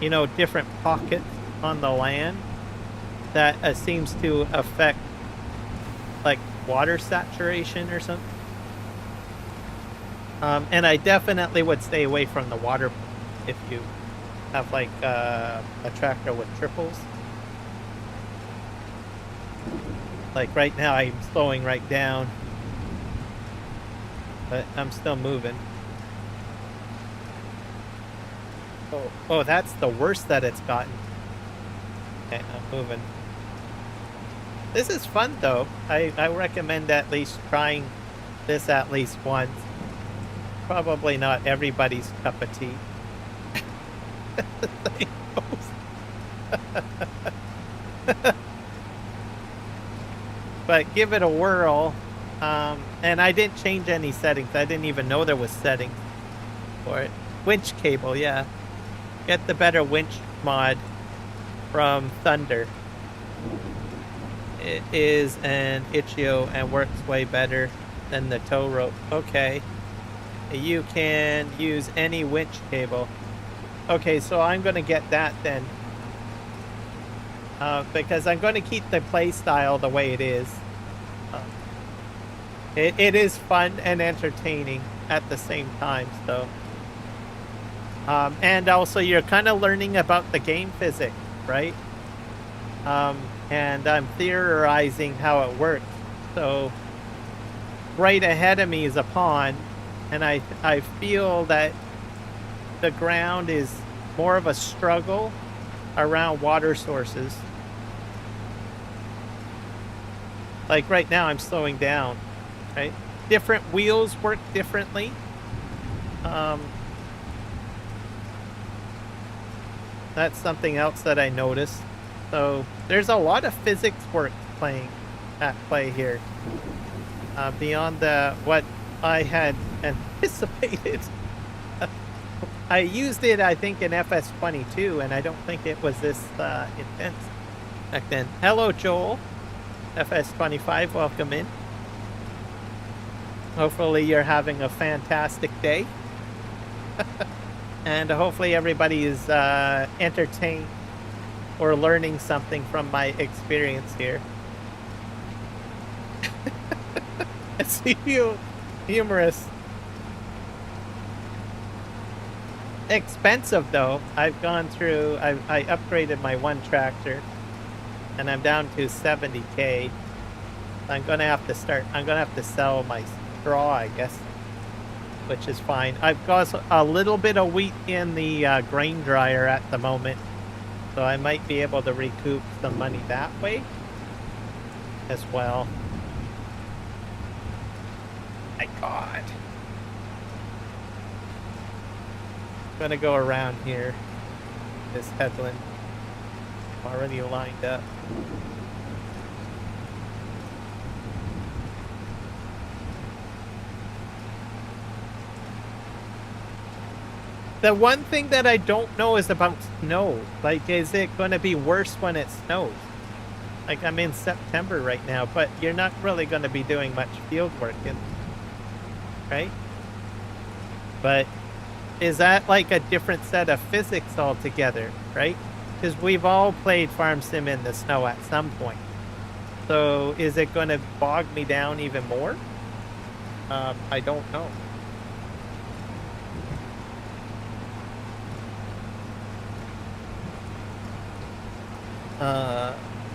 you know, different pockets on the land that seems to affect like water saturation or something. And I definitely would stay away from the water if you have like a tractor with triples. Like right now I'm slowing right down, but I'm still moving. Oh, that's the worst that it's gotten. Okay, I'm moving. This is fun though. I recommend at least trying this at least once. Probably not everybody's cup of tea. But give it a whirl. And I didn't change any settings. I didn't even know there was settings for it. Winch cable, yeah. Get the better winch mod from Thunder. It is an Itch.io and works way better than the tow rope. Okay. You can use any winch cable. Okay, so I'm going to get that then. Because I'm going to keep the play style the way it is. It is fun and entertaining at the same time, so. And also you're kind of learning about the game physics, right? And I'm theorizing how it works. So right ahead of me is a pond, and I feel that the ground is more of a struggle around water sources. Like right now I'm slowing down, right? Different wheels work differently. That's something else that I noticed. So there's a lot of physics work at play here. Beyond what I had anticipated. I used it, I think, in FS22, and I don't think it was this intense back then. Hello, Joel. FS25, welcome in. Hopefully you're having a fantastic day. And hopefully everybody is entertained or learning something from my experience here. It's humorous. Expensive though. I've gone through, I upgraded my one tractor and I'm down to 70K. I'm gonna have to sell my straw, I guess, which is fine. I've got a little bit of wheat in the grain dryer at the moment, so I might be able to recoup some money that way as well. My God. I'm gonna go around here, this headland. I'm already lined up. The one thing that I don't know is about snow. Like, is it going to be worse when it snows? Like, I'm in September right now, but you're not really going to be doing much field work, right? But is that like a different set of physics altogether, right? Because we've all played Farm Sim in the snow at some point. So is it going to bog me down even more? I don't know.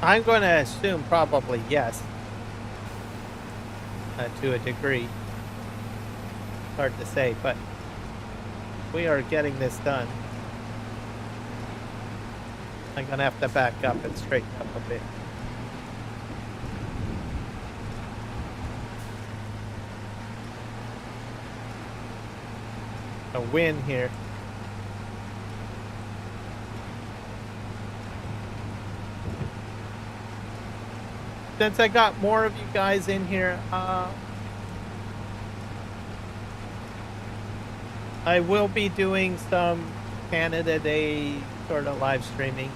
I'm going to assume probably yes, to a degree. Hard to say, but we are getting this done. I'm going to have to back up and straighten up a bit. A win here. Since I got more of you guys in here, I will be doing some Canada Day sort of live streaming.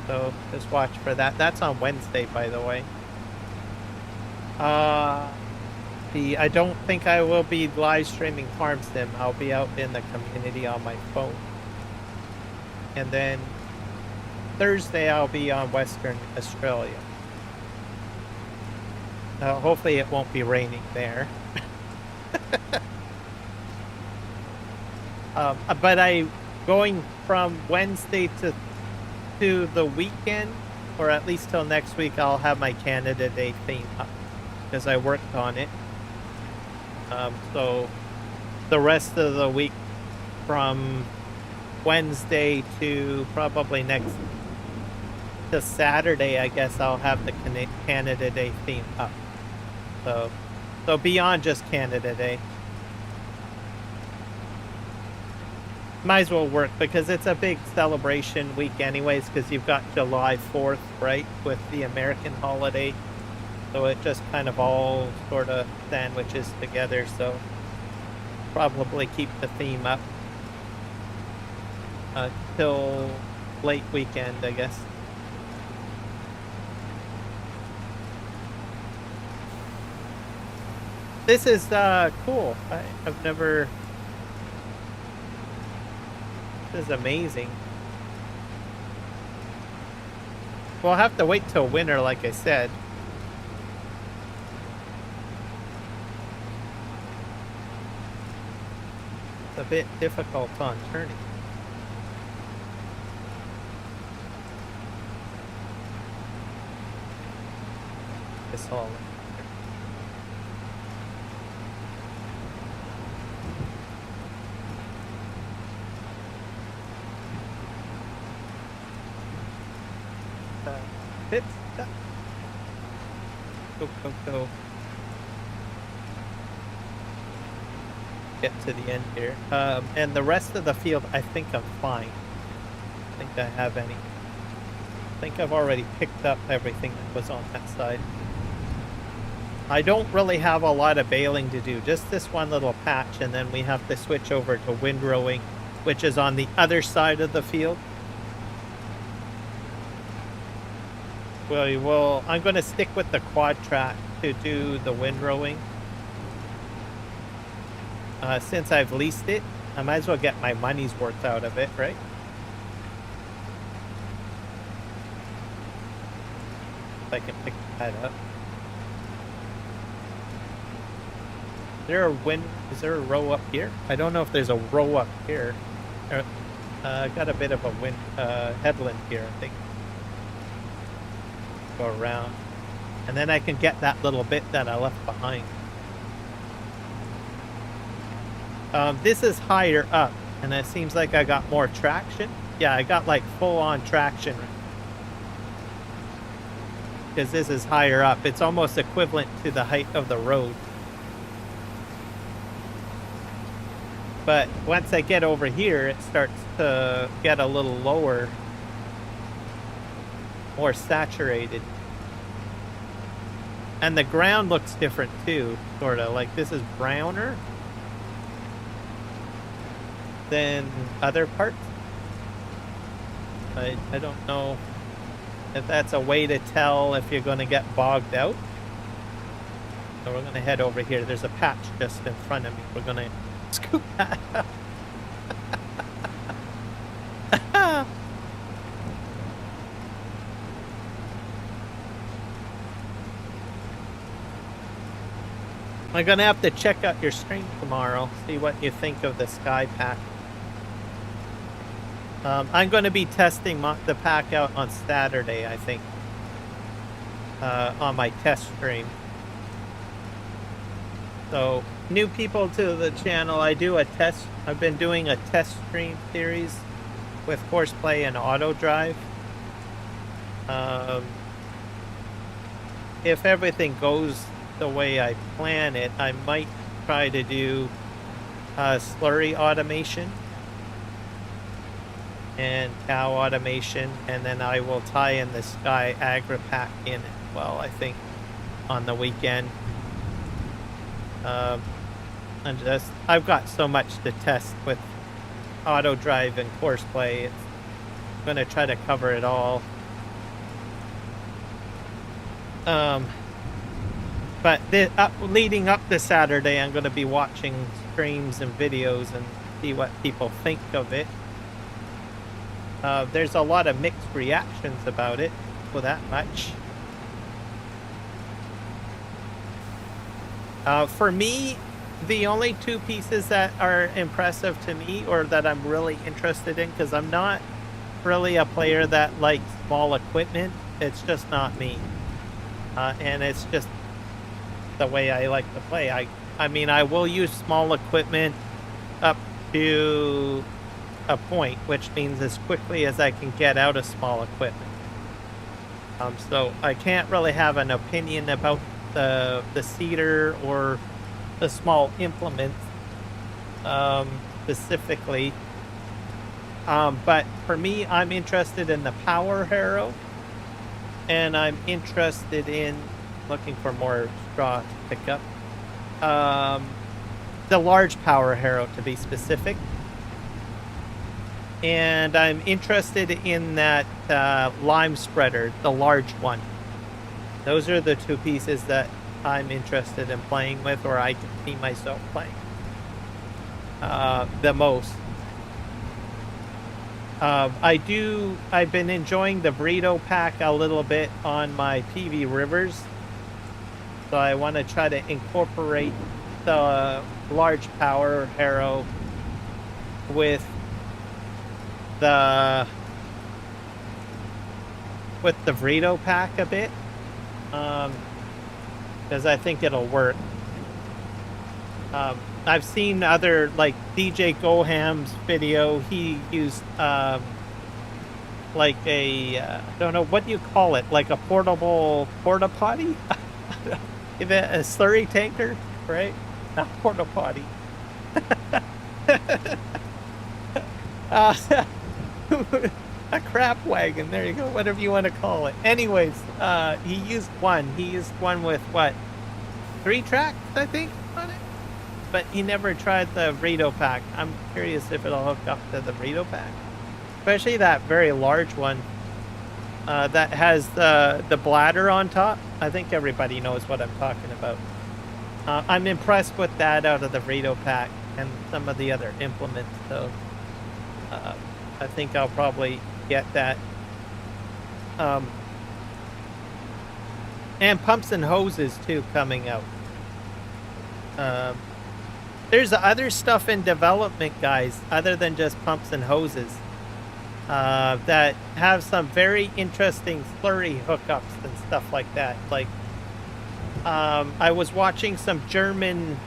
So just watch for that. That's on Wednesday, by the way. I don't think I will be live streaming Farm Sim. I'll be out in the community on my phone. And then Thursday I'll be on Western Australia. Hopefully it won't be raining there. But I'm going from Wednesday to the weekend, or at least till next week, I'll have my Canada Day theme up because I worked on it. So the rest of the week from Wednesday to probably next to Saturday, I guess I'll have the Canada Day theme up. So beyond just Canada Day. Might as well work because it's a big celebration week anyways, because you've got July 4th, right, with the American holiday. So it just kind of all sort of sandwiches together, so probably keep the theme up till late weekend, I guess. This is cool. I've never... This is amazing. We'll have to wait till winter, like I said. It's a bit difficult on turning. This all. Fits. Go. Get to the end here. And the rest of the field, I think I'm fine. I think I have any. I think I've already picked up everything that was on that side. I don't really have a lot of baling to do, just this one little patch, and then we have to switch over to windrowing, which is on the other side of the field. Well, I'm going to stick with the quad track to do the windrowing. Since I've leased it, I might as well get my money's worth out of it, right? If I can pick that up. Is there a row up here? I don't know if there's a row up here. Got a bit of a headland here, I think. Go around, and then I can get that little bit that I left behind. This is higher up, and it seems like I got more traction. Yeah, I got like full-on traction because this is higher up. It's almost equivalent to the height of the road. But once I get over here, it starts to get a little lower, more saturated. And the ground looks different too, sort of. Like this is browner than other parts. I don't know if that's a way to tell if you're going to get bogged out. So we're going to head over here. There's a patch just in front of me. We're going to scoop that up. I'm gonna have to check out your stream tomorrow, see what you think of the Sky Pack. I'm going to be testing the pack out on Saturday, I think, on my test stream. So, new people to the channel, I've been doing a test stream series with Horseplay and Auto Drive. If everything goes the way I plan it, I might try to do slurry automation and cow automation, and then I will tie in the Sky Agri Pack in as well, I think, on the weekend. I've got so much to test with Auto Drive and Horseplay. I'm going to try to cover it all. But leading up to Saturday, I'm going to be watching streams and videos and see what people think of it. There's a lot of mixed reactions about it, for that much. For me, the only two pieces that are impressive to me, or that I'm really interested in, because I'm not really a player that likes small equipment, it's just not me. And it's just the way I like to play. I mean, I will use small equipment up to a point, which means as quickly as I can get out of small equipment. So I can't really have an opinion about the cedar or the small implements specifically. But for me, I'm interested in the power harrow, and I'm interested in looking for more straw to pick up. The large power harrow, to be specific. And I'm interested in that lime spreader, the large one. Those are the two pieces that I'm interested in playing with, or I can see myself playing the most. I've been enjoying the burrito pack a little bit on my PV Rivers. So I want to try to incorporate the large power harrow with the burrito pack a bit, because I think it'll work. I've seen other, like DJ Goham's video. He used like a I don't know, what do you call it, like a portable porta potty. A slurry tanker, right? Not porta potty. A crap wagon, there you go, whatever you want to call it. Anyways, he used one with what, 3 tracks, I think, on it, but he never tried the burrito pack. I'm curious if it'll hook up to the burrito pack, especially that very large one that has the bladder on top. I think everybody knows what I'm talking about. I'm impressed with that out of the burrito pack and some of the other implements, so I think I'll probably get that. And pumps and hoses too coming out. There's other stuff in development, guys, other than just pumps and hoses, that have some very interesting slurry hookups and stuff like that. Like, I was watching some German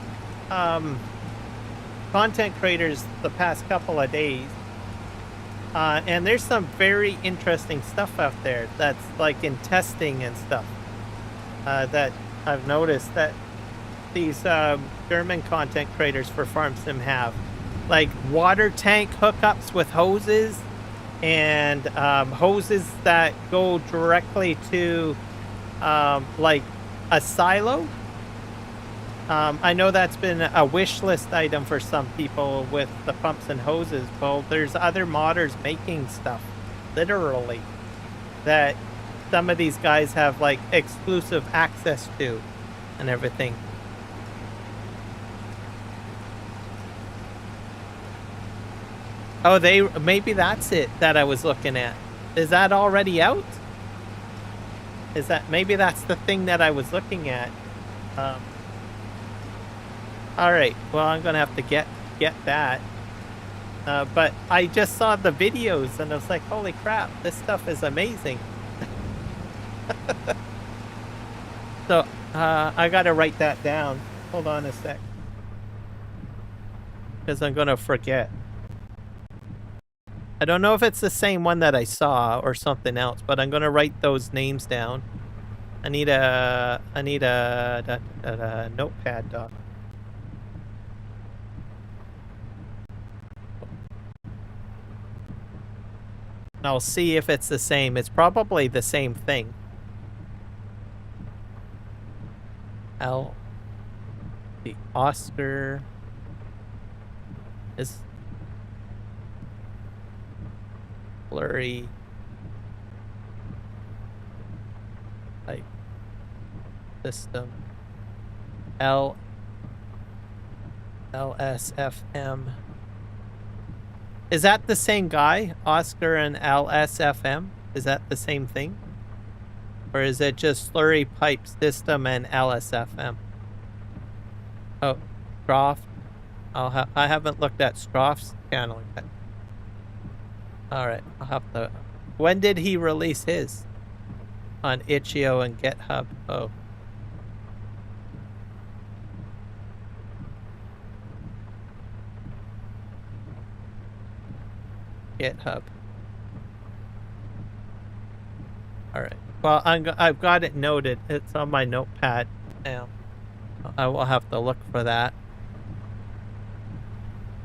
content creators the past couple of days, and there's some very interesting stuff out there that's like in testing and stuff, that I've noticed that these German content creators for Farm Sim have, like water tank hookups with hoses, and hoses that go directly to like a silo. I know that's been a wish list item for some people with the pumps and hoses. Well, there's other modders making stuff, literally, that some of these guys have like exclusive access to and everything. Oh, maybe that's it that I was looking at. Is that already out? Maybe that's the thing that I was looking at. All right. Well, I'm gonna have to get that. But I just saw the videos and I was like, holy crap, this stuff is amazing. So I gotta write that down. Hold on a sec. Because I'm gonna forget. I don't know if it's the same one that I saw or something else, but I'm gonna write those names down. I need a notepad, doc. I'll see if it's the same. It's probably the same thing. The Oscar is blurry. Like system. LSFM. Is that the same guy? Oscar and LSFM? Is that the same thing? Or is it just slurry pipe system and LSFM? Oh, Stroff. I haven't looked at Stroff's channel yet. Alright, I'll have to... When did he release his? On Itch.io and GitHub. Oh. GitHub. Alright. Well, I've got it noted. It's on my notepad now. I will have to look for that.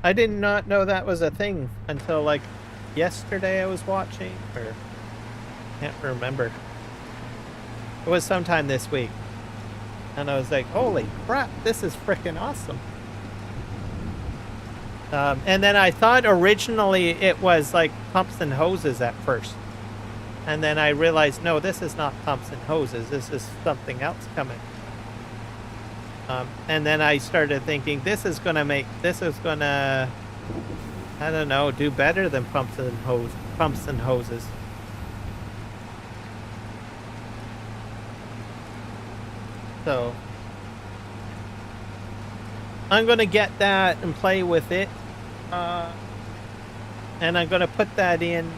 I did not know that was a thing until like yesterday I was watching, or can't remember. It was sometime this week. And I was like, holy crap, this is freaking awesome. And then I thought originally it was like pumps and hoses at first. And then I realized, no, this is not pumps and hoses. This is something else coming. And then I started thinking, this is gonna, I don't know, do better than pumps and hoses. So I'm gonna get that and play with it. And I'm gonna put that in,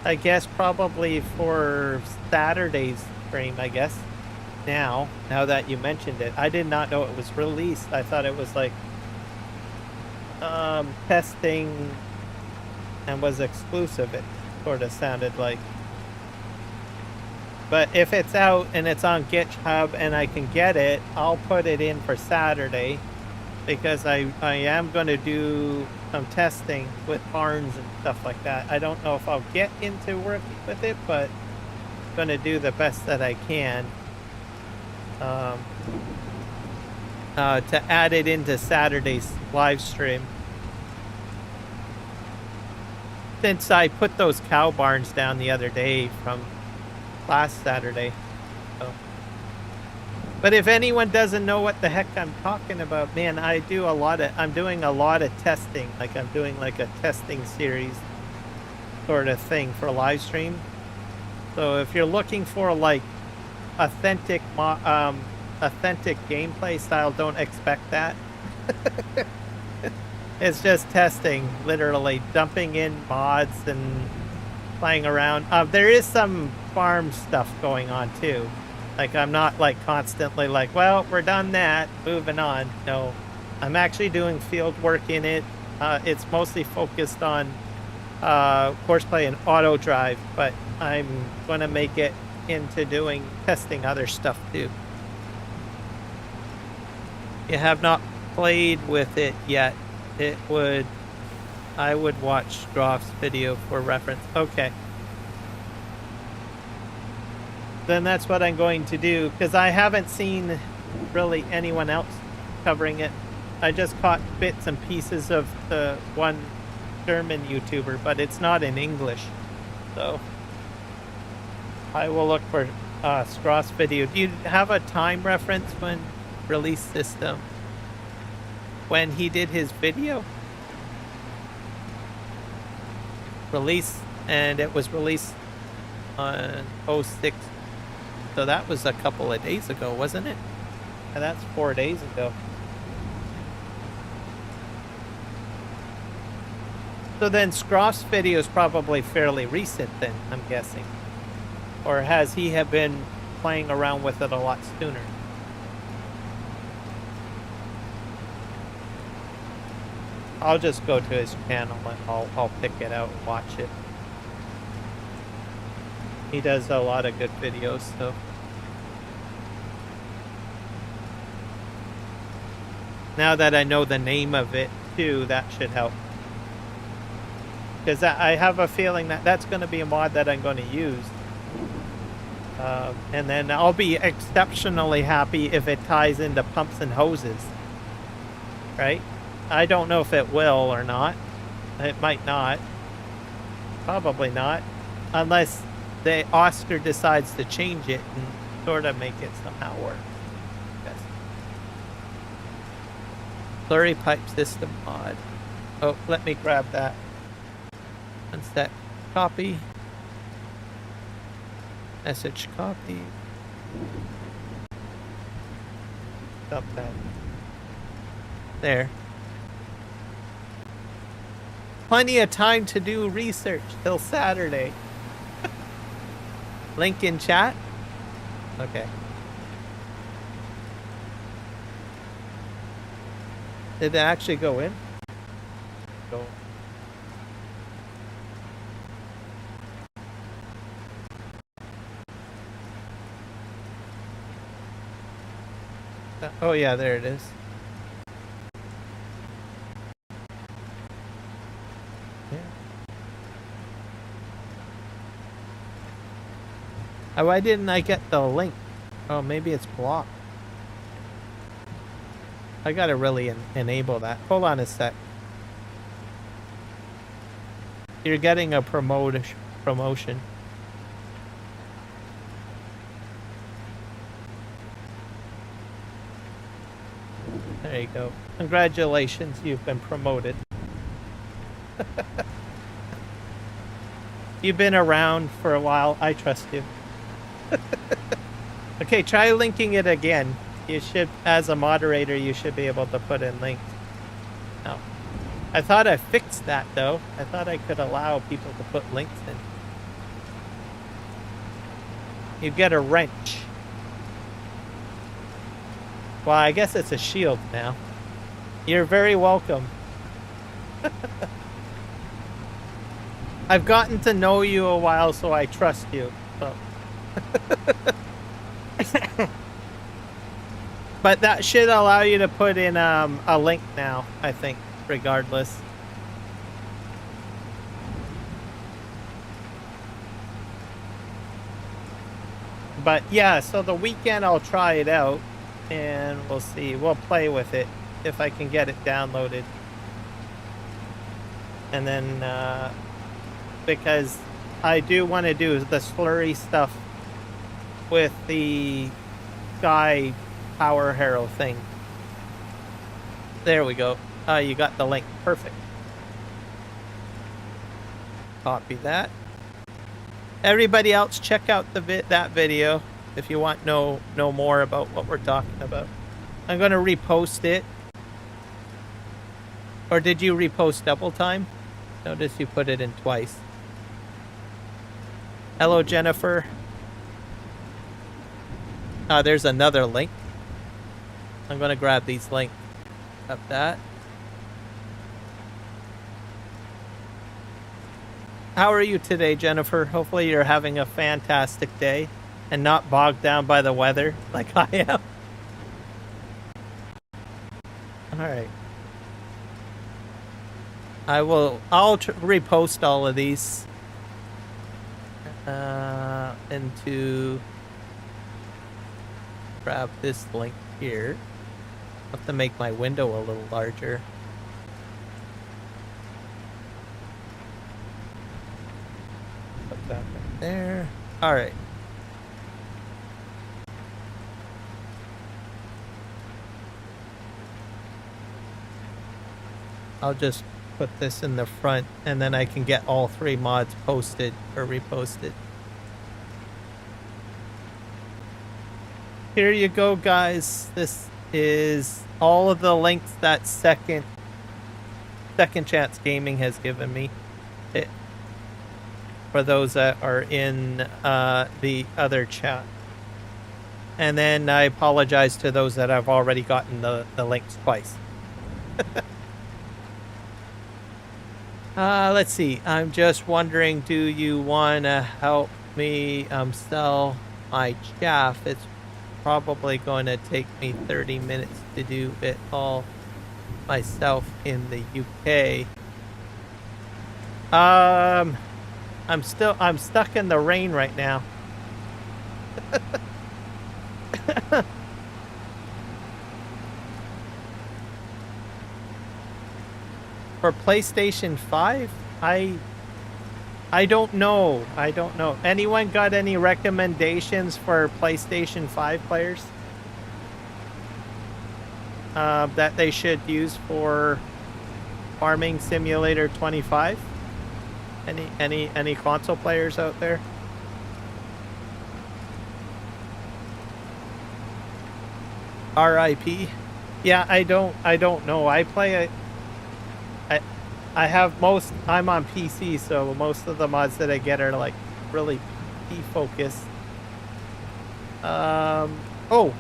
I guess, probably for Saturday's stream, I guess. Now that you mentioned it, I did not know it was released. I thought it was like testing and was exclusive, it sort of sounded like. But if it's out and it's on GitHub and I can get it, I'll put it in for Saturday, because I am going to do some testing with barns and stuff like that. I don't know if I'll get into working with it, but I'm going to do the best that I can to add it into Saturday's live stream. Since I put those cow barns down the other day from last Saturday. So. But if anyone doesn't know what the heck I'm talking about, man, I'm doing a lot of testing. Like I'm doing like a testing series sort of thing for live stream. So if you're looking for like authentic gameplay style, don't expect that. It's just testing, literally dumping in mods and playing around. There is some farm stuff going on too. Like I'm not like constantly like, well, we're done that, moving on. No, I'm actually doing field work in it. It's mostly focused on horseplay and auto drive, but I'm going to make it into testing other stuff too. You have not played with it yet. I would watch Stroff's video for reference. Okay. Then that's what I'm going to do, because I haven't seen really anyone else covering it. I just caught bits and pieces of the one German YouTuber, but it's not in English. So I will look for Stroff's video. Do you have a time reference when release system? When he did his video? Release, and it was released on 06. So that was a couple of days ago, wasn't it? And that's 4 days ago. So then Scroff's video is probably fairly recent then, I'm guessing. Or has he have been playing around with it a lot sooner? I'll just go to his channel and I'll pick it out and watch it. He does a lot of good videos, so. Now that I know the name of it too, that should help. Because I have a feeling that that's going to be a mod that I'm going to use. And then I'll be exceptionally happy if it ties into pumps and hoses. Right? I don't know if it will or not. It might not. Probably not. Unless the Oscar decides to change it and sort of make it somehow work. Yes. Slurry pipe system mod. Oh, let me grab that. One sec. Copy. Message copy. Stop that. There. Plenty of time to do research till Saturday. Link in chat? Okay. Did it actually go in? Go. Oh yeah, there it is. Oh, why didn't I get the link? Oh, maybe it's blocked. I gotta really enable that. Hold on a sec. You're getting a promotion. There you go. Congratulations, you've been promoted. You've been around for a while. I trust you. Okay, try linking it again. You should, as a moderator, you should be able to put in links. No. I thought I fixed that, though. I thought I could allow people to put links in. You get a wrench. Well, I guess it's a shield now. You're very welcome. I've gotten to know you a while, so I trust you. So. But that should allow you to put in a link now, I think, regardless. But yeah, so the weekend I'll try it out and we'll see. We'll play with it if I can get it downloaded. And then because I do want to do the slurry stuff with the Sky Power Harrow thing. There we go. You got the link. Perfect. Copy that. Everybody else, check out that video if you want to know more about what we're talking about. I'm going to repost it. Or did you repost double time? Notice you put it in twice. Hello, Jennifer. There's another link. I'm going to grab these links. Up that. How are you today, Jennifer? Hopefully you're having a fantastic day and not bogged down by the weather like I am. All right. I'll repost all of these into, grab this link here. I have to make my window a little larger. Put that right there. All right. I'll just put this in the front and then I can get all 3 mods posted or reposted. Here you go, guys. This is all of the links that second Second Chance Gaming has given me it, for those that are in the other chat. And then I apologize to those that have already gotten the links twice. Let's see. I'm just wondering, do you want to help me sell my chaff? It's probably going to take me 30 minutes to do it all myself in the UK. I'm stuck in the rain right now. For PlayStation 5, I don't know. I don't know. Anyone got any recommendations for PlayStation 5 players that they should use for Farming Simulator 25? Any console players out there? RIP. Yeah, I don't know. I play it. I have I'm on PC, so most of the mods that I get are like really PC focused. Oh,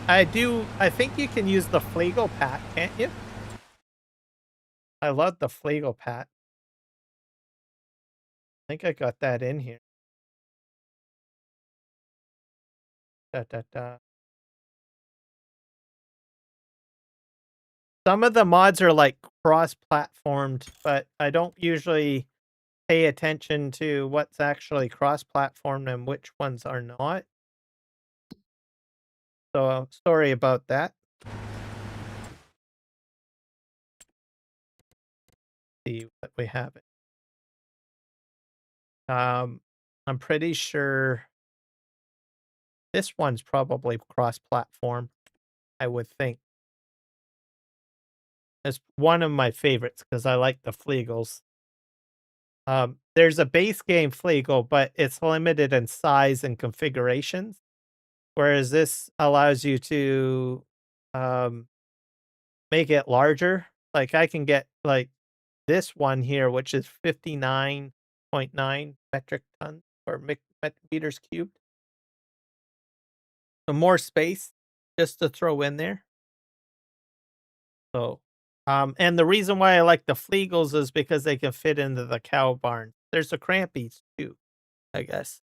I think you can use the Flegel Pat, can't you? I love the Flegel Pat. I think I got that in here. Some of the mods are like cross-platformed, but I don't usually pay attention to what's actually cross-platformed and which ones are not. So sorry about that. See what we have. I'm pretty sure this one's probably cross-platform, I would think. It's one of my favorites because I like the Flegels. There's a base game Flegel, but it's limited in size and configurations, whereas this allows you to make it larger. Like I can get like this one here, which is 59.9 metric tons or meters cubed. So more space just to throw in there. So, and the reason why I like the Flegels is because they can fit into the cow barn. There's the Crampies too, I guess.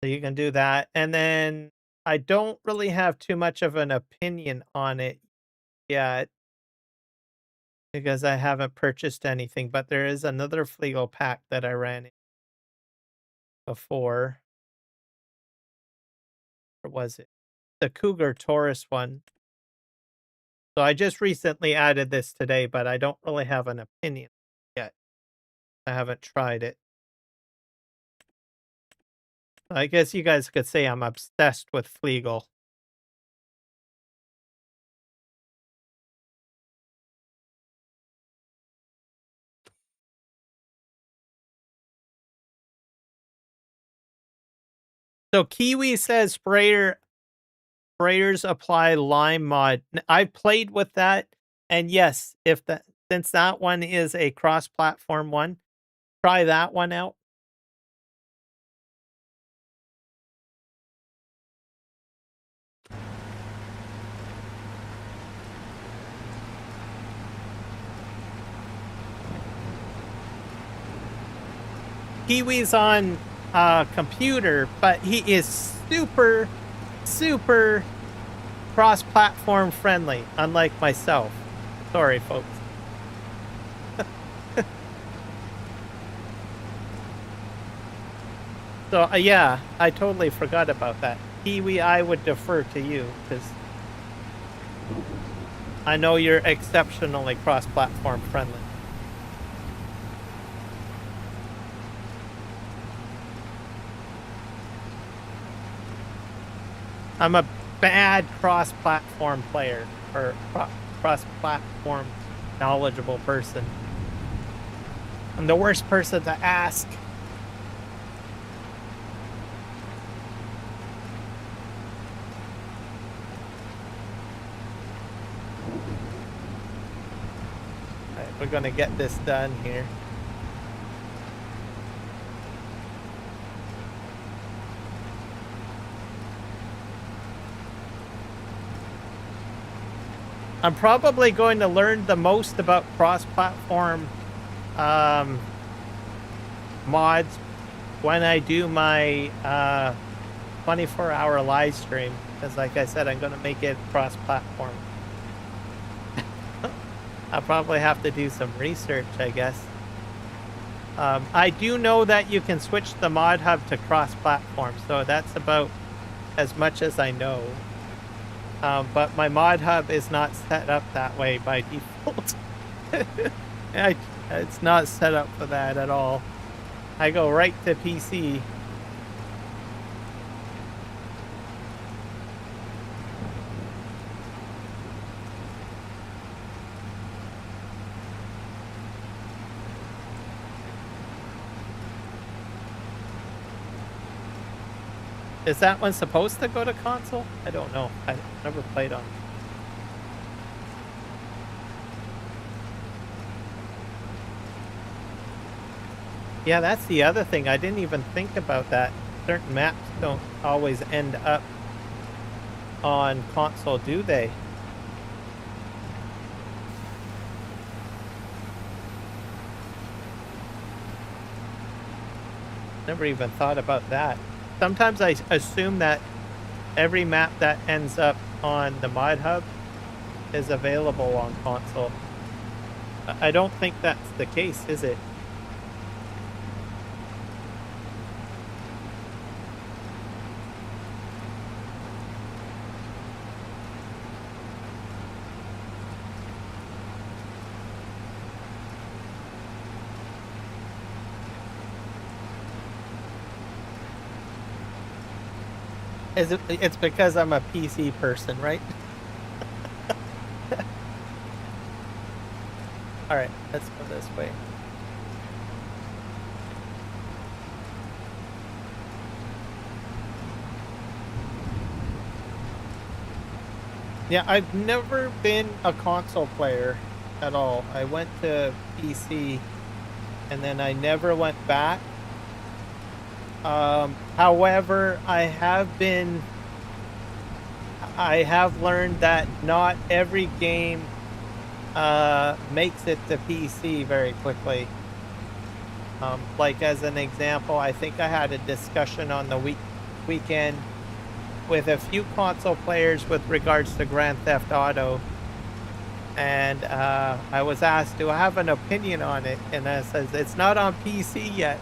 So you can do that. And then I don't really have too much of an opinion on it yet because I haven't purchased anything, but there is another Flegel pack that I ran before. Or was it? The Cougar Taurus one. So I just recently added this today, but I don't really have an opinion yet. I haven't tried it. I guess you guys could say I'm obsessed with Flegel. So Kiwi says sprayers apply lime mod. I've played with that, and yes, since that one is a cross-platform one, try that one out. Kiwi's on computer, but he is super cross-platform friendly, unlike myself. Sorry, folks. So, yeah, I totally forgot about that. Kiwi, I would defer to you, because I know you're exceptionally cross-platform friendly. I'm a bad cross-platform player, or cross-platform knowledgeable person. I'm the worst person to ask. We're gonna get this done here. I'm probably going to learn the most about cross-platform mods when I do my 24-hour live stream, because like I said, I'm going to make it cross-platform. I'll probably have to do some research, I guess. I do know that you can switch the mod hub to cross-platform, so that's about as much as I know. But my mod hub is not set up that way by default. It's not set up for that at all. I go right to PC. Is that one supposed to go to console? I don't know. I've never played on. Yeah, that's the other thing. I didn't even think about that. Certain maps don't always end up on console, do they? Never even thought about that. Sometimes I assume that every map that ends up on the mod hub is available on console. I don't think that's the case, is it? It's because I'm a PC person, right? Alright, let's go this way. Yeah, I've never been a console player at all. I went to PC and then I never went back. However, I have learned that not every game makes it to PC very quickly. Like as an example, I think I had a discussion on the weekend with a few console players with regards to Grand Theft Auto. And I was asked, do I have an opinion on it? And I says, it's not on PC yet.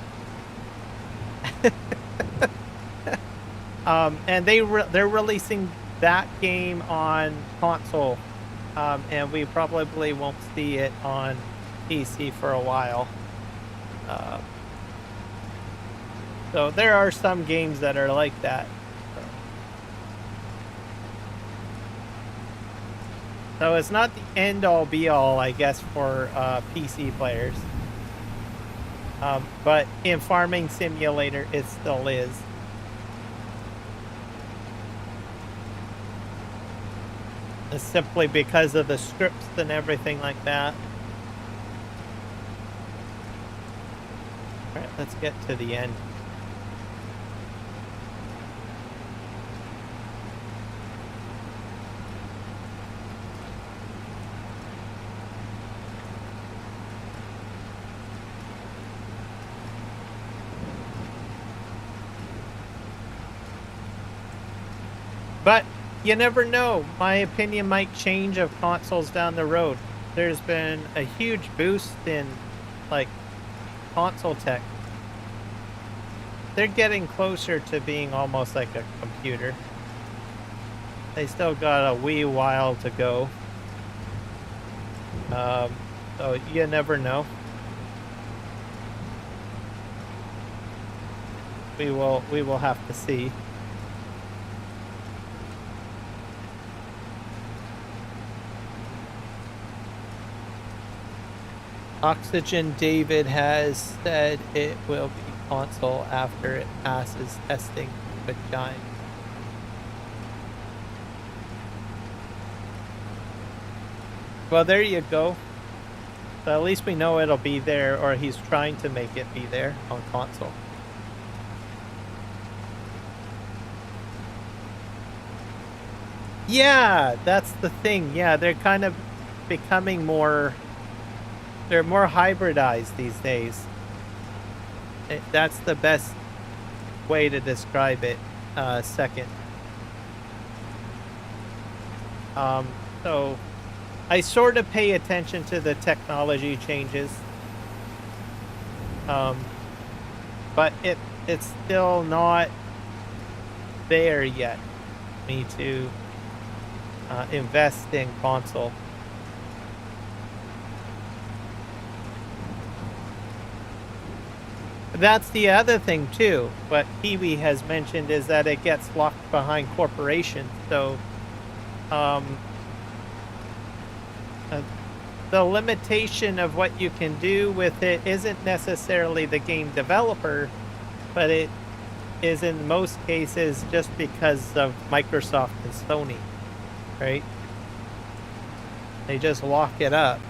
And they're releasing that game on console, and we probably won't see it on PC for a while. So there are some games that are like that. So it's not the end-all be-all, I guess, for PC players. But in Farming Simulator, it still is. It's simply because of the scripts and everything like that. Alright, let's get to the end. But you never know. My opinion might change of consoles down the road. There's been a huge boost in, like, console tech. They're getting closer to being almost like a computer. They still got a wee while to go. So you never know. We will have to see. Oxygen David has said it will be console after it passes testing with Giant. Well, there you go. So at least we know it'll be there, or he's trying to make it be there on console. Yeah, that's the thing. Yeah, they're kind of becoming more... They're more hybridized these days. That's the best way to describe it. Second. So I sort of pay attention to the technology changes. But it's still not there yet. Me to invest in console. That's the other thing too. What Kiwi has mentioned is that it gets locked behind corporations. So, the limitation of what you can do with it isn't necessarily the game developer, but it is in most cases just because of Microsoft and Sony, right? They just lock it up.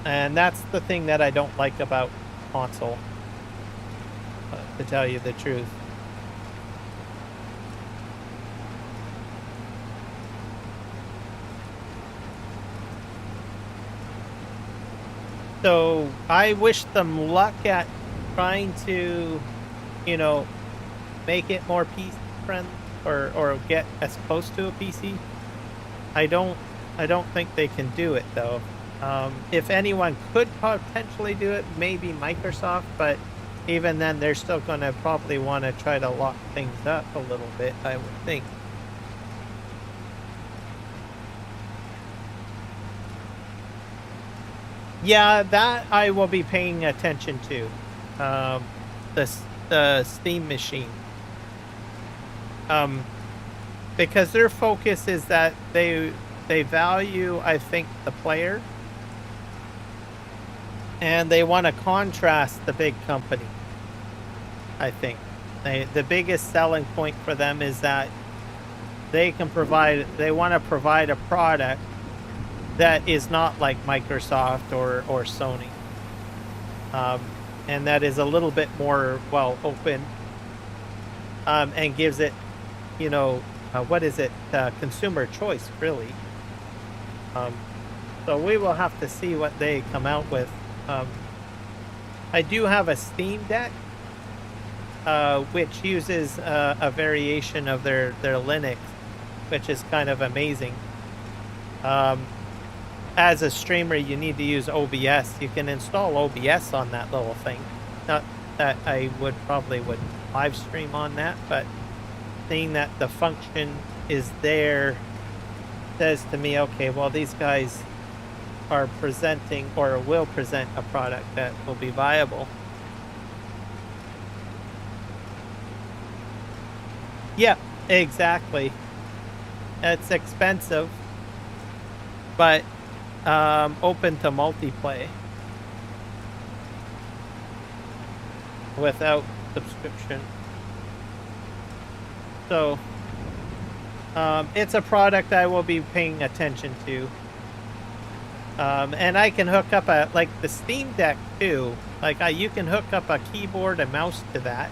And that's the thing that I don't like about console, to tell you the truth. So I wish them luck at trying to, you know, make it more PC friendly, or get as close to a PC. I don't think they can do it though. If anyone could potentially do it, maybe Microsoft, but even then they're still going to probably want to try to lock things up a little bit, I would think. Yeah, that I will be paying attention to. The Steam machine. Because their focus is that they value, I think, the player, and they want to contrast the big company. I think the biggest selling point for them is that they want to provide a product that is not like Microsoft or Sony, and that is a little bit more open, and gives it, you know, consumer choice, really. So we will have to see what they come out with. I do have a Steam Deck, which uses a variation of their Linux, which is kind of amazing. As a streamer, you need to use OBS. You can install OBS on that little thing. Not that I would live stream on that, but seeing that the function is there says to me, okay, well, these guys are presenting or will present a product that will be viable. Yeah, exactly. It's expensive, but open to multiplayer without subscription. So it's a product I will be paying attention to. And I can hook up like the Steam Deck too. Like you can hook up a keyboard and mouse to that.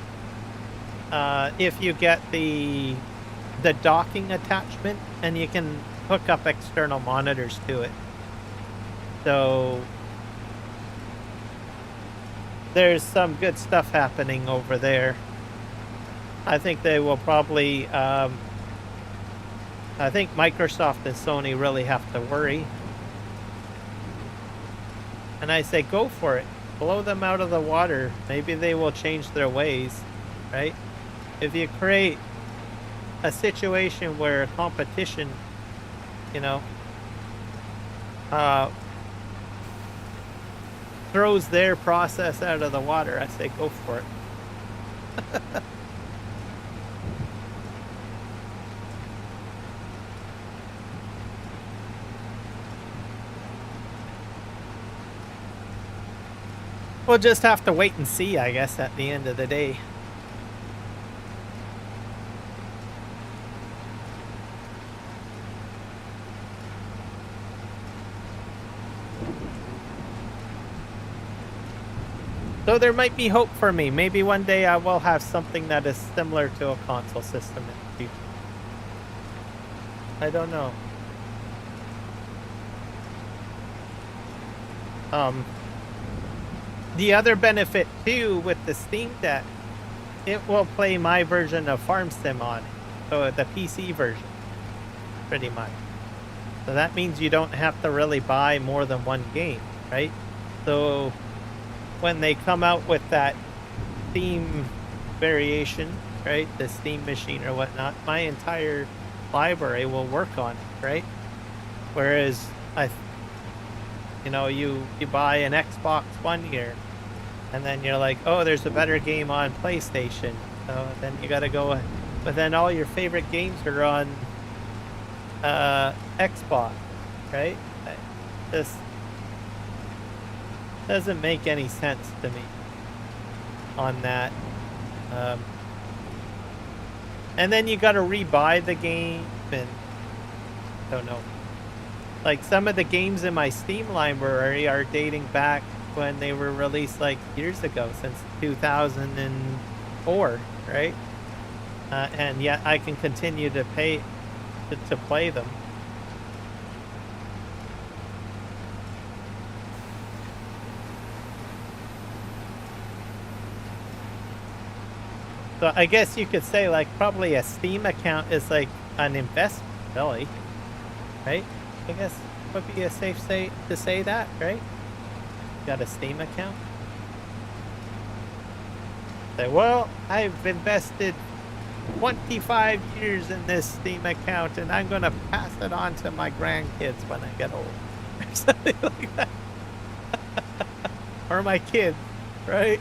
If you get the docking attachment, and you can hook up external monitors to it. So there's some good stuff happening over there. I think they will probably, I think Microsoft and Sony really have to worry. And I say, go for it. Blow them out of the water. Maybe they will change their ways, right? If you create a situation where competition, you know, throws their process out of the water, I say go for it. We'll just have to wait and see, I guess, at the end of the day. So there might be hope for me. Maybe one day I will have something that is similar to a console system in the future. I don't know. The other benefit too with the Steam Deck, it will play my version of Farm Sim on it. So the PC version, pretty much. So that means you don't have to really buy more than one game, right? So when they come out with that Steam variation, right, the Steam machine or whatnot, my entire library will work on it, right? Whereas you buy an Xbox 1 year, and then you're like, oh, there's a better game on PlayStation. So then you got to go, but then all your favorite games are on Xbox, right? This doesn't make any sense to me on that. And then you got to rebuy the game, and I don't know. Like some of the games in my Steam library are dating back when they were released like years ago, since 2004, right? And yet I can continue to pay to play them. So I guess you could say like probably a Steam account is like an investment, really, right? I guess would be a safe to say that, right? Got a Steam account? Say, well, I've invested 25 years in this Steam account, and I'm gonna pass it on to my grandkids when I get old, or something like that, or my kids, right?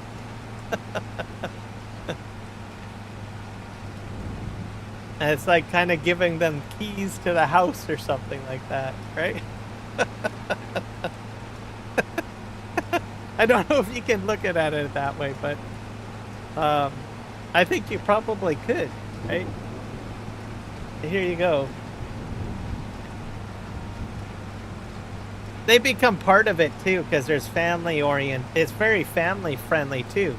And it's like kind of giving them keys to the house or something like that, right? I don't know if you can look at it that way, but I think you probably could, right? Here you go. They become part of it too, because there's it's very family friendly too,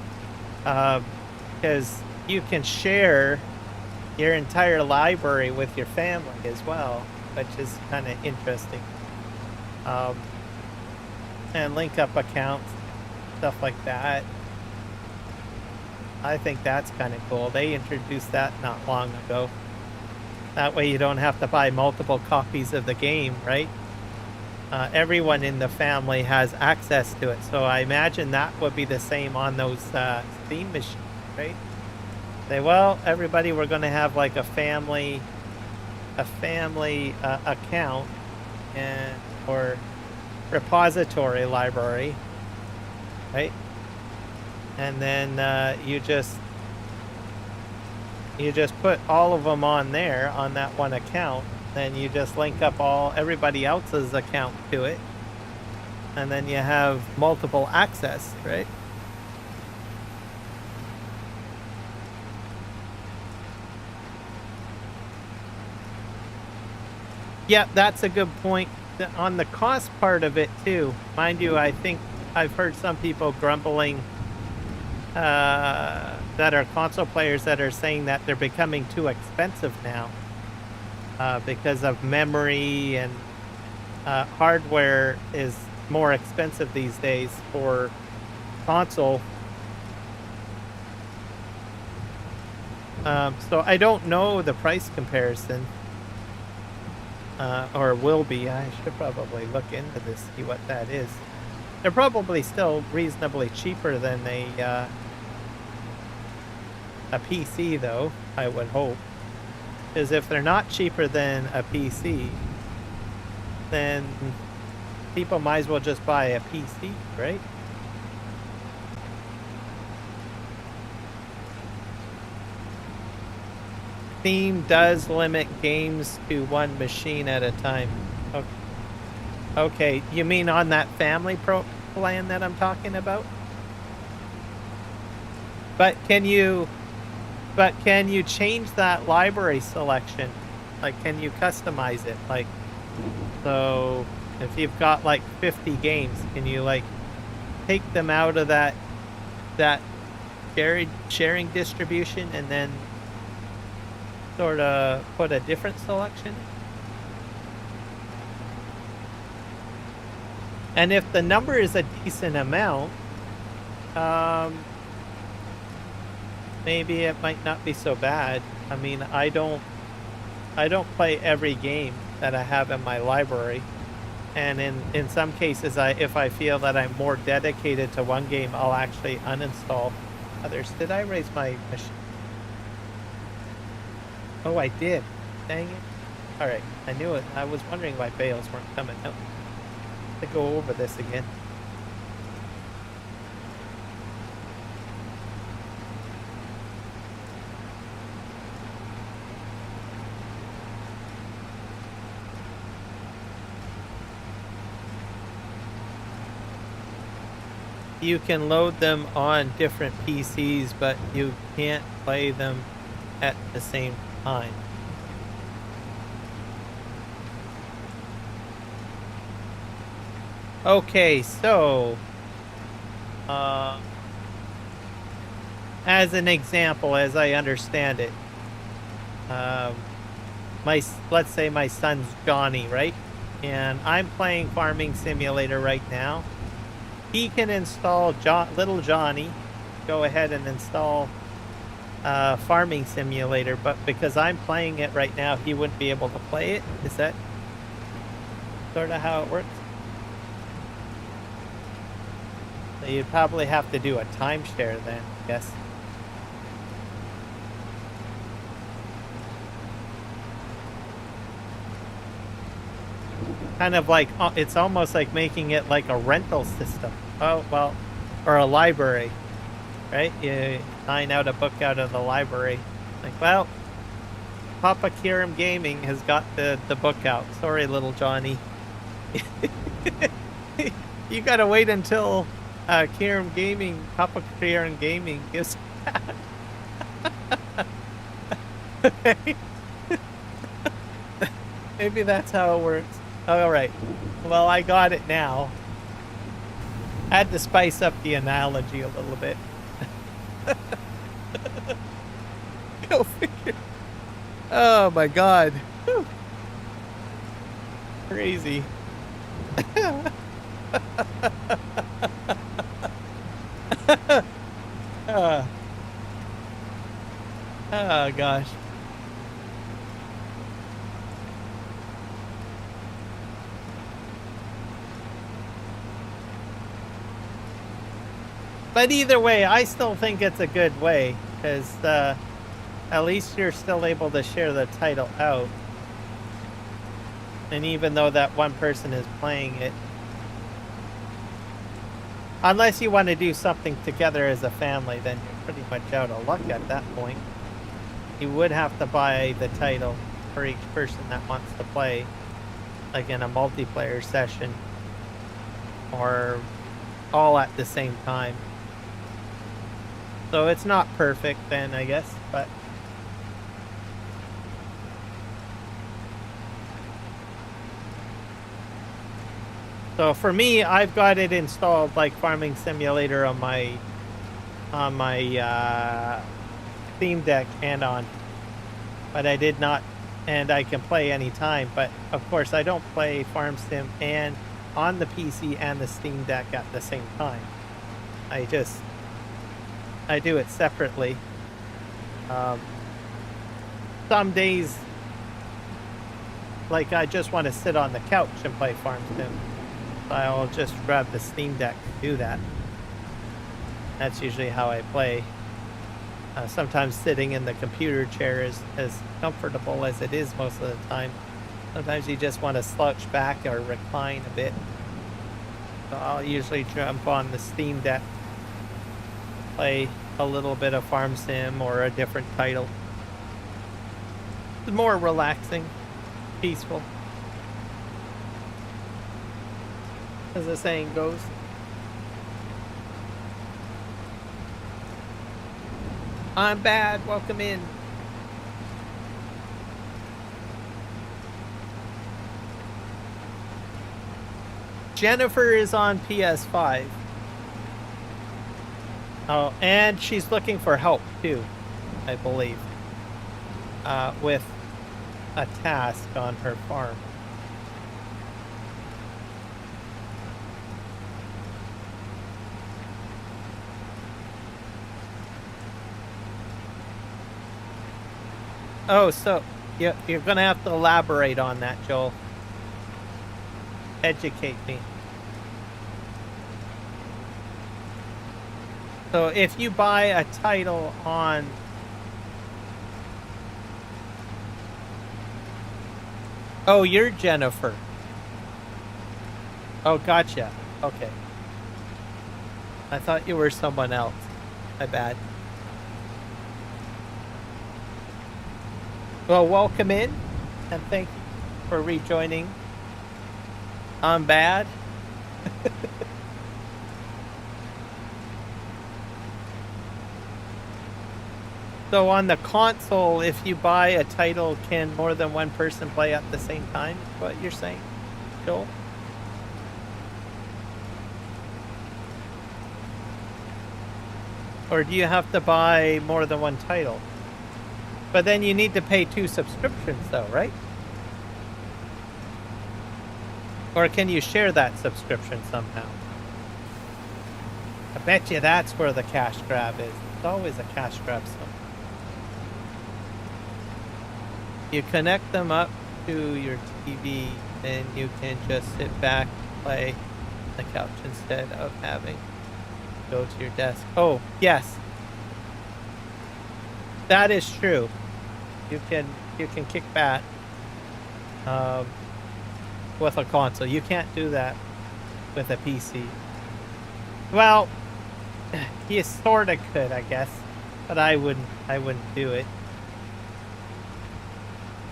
because you can share your entire library with your family as well, which is kind of interesting. And link up accounts, stuff like that. I think that's kind of cool. They introduced that not long ago. That way you don't have to buy multiple copies of the game, right? Everyone in the family has access to it. So I imagine that would be the same on those Steam machines, right? Say, well, everybody, we're going to have like a family account or repository library, right? And then you just put all of them on there on that one account. Then you just link up everybody else's account to it, and then you have multiple access, right? Yeah, that's a good point. On the cost part of it too, mind you, I think I've heard some people grumbling that are console players that are saying that they're becoming too expensive now because of memory, and hardware is more expensive these days for console. So I don't know the price comparison. Or will be. I should probably look into this, see what that is. They're probably still reasonably cheaper than a PC, though, I would hope. Because if they're not cheaper than a PC, then people might as well just buy a PC, right? Steam does limit games to one machine at a time. Okay, you mean on that family plan that I'm talking about? But can you change that library selection? Like, can you customize it? Like, so if you've got like 50 games, can you like take them out of that that sharing distribution and then sort of put a different selection. And if the number is a decent amount, maybe it might not be so bad. I mean, I don't play every game that I have in my library. And in some cases, if I feel that I'm more dedicated to one game, I'll actually uninstall others. Did I raise my machine? Oh, I did. Dang it. All right, I knew it. I was wondering why bales weren't coming out. To go over this again. You can load them on different PCs, but you can't play them at the same time. Okay, so as an example, as I understand it, let's say my son's Johnny, right? And I'm playing Farming Simulator right now. He can install little Johnny, go ahead and install Farming Simulator, but because I'm playing it right now, he wouldn't be able to play it. Is that sort of how it works? So you'd probably have to do a timeshare then, I guess. Kind of like, it's almost like making it like a rental system. Oh, well, or a library, right? You sign out a book out of the library. Like, well, Papa Kiram Gaming has got the book out. Sorry, little Johnny. You gotta wait until Papa Kiram Gaming gives okay. Maybe that's how it works. All right. Well, I got it now. I had to spice up the analogy a little bit. Go figure. Oh my God. Whew. Crazy. Oh gosh. But either way, I still think it's a good way, because at least you're still able to share the title out. And even though that one person is playing it, unless you want to do something together as a family, then you're pretty much out of luck at that point. You would have to buy the title for each person that wants to play, like in a multiplayer session, or all at the same time. So it's not perfect then, I guess, but so for me, I've got it installed like Farming Simulator on my Steam Deck and on, but I did not, and I can play anytime. But of course, I don't play Farm Sim and on the PC and the Steam Deck at the same time. I do it separately. Some days, like I just want to sit on the couch and play Farm Sim, so I'll just grab the Steam Deck to do that. That's usually how I play. Sometimes sitting in the computer chair is as comfortable as it is most of the time. Sometimes you just want to slouch back or recline a bit. So I'll usually jump on the Steam Deck, play a little bit of Farm Sim or a different title. It's more relaxing, peaceful, as the saying goes. I'm bad, welcome in. Jennifer is on PS5. Oh, and she's looking for help too, I believe, with a task on her farm. Oh, so you're going to have to elaborate on that, Joel. Educate me. So if you buy a title on... Oh, you're Jennifer. Oh, gotcha. Okay. I thought you were someone else. My bad. Well, welcome in, and thank you for rejoining. I'm bad. So on the console, if you buy a title, can more than one person play at the same time? Is what you're saying, Joel? Or do you have to buy more than one title? But then you need to pay 2 subscriptions though, right? Or can you share that subscription somehow? I bet you that's where the cash grab is. It's always a cash grab somewhere. You connect them up to your TV, then you can just sit back and play on the couch instead of having to go to your desk. Oh, yes. That is true. You can kick back with a console. You can't do that with a PC. Well, you sorta could, I guess, but I wouldn't do it.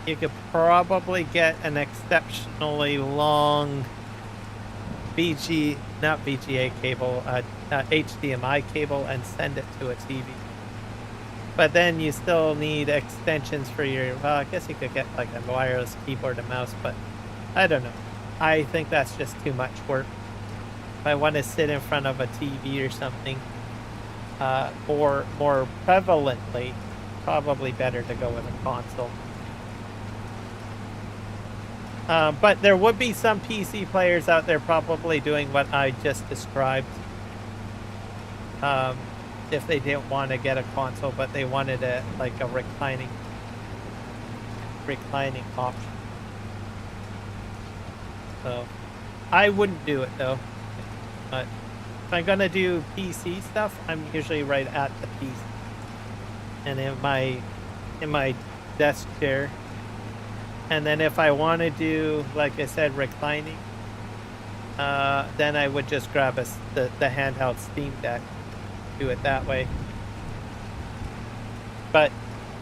You could probably get an exceptionally long not VGA cable, HDMI cable, and send it to a TV. But then you still need extensions for your, well, I guess you could get like a wireless keyboard and mouse, but I don't know. I think that's just too much work. If I want to sit in front of a TV or something, or more prevalently, probably better to go with a console. But there would be some PC players out there probably doing what I just described. If they didn't want to get a console, but they wanted a reclining option. So I wouldn't do it though. But if I'm gonna do PC stuff, I'm usually right at the PC. And in my desk chair. And then if I want to do, like I said, reclining, then I would just grab the handheld Steam Deck, do it that way. But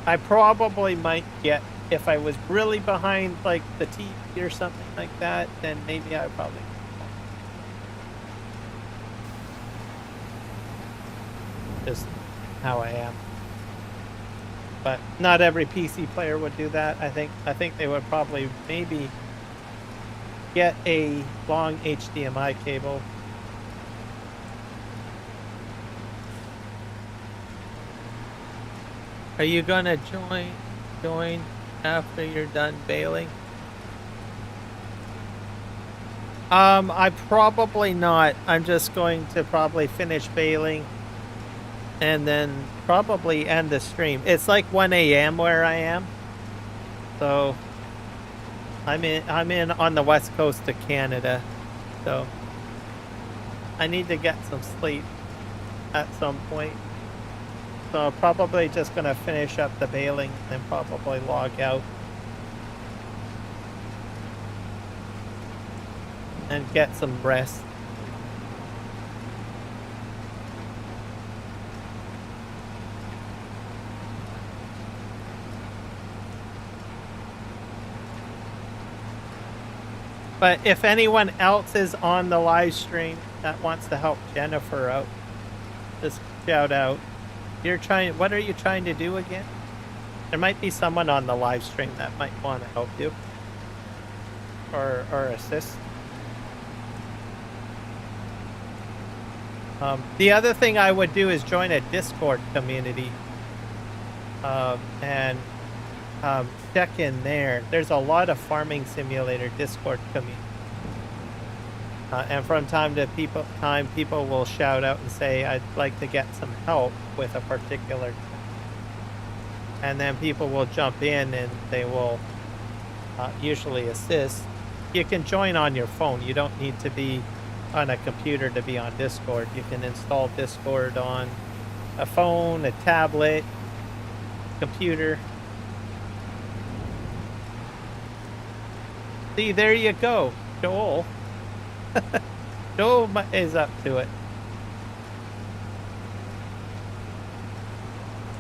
I probably might get, if I was really behind like the TV or something like that, then maybe I probably. Just how I am. But not every PC player would do that. I think they would probably maybe get a long HDMI cable. Are you gonna join after you're done baling? I probably not. I'm just going to probably finish baling and then probably end the stream. It's like 1 a.m. where I am. So I'm in on the west coast of Canada. So I need to get some sleep at some point. So I'm probably just gonna finish up the baling and probably log out. And get some rest. But if anyone else is on the live stream that wants to help Jennifer out, just shout out. What are you trying to do again? There might be someone on the live stream that might want to help you. Or assist. The other thing I would do is join a Discord community and check in there. There's a lot of farming simulator Discord community. And from time to time, people will shout out and say, I'd like to get some help with a particular. And then people will jump in and they will usually assist. You can join on your phone. You don't need to be on a computer to be on Discord. You can install Discord on a phone, a tablet, computer. See, there you go, Joel. Joel is up to it.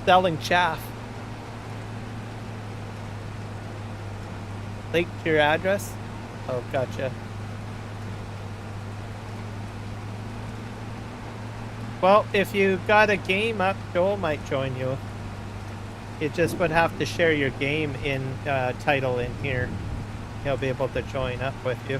Selling chaff. Link to your address? Oh, gotcha. Well, if you got a game up, Joel might join you. You just would have to share your game in title in here. He'll be able to join up with you.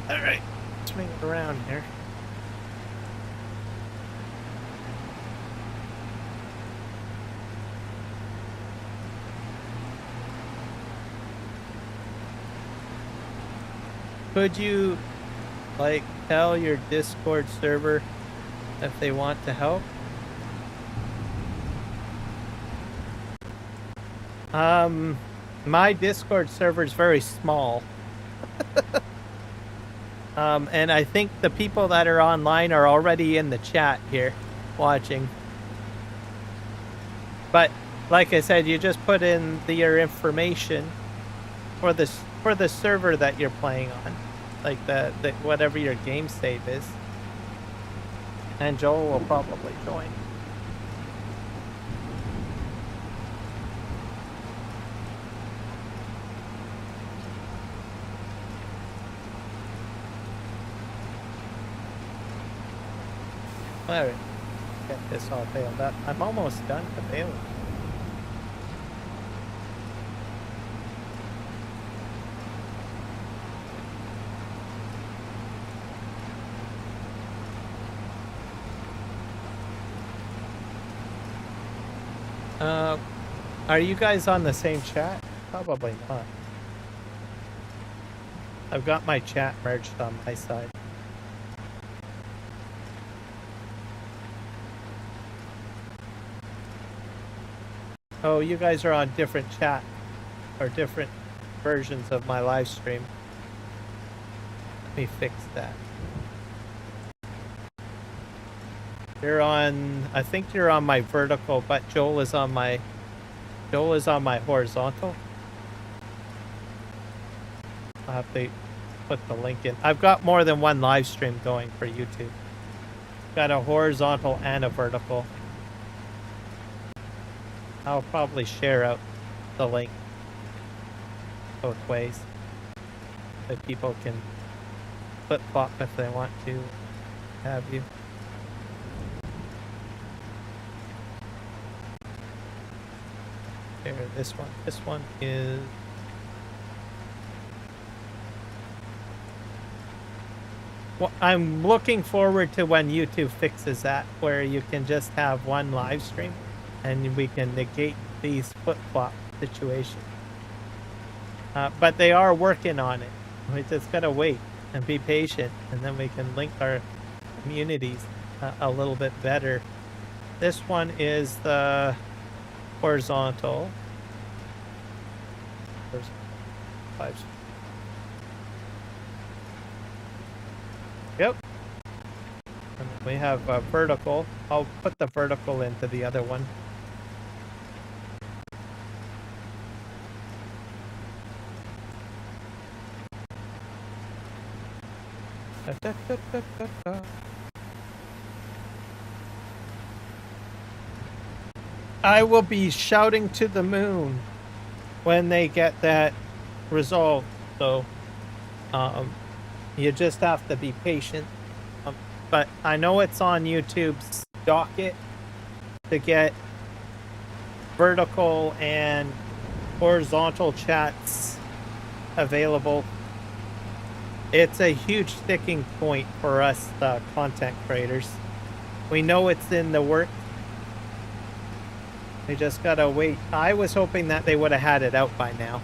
All right, swing it around here. Could you, like, tell your Discord server if they want to help? My Discord server is very small. And I think the people that are online are already in the chat here watching. But like I said, you just put in your information for the server that you're playing on, like the whatever your game save is, and Joel will probably join. All right, get this all bailed up. I'm almost done to baling. Are you guys on the same chat? Probably not. I've got my chat merged on my side. Oh, you guys are on different chat or different versions of my live stream. Let me fix that. You're on, I think you're on my vertical, but Joel is on my horizontal. I'll have to put the link in. I've got more than one live stream going for YouTube. Got a horizontal and a vertical. I'll probably share out the link both ways so people can flip-flop if they want to have you. There, this one. This one is... Well, I'm looking forward to when YouTube fixes that, where you can just have one live stream and we can negate these flip-flop situations. But they are working on it. We just gotta wait and be patient, and then we can link our communities a little bit better. This one is the horizontal. Yep. And we have vertical. I'll put the vertical into the other one. I will be shouting to the moon when they get that resolved. So, you just have to be patient. but I know it's on YouTube's docket to get vertical and horizontal chats available. It's a huge sticking point for us content creators. We know it's in the work. We just gotta wait. I was hoping that they would have had it out by now.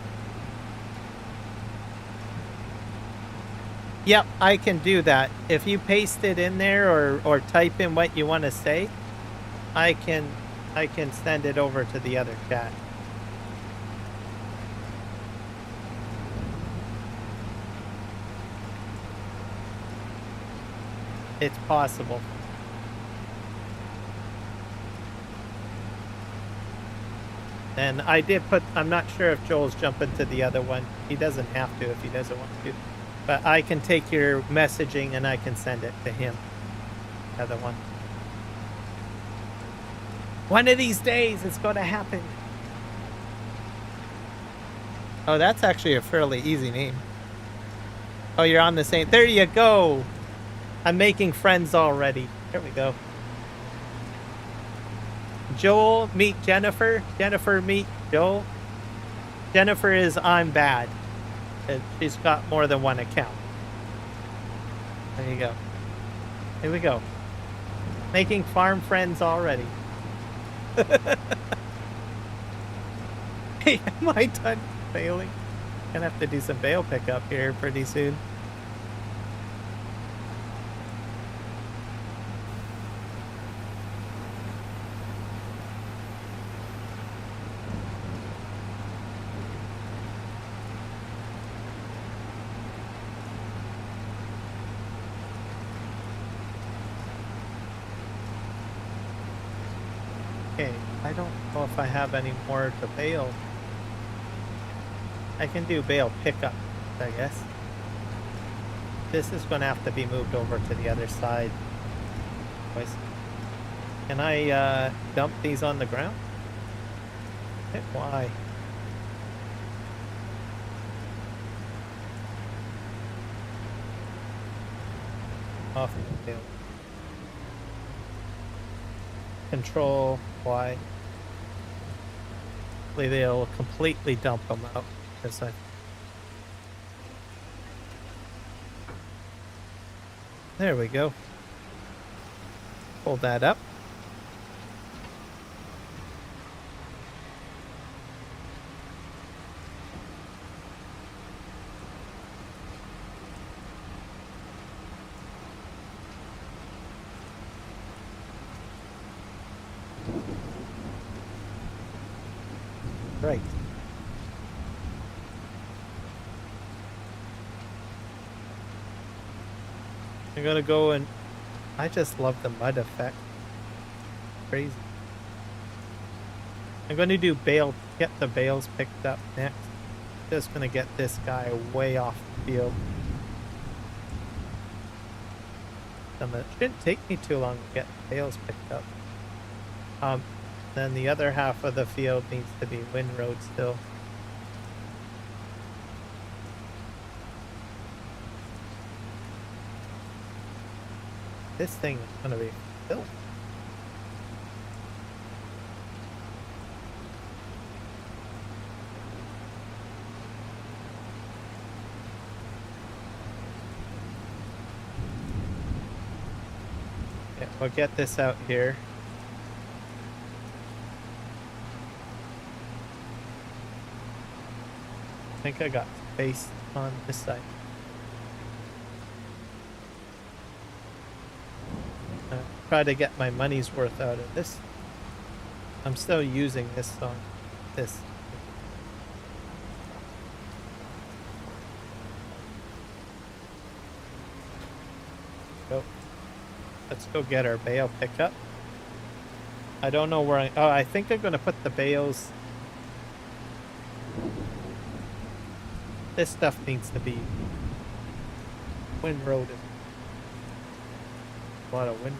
Yep, I can do that. If you paste it in there or type in what you want to say, I can send it over to the other chat. It's possible. And I did put, I'm not sure if Joel's jumping to the other one. He doesn't have to if he doesn't want to. But I can take your messaging and I can send it to him. The other one. One of these days it's going to happen. Oh, that's actually a fairly easy name. Oh, you're on the same. There you go. I'm making friends already. There we go. Joel, meet Jennifer. Jennifer, meet Joel. Jennifer is I'm bad. She's got more than one account. There you go. Here we go. Making farm friends already. Hey, am I done bailing? Gonna have to do some bale pickup here pretty soon. Okay, I don't know if I have any more to bale. I can do bale pickup, I guess. This is going to have to be moved over to the other side. Can I dump these on the ground? Why? Off the bale. Control Y. Hopefully they'll completely dump them out. There we go. Pull that up. Right. I'm gonna go and I just love the mud effect. Crazy. I'm gonna do bale, get the bales picked up next. Just gonna get this guy way off the field. And it shouldn't take me too long to get the bales picked up. Then the other half of the field needs to be windrowed still. This thing is gonna be filled. Yeah, we'll get this out here. I think I got space on this side. Try to get my money's worth out of this. I'm still using this on this. Go. Let's go get our bale pickup. I don't know where I think I'm gonna put the bales. This stuff needs to be windrowed. A lot of wind.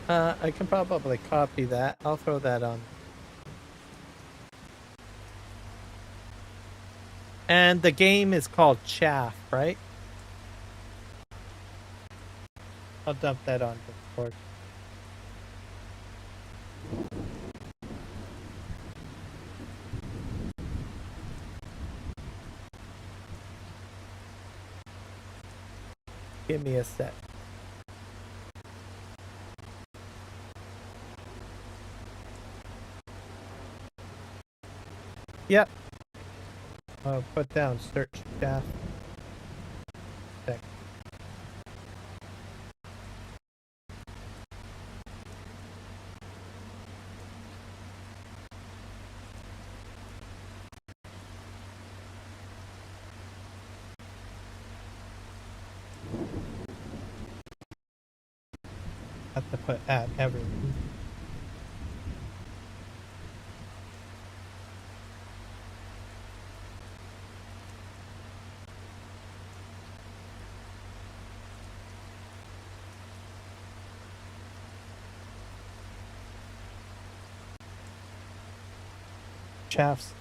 I can probably copy that. I'll throw that on. And the game is called Chaff, right? I'll dump that on Discord. Give me a sec. Yep. I'll put down search Chaff. Sec. Have to put at everything. Chaffs.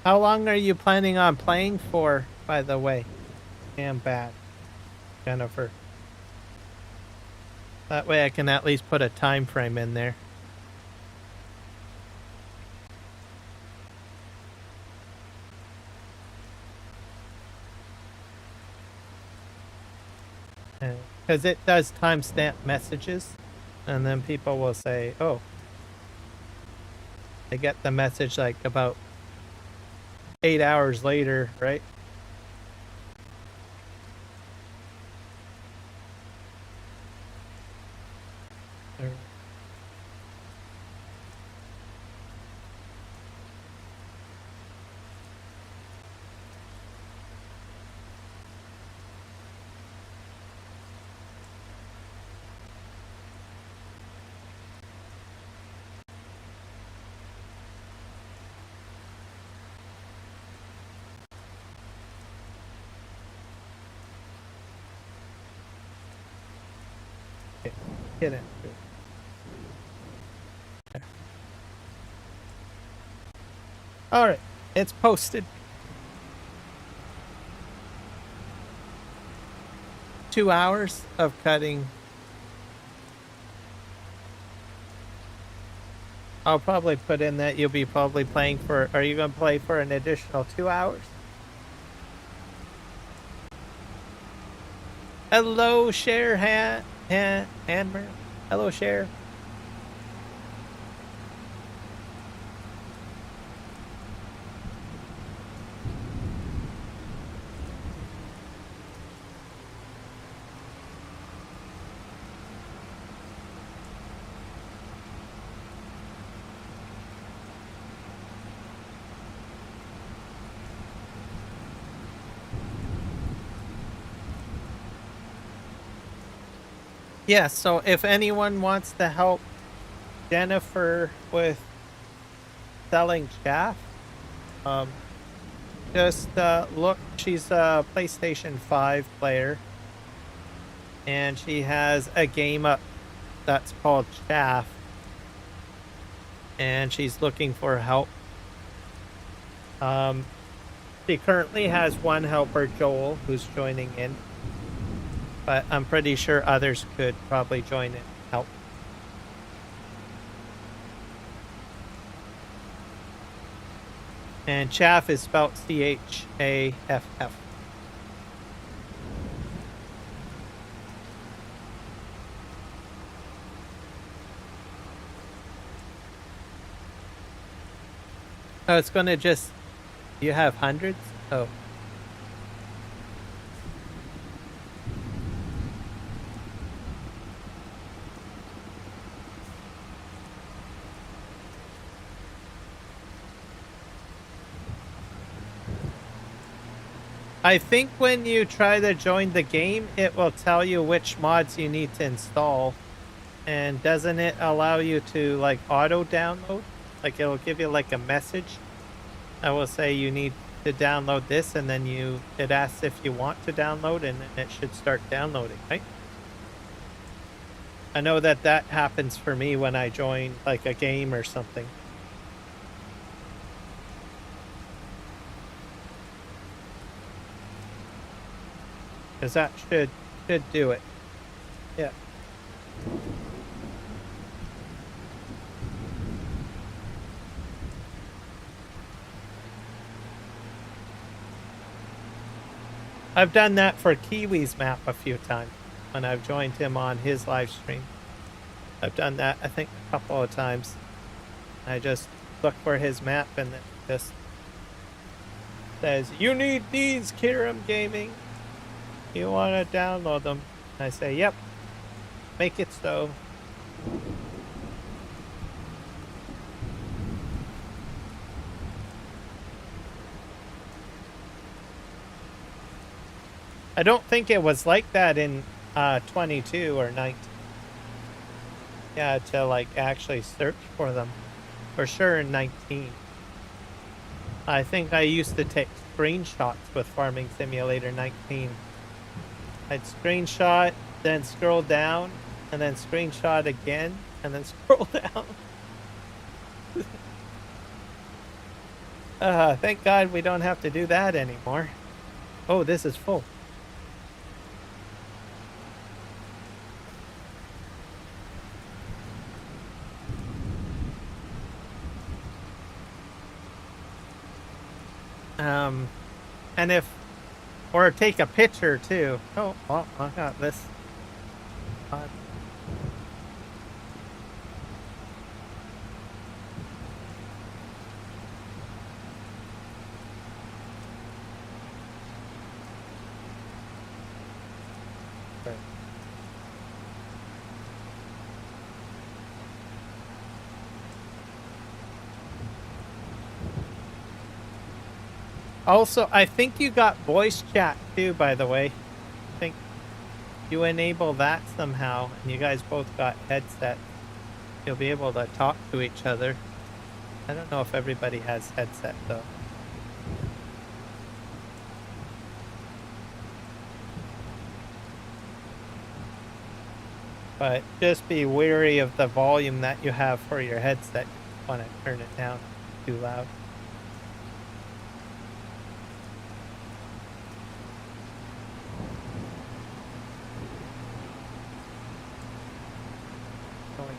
How long are you planning on playing for, by the way? Damn bad, Jennifer. That way I can at least put a time frame in there. Because it does timestamp messages, and then people will say, oh, they get the message like about 8 hours later, right? Get it. All right, it's posted. 2 hours of cutting. I'll probably put in that you'll be probably playing for. Are you going to play for an additional 2 hours? Hello, Cher Hanmer. Hello, Cher. Yeah, so if anyone wants to help Jennifer with selling chaff, just look. She's a PlayStation 5 player, and she has a game up that's called Chaff, and she's looking for help. She currently has one helper, Joel, who's joining in, but I'm pretty sure others could probably join in and help. And chaff is spelled C-H-A-F-F. Oh, it's gonna just... You have hundreds? Oh. I think when you try to join the game, it will tell you which mods you need to install. And doesn't it allow you to like auto download? Like it'll give you like a message. I will say you need to download this, and then it asks if you want to download, and then it should start downloading, right? I know that happens for me when I join like a game or something. Because that should do it. Yeah. I've done that for Kiwi's map a few times when I've joined him on his live stream. I've done that, I think, a couple of times. I just look for his map and it just says, "You need these, Kiram Gaming. You want to download them?" I say, "Yep, make it so." I don't think it was like that in 22 or 19. Yeah, to like actually search for them. For sure in 19. I think I used to take screenshots with Farming Simulator 19. I'd screenshot, then scroll down, and then screenshot again, and then scroll down. Thank God we don't have to do that anymore. Oh, this is full. And or take a picture too. Oh, well, I got this. Also, I think you got voice chat too, by the way. I think you enable that somehow, and you guys both got headsets. You'll be able to talk to each other. I don't know if everybody has headset though. But just be wary of the volume that you have for your headset. You want to turn it down too loud.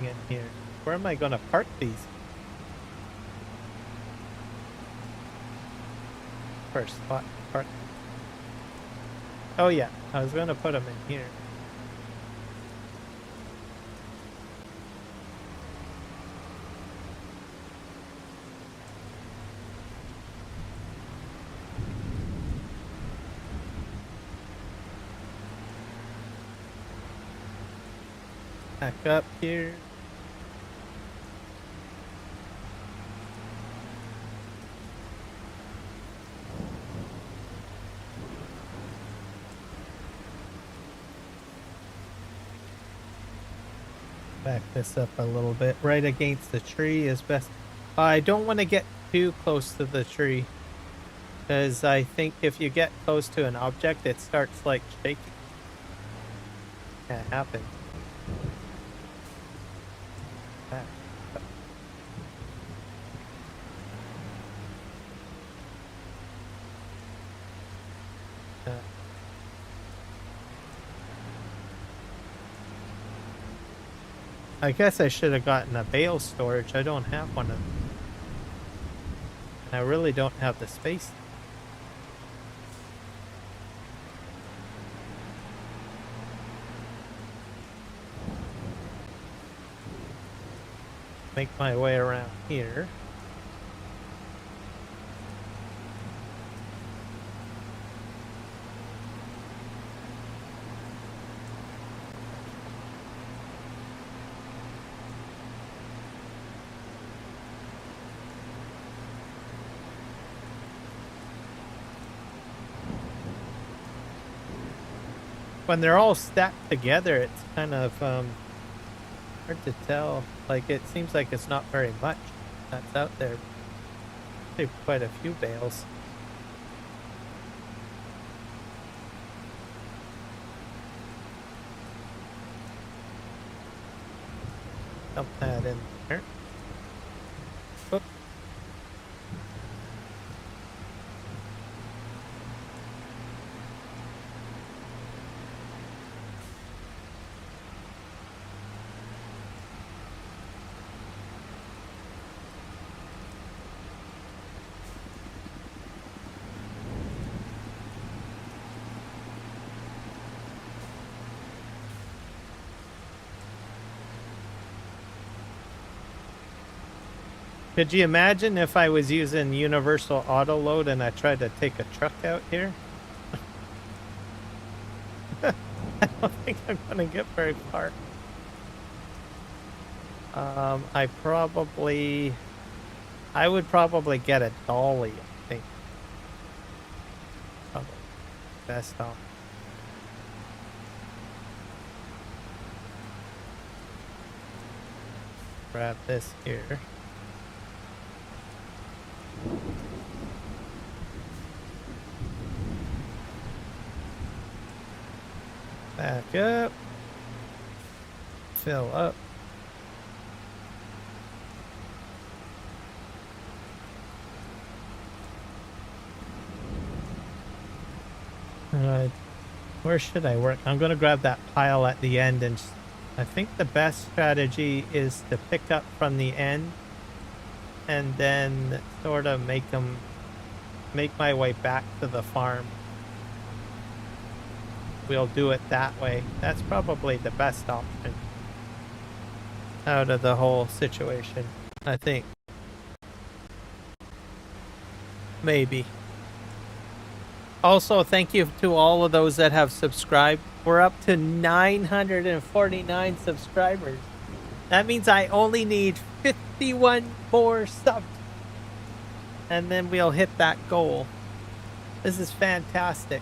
In here. Where am I going to park these? First spot to park. Oh yeah, I was going to put them in here. Back up here. Back this up a little bit. Right against the tree is best. I don't want to get too close to the tree, because I think if you get close to an object, it starts like shaking. Can't happen. I guess I should have gotten a bale storage. I don't have one of them. And I really don't have the space. Make my way around here. When they're all stacked together, it's kind of hard to tell. Like, it seems like it's not very much that's out there. There's quite a few bales. dump that in there. Oop. Could you imagine if I was using universal auto load and I tried to take a truck out here? I don't think I'm gonna get very far. I would probably get a dolly, I think. Probably best off. Grab this here. Back up. Fill up. Where should I work? I'm going to grab that pile at the end, and I think the best strategy is to pick up from the end and then sort of make my way back to the farm. We'll do it that way. That's probably the best option out of the whole situation, I think. Maybe. Also, thank you to all of those that have subscribed. We're up to 949 subscribers. That means I only need 51 more subs. And then we'll hit that goal. This is fantastic.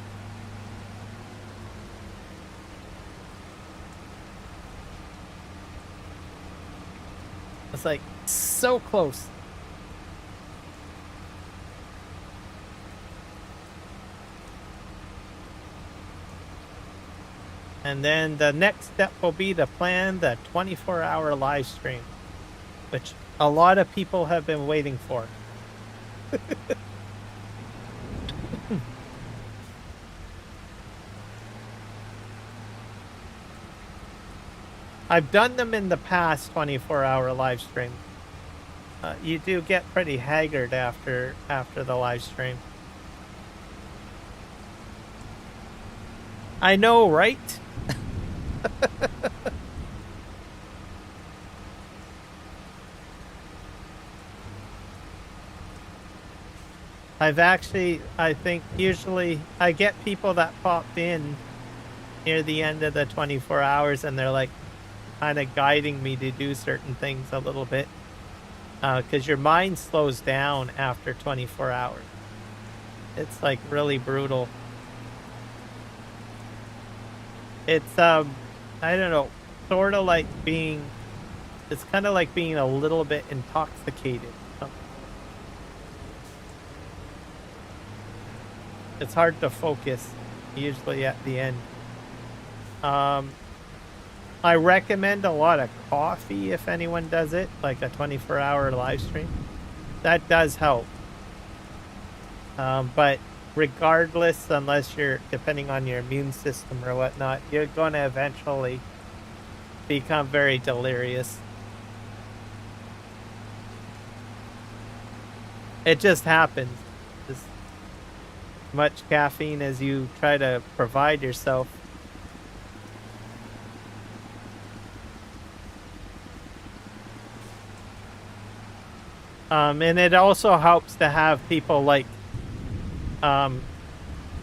It's like so close. And then the next step will be to plan the 24-hour live stream, which a lot of people have been waiting for. I've done them in the past, 24-hour live stream. You do get pretty haggard after the live stream. I know, right? I think usually I get people that pop in near the end of the 24 hours and they're like kind of guiding me to do certain things a little bit. Because your mind slows down after 24 hours. It's like really brutal. It's, I don't know, sort of like it's kind of like being a little bit intoxicated. It's hard to focus, usually at the end. I recommend a lot of coffee if anyone does it, like a 24-hour live stream. That does help. But regardless, unless you're, depending on your immune system or whatnot, you're going to eventually become very delirious. It just happens. As much caffeine as you try to provide yourself. And it also helps to have people like,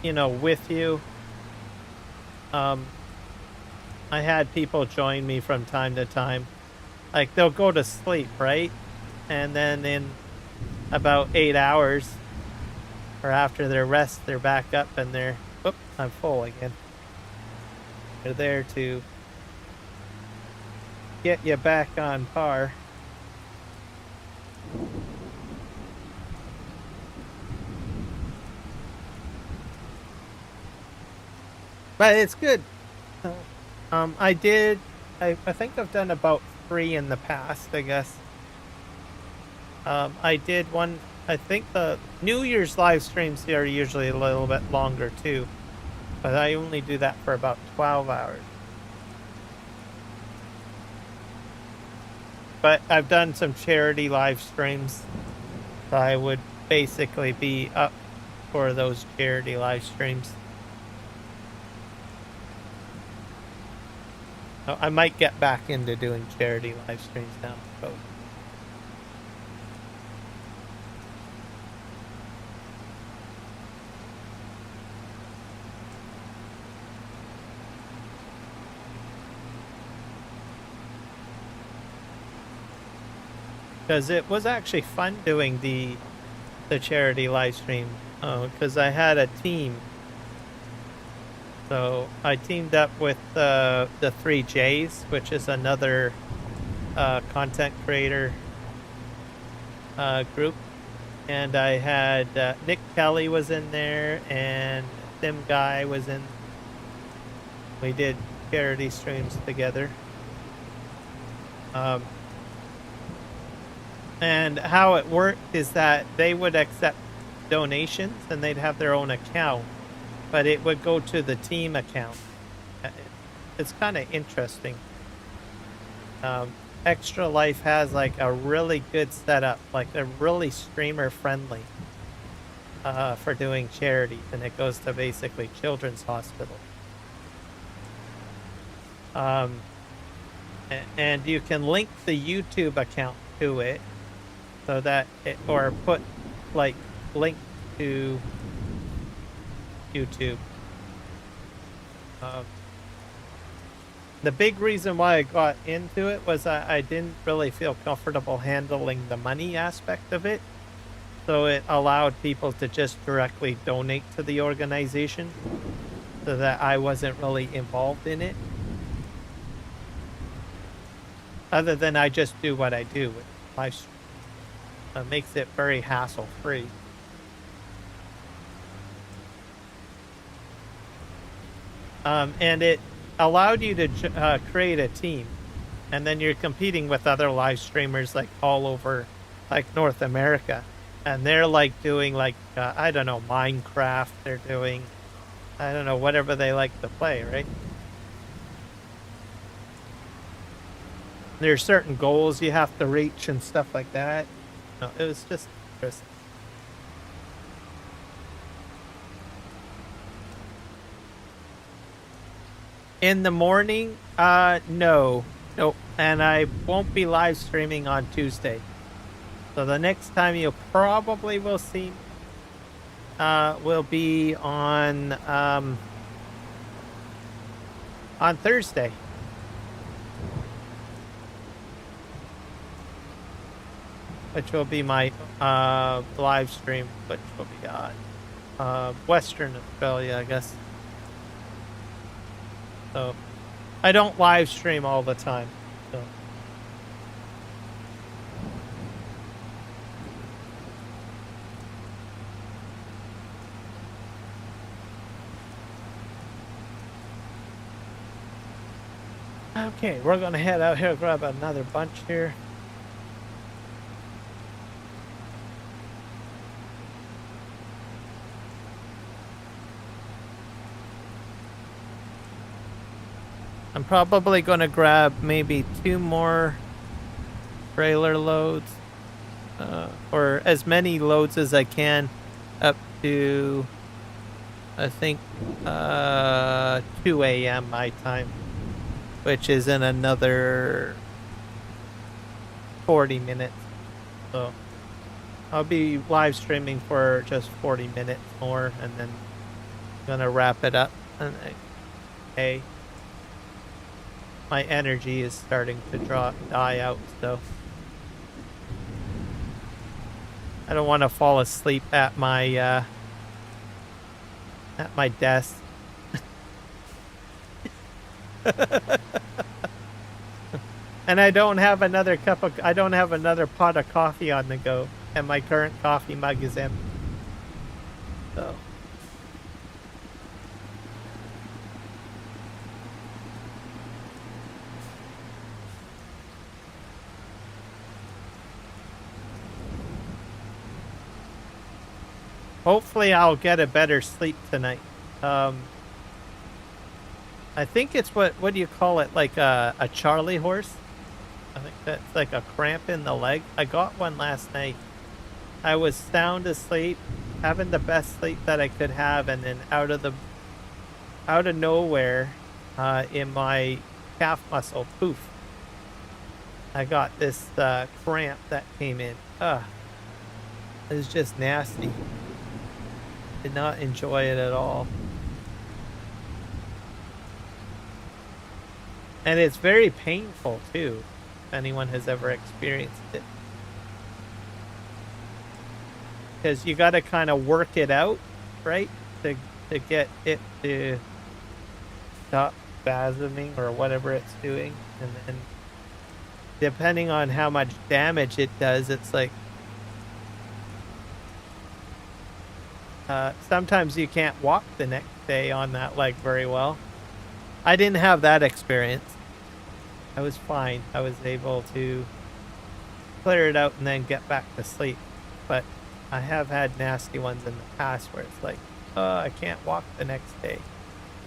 you know, with you. I had people join me from time to time. Like, they'll go to sleep, right? And then in about 8 hours, or after their rest, they're back up and they're, whoop, I'm full again. They're there to get you back on par. But it's good. I think I've done about free in the past, I guess. I did one. I think the New Year's live streams here are usually a little bit longer too, but I only do that for about 12 hours. But I've done some charity live streams, so I would basically be up for those charity live streams. I might get back into doing charity live streams now. So. Because it was actually fun doing the charity live stream, because I had a team. So I teamed up with the 3Js, which is another content creator group, and I had Nick Kelly was in there, and Tim Guy was in. We did charity streams together. And how it worked is that they would accept donations and they'd have their own account, but it would go to the team account. It's kind of interesting. Extra Life has like a really good setup, like they're really streamer friendly for doing charities, and it goes to basically children's hospital. And you can link the YouTube account to it, so that it, or put like link to YouTube. The big reason why I got into it was I didn't really feel comfortable handling the money aspect of it, so it allowed people to just directly donate to the organization, so that I wasn't really involved in it. Other than I just do what I do with live stream. It makes it very hassle-free. And it allowed you to create a team, and then you're competing with other live streamers like all over, like North America, and they're like doing like I don't know, Minecraft. They're doing, I don't know, whatever they like to play, right? There's certain goals you have to reach and stuff like that. No, it was just interesting. In the morning, no. Nope. And I won't be live streaming on Tuesday. So the next time you probably will see will be on Thursday. Which will be my live stream, which will be on Western Australia, I guess. So I don't live stream all the time. So. Okay, we're gonna head out here, grab another bunch here. I'm probably going to grab maybe 2 more trailer loads, or as many loads as I can, up to, I think, 2 a.m. my time, which is in another 40 minutes. So I'll be live streaming for just 40 minutes more, and then I'm going to wrap it up. And okay. My energy is starting to die out, so I don't want to fall asleep at my desk. And I don't have another pot of coffee on the go, and my current coffee mug is empty. So hopefully I'll get a better sleep tonight. I think it's what do you call it? Like a Charlie horse? I think that's like a cramp in the leg. I got one last night. I was sound asleep, having the best sleep that I could have, and then out of nowhere, in my calf muscle, poof, I got this cramp that came in. It was just nasty. Did not enjoy it at all. And it's very painful too, if anyone has ever experienced it. Because you got to kind of work it out, right? To get it to stop spasming or whatever it's doing. And then depending on how much damage it does, it's like sometimes you can't walk the next day on that leg very well. I didn't have that experience. I was fine. I was able to clear it out and then get back to sleep. But I have had nasty ones in the past where it's like, oh, I can't walk the next day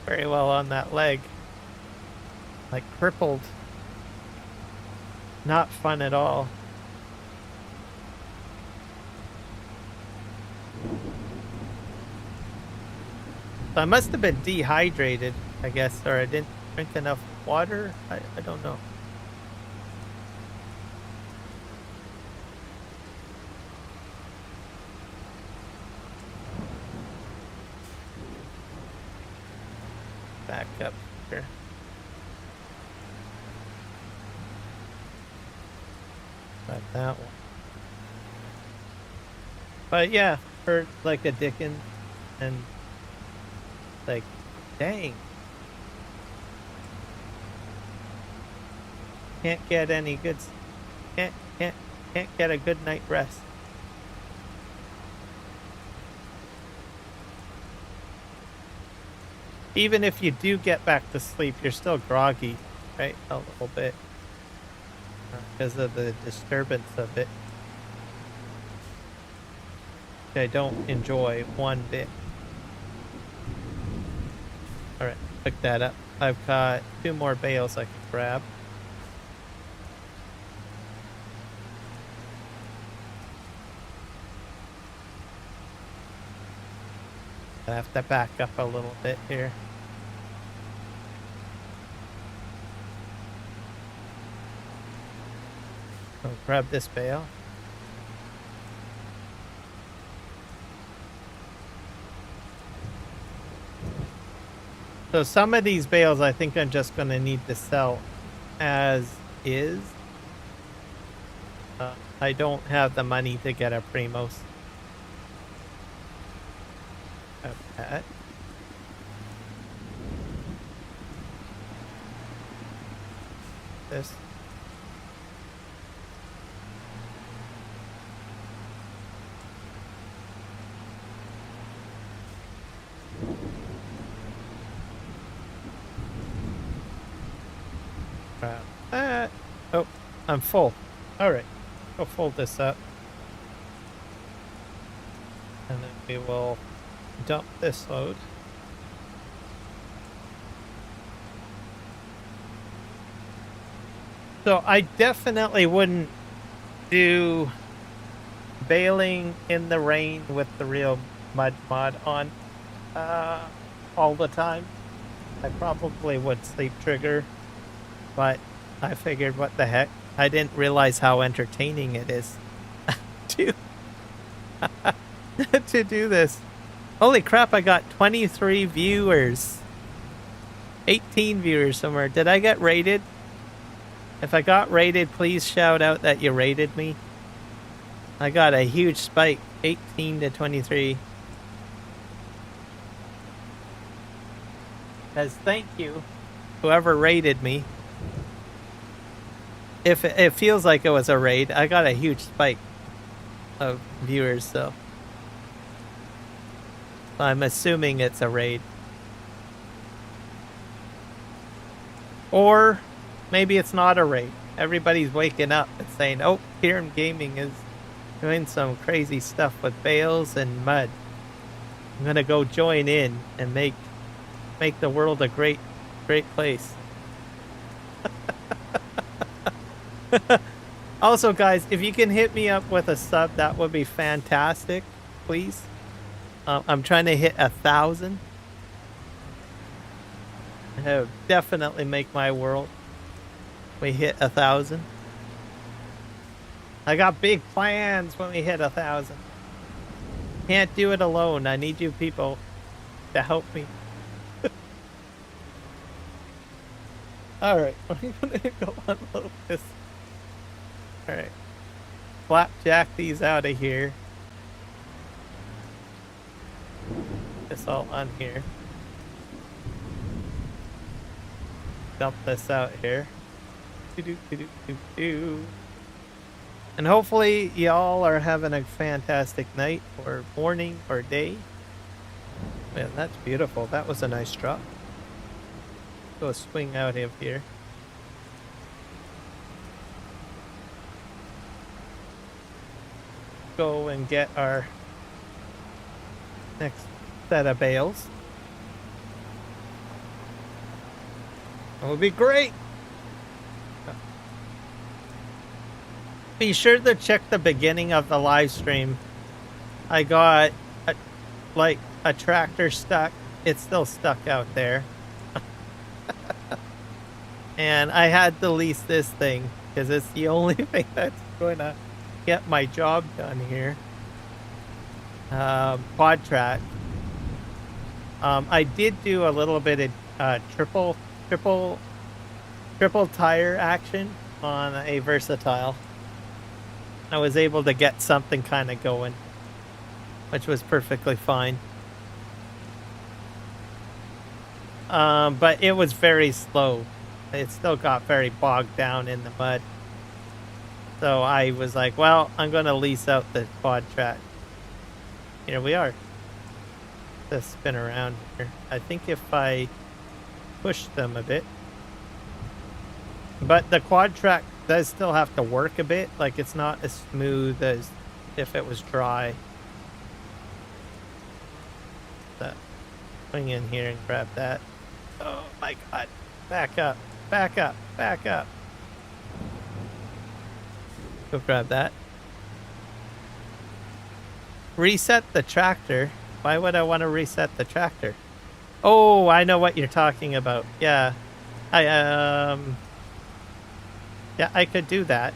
very well on that leg. Like crippled. Not fun at all. I must have been dehydrated, I guess, or I didn't drink enough water. I don't know. Back up here. Got that one. But yeah, hurt like a Dickens, and like, dang. Can't get any good. Can't get a good night rest. Even if you do get back to sleep, you're still groggy, right? A little bit. Because of the disturbance of it. Which I don't enjoy one bit. Alright, pick that up. I've got 2 more bales I can grab. I have to back up a little bit here. I'll grab this bale. So some of these bales I think I'm just going to need to sell as is. I don't have the money to get a Primos. Of that. This. Grab that. Oh, I'm full. All right, I'll fold this up. And then we will dump this load. So I definitely wouldn't do baling in the rain with the real mud mod on all the time. I probably would sleep trigger, but I figured what the heck. I didn't realize how entertaining it is to to do this. Holy crap, I got 23 viewers. 18 viewers somewhere. Did I get rated? If I got rated, please shout out that you rated me. I got a huge spike. 18 to 23. As thank you, whoever rated me. If it feels like it was a raid, I got a huge spike of viewers, so I'm assuming it's a raid. Or maybe it's not a raid. Everybody's waking up and saying, oh, Kieran Gaming is doing some crazy stuff with bales and mud. I'm gonna go join in and make the world a great place. Also, guys, if you can hit me up with a sub, that would be fantastic, please. I'm trying to hit 1,000. That would definitely make my world. We hit 1,000. I got big plans when we hit 1,000. Can't do it alone. I need you people to help me. Alright, I'm gonna go unload this. Alright. Flapjack these out of here. This all on here. Dump this out here. And hopefully y'all are having a fantastic night or morning or day. Man, that's beautiful. That was a nice drop. Go swing out of here. Go and get our next set of bales. That would be great. Be sure to check the beginning of the live stream. I got a tractor stuck. It's still stuck out there. And I had to lease this thing because it's the only thing that's going to get my job done here. Quad track. I did do a little bit of triple tire action on a versatile. I was able to get something kind of going, which was perfectly fine. But it was very slow. It still got very bogged down in the mud. So I was like, well, I'm going to lease out the quad track. Here we are. Let's spin around here. I think if I push them a bit. But the quad track does still have to work a bit. Like, it's not as smooth as if it was dry. So, swing in here and grab that. Oh my god. Back up. Back up. Back up. Go grab that. Reset the tractor. Why would I want to reset the tractor? Oh, I know what you're talking about. Yeah. Yeah, I could do that.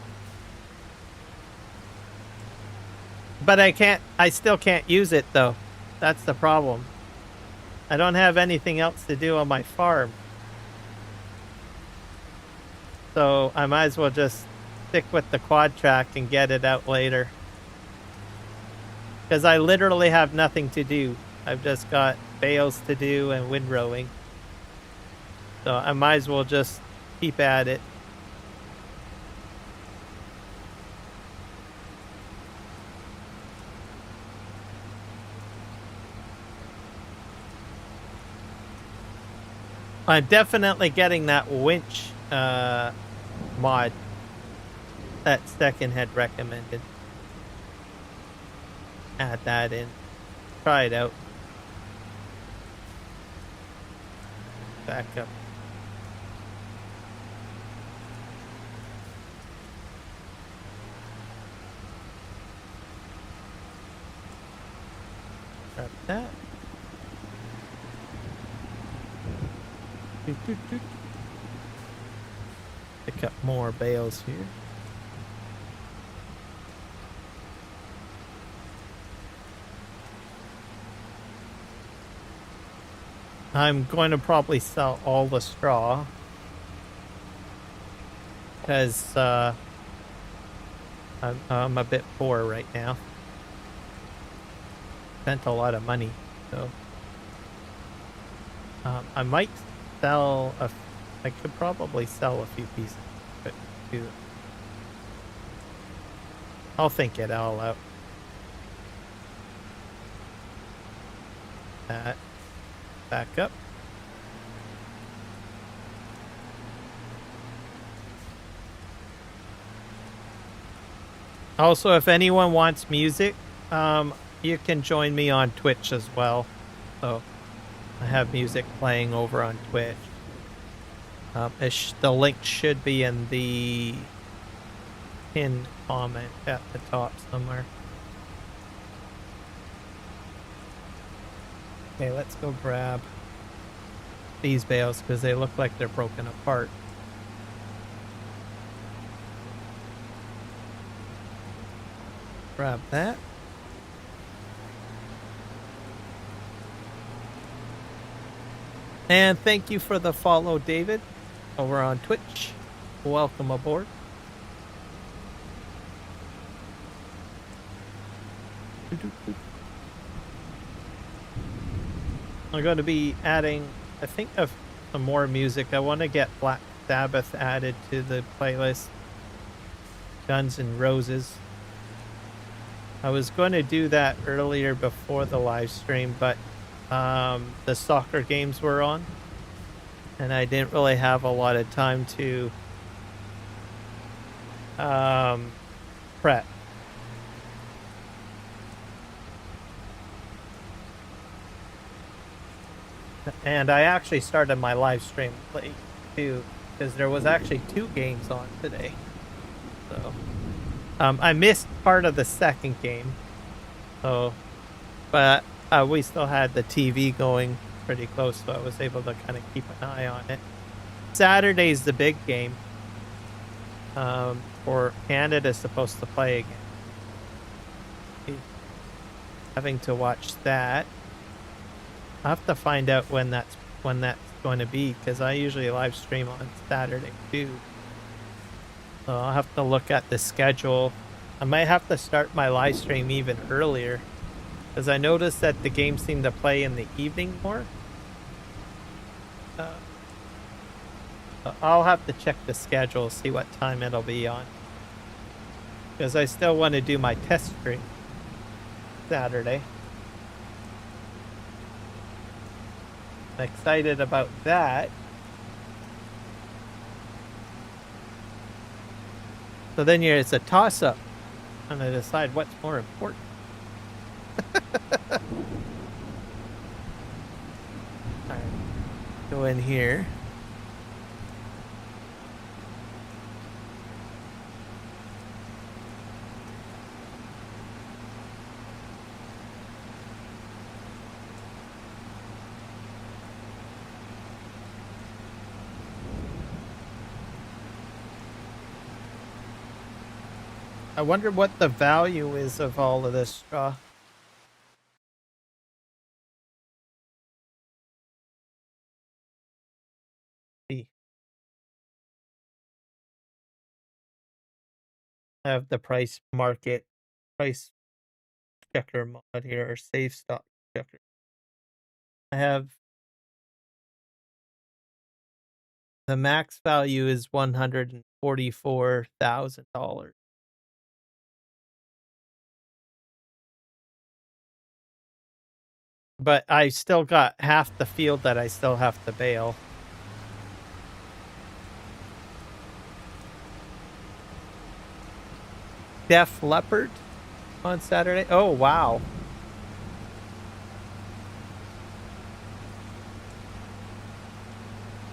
But I still can't use it though. That's the problem. I don't have anything else to do on my farm. So I might as well just stick with the quad track and get it out later. Because I literally have nothing to do. I've just got bales to do and windrowing. So I might as well just keep at it. I'm definitely getting that winch mod that Second had recommended. Add that in. Try it out. Back up. Grab that. Pick up more bales here. I'm going to probably sell all the straw because I'm a bit poor right now. Spent a lot of money, so I might sell I could probably sell a few pieces, but I'll think it all out. That. Back up. Also, if anyone wants music, you can join me on Twitch as well. So I have music playing over on Twitch. The link should be in the pinned comment at the top somewhere. Okay, let's go grab these bales because they look like they're broken apart. Grab that. And thank you for the follow, David, over on Twitch. Welcome aboard. I'm going to be adding, I think, of some more music. I want to get Black Sabbath added to the playlist. Guns N' Roses. I was going to do that earlier before the live stream, but the soccer games were on, and I didn't really have a lot of time to prep. And I actually started my live stream late too, because there was actually 2 games on today. So I missed part of the second game. So, but we still had the TV going pretty close, so I was able to kind of keep an eye on it. Saturday's the big game. For Canada's supposed to play again. Having to watch that. I'll have to find out when that's going to be, because I usually live stream on Saturday too. So I'll have to look at the schedule. I might have to start my live stream even earlier, because I noticed that the games seem to play in the evening more. I'll have to check the schedule, see what time it'll be on, because I still want to do my test stream Saturday. I'm excited about that. So then it's a toss-up, trying to decide what's more important. Alright, go in here. I wonder what the value is of all of this straw. See. I have the price checker mod here, or safe stock checker. I have the max value is $144,000. But I still got half the field that I still have to bale. Def Leppard on Saturday. Oh, wow.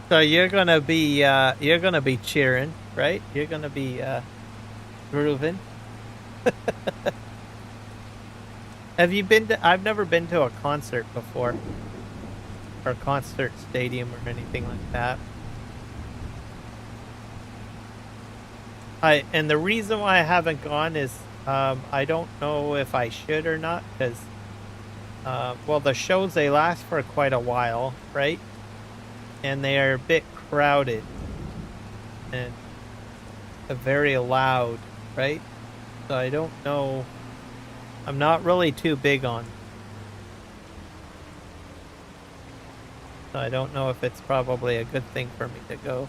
So you're gonna be cheering, right? You're gonna be grooving. Have you been to? I've never been to a concert before, or a concert stadium or anything like that. And the reason why I haven't gone is I don't know if I should or not, because well, the shows, they last for quite a while, right? And they are a bit crowded and very loud, right? So I don't know. I'm not really too big on. So I don't know if it's probably a good thing for me to go.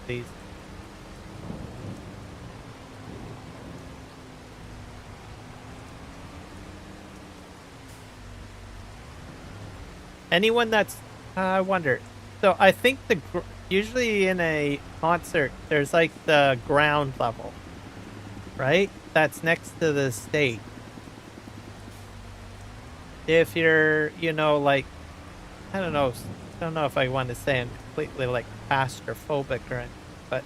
Please. Anyone that's, I wonder. So I think usually in a concert, there's like the ground level, right? That's next to the stage. if you're, you know, like, I don't know, I don't know if I want to say I'm completely like claustrophobic or anything, but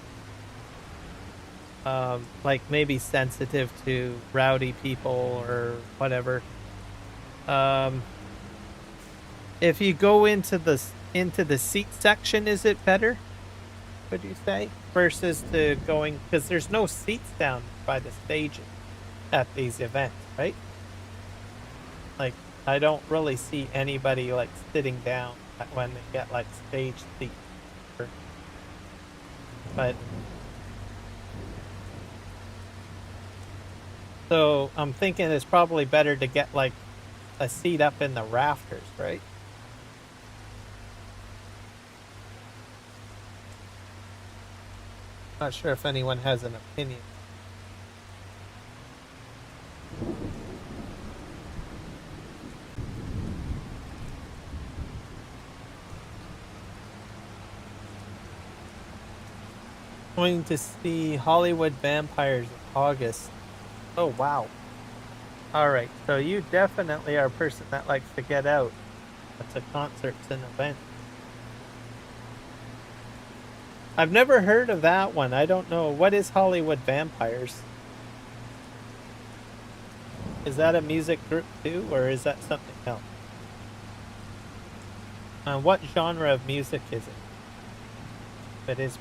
like maybe sensitive to rowdy people or whatever. Um, if you go into the seat section, is it better? Would you say versus to going because there's no seats down by the stages at these events, right? Like I don't really see anybody like sitting down when they get like stage seats. But so I'm thinking it's probably better to get like a seat up in the rafters, right? Not sure if anyone has an opinion. Going to see Hollywood Vampires in August. Oh wow. Alright, so you definitely are a person that likes to get out. That's a concerts and events. I've never heard of that one. I don't know. What is Hollywood Vampires? Is that a music group too, or is that something else? What genre of music is it? If it is.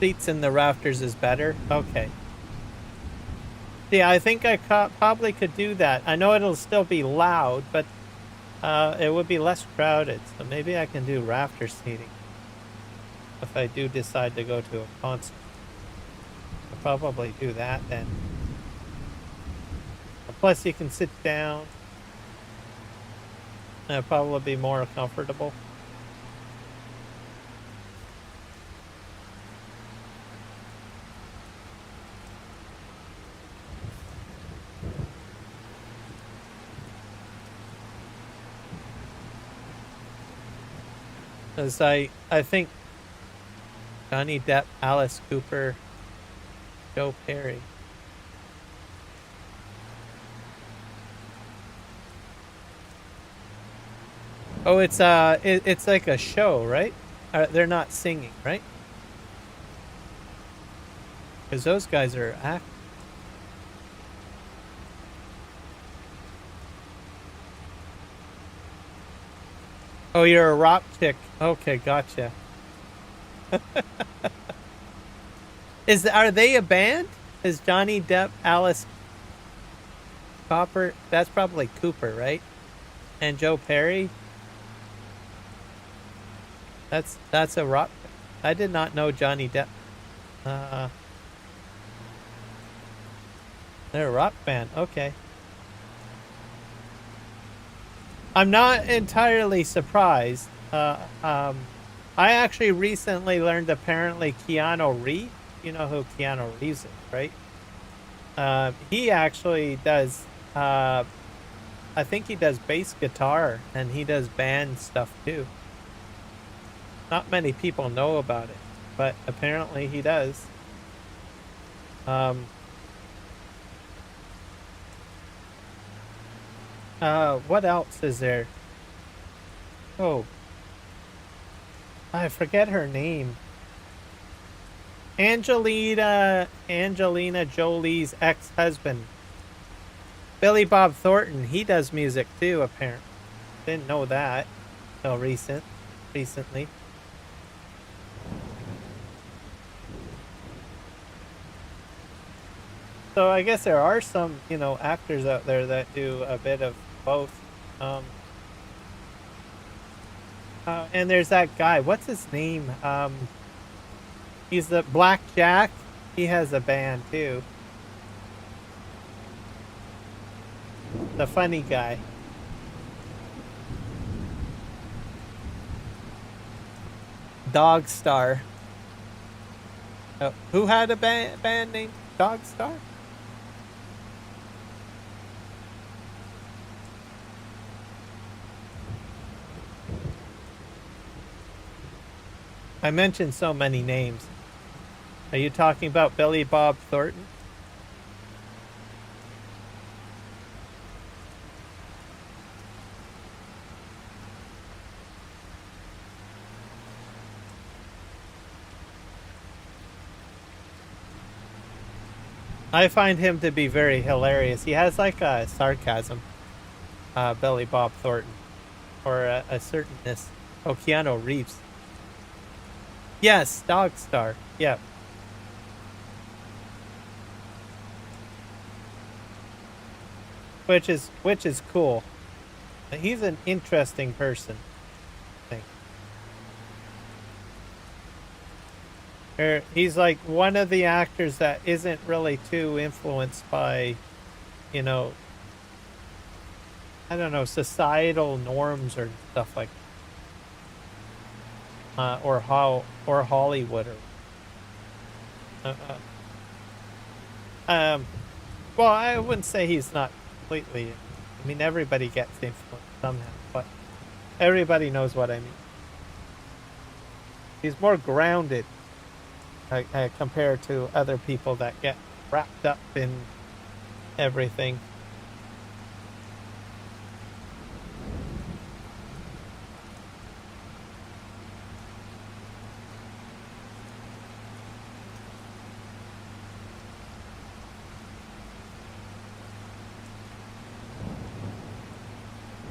Seats in the rafters is better? Okay. Yeah, I think I probably could do that. I know it'll still be loud, but it would be less crowded. So maybe I can do rafter seating if I do decide to go to a concert. I'll probably do that then. Plus, you can sit down. It'll probably be more comfortable. Because I think Johnny Depp, Alice Cooper, Joe Perry. Oh, it's like a show, right? They're not singing, right? Because those guys are acting. Oh, you're a rock chick. Okay, gotcha. Are they a band? Is Johnny Depp, Alice Cooper? That's probably Cooper, right? And Joe Perry. That's a rock. I did not know Johnny Depp. They're a rock band. Okay. I'm not entirely surprised. I actually recently learned apparently Keanu Reeves. You know who Keanu Reeves is, right? He actually does. I think he does bass guitar and he does band stuff too. Not many people know about it, but apparently he does. What else is there? Oh, I forget her name. Angelina Jolie's ex-husband, Billy Bob Thornton. He does music too, apparently. Didn't know that until recently. So I guess there are some, you know, actors out there that do a bit of both. And there's that guy. What's his name? He's the Black Jack. He has a band too. The funny guy. Dog Star. Who had a band named Dog Star? I mentioned so many names. Are you talking about Billy Bob Thornton? I find him to be very hilarious. He has like a sarcasm, Billy Bob Thornton, or a certainness. Oh, Keanu Reeves. Yes, Dog Star. Yeah, which is cool. He's an interesting person, I think. He's like one of the actors that isn't really too influenced by, you know, I don't know, societal norms or stuff like, or Hollywood uh, well, I wouldn't say he's not completely. I mean, everybody gets influenced somehow, but everybody knows what I mean. He's more grounded compared to other people that get wrapped up in everything.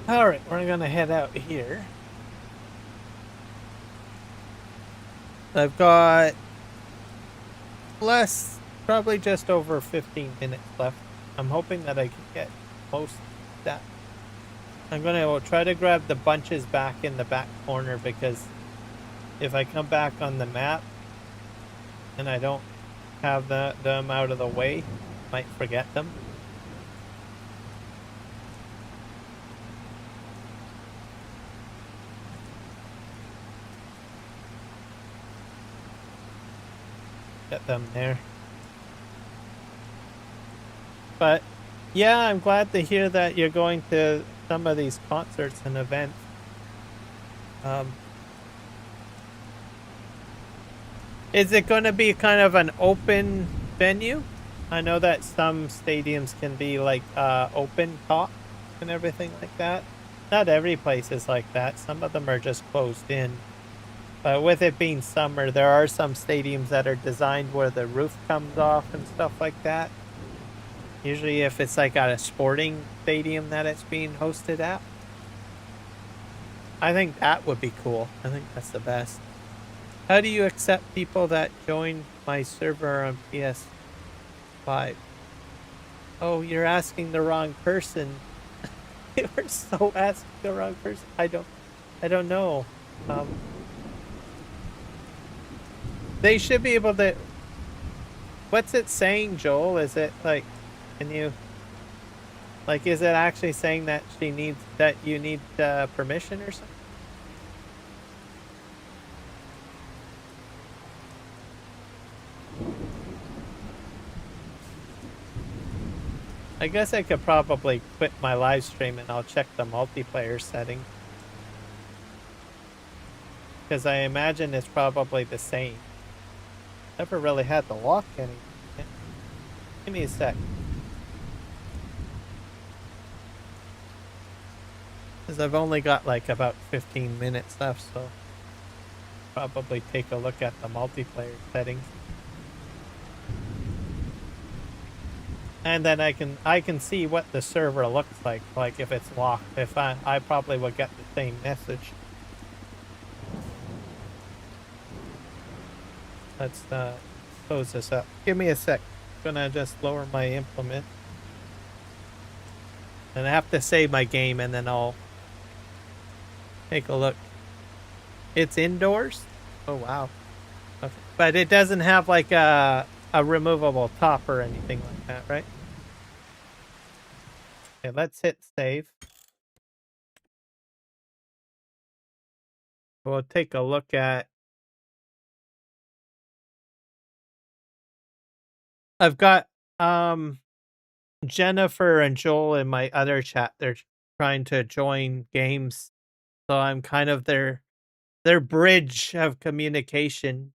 All right, we're gonna head out here. I've got less, probably just over 15 minutes left. I'm hoping that I can get most of that. I'm gonna try to grab the bunches back in the back corner, because if I come back on the map and I don't have them out of the way, I might forget them. Get them there. But yeah, I'm glad to hear that you're going to some of these concerts and events. Um, is it going to be kind of an open venue? I know that some stadiums can be like open top and everything like that. Not every place is like that. Some of them are just closed in. But with it being summer, there are some stadiums that are designed where the roof comes off and stuff like that. Usually if it's like at a sporting stadium that it's being hosted at. I think that would be cool. I think that's the best. How do you accept people that join my server on PS5? Oh, you're asking the wrong person. You're so asking the wrong person. I don't know. Um, they should be able to. What's it saying, Joel? Is it like, can you, like, is it actually saying that you need permission or something? I guess I could probably quit my live stream and I'll check the multiplayer setting, because I imagine it's probably the same. Never really had to lock any. Give me a sec. Because I've only got like about 15 minutes left, so probably take a look at the multiplayer settings. And then I can see what the server looks like if it's locked. If I probably will get the same message. Let's close this up. Give me a sec. I'm gonna just lower my implement. And I have to save my game and then I'll take a look. It's indoors? Oh wow. Okay. But it doesn't have like a removable top or anything like that, right? Okay, let's hit save. We'll take a look at. I've got Jennifer and Joel in my other chat. They're trying to join games, so I'm kind of their Their bridge of communication.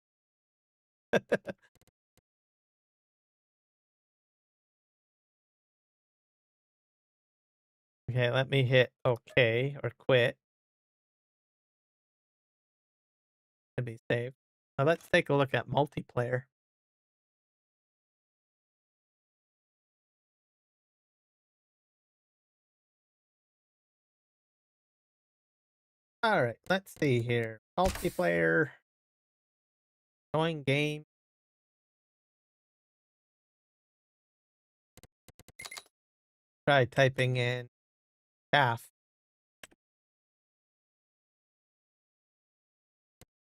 Okay, let me hit OK or quit to be safe. Now let's take a look at multiplayer. All right, let's see here. Multiplayer, join game. Try typing in calf.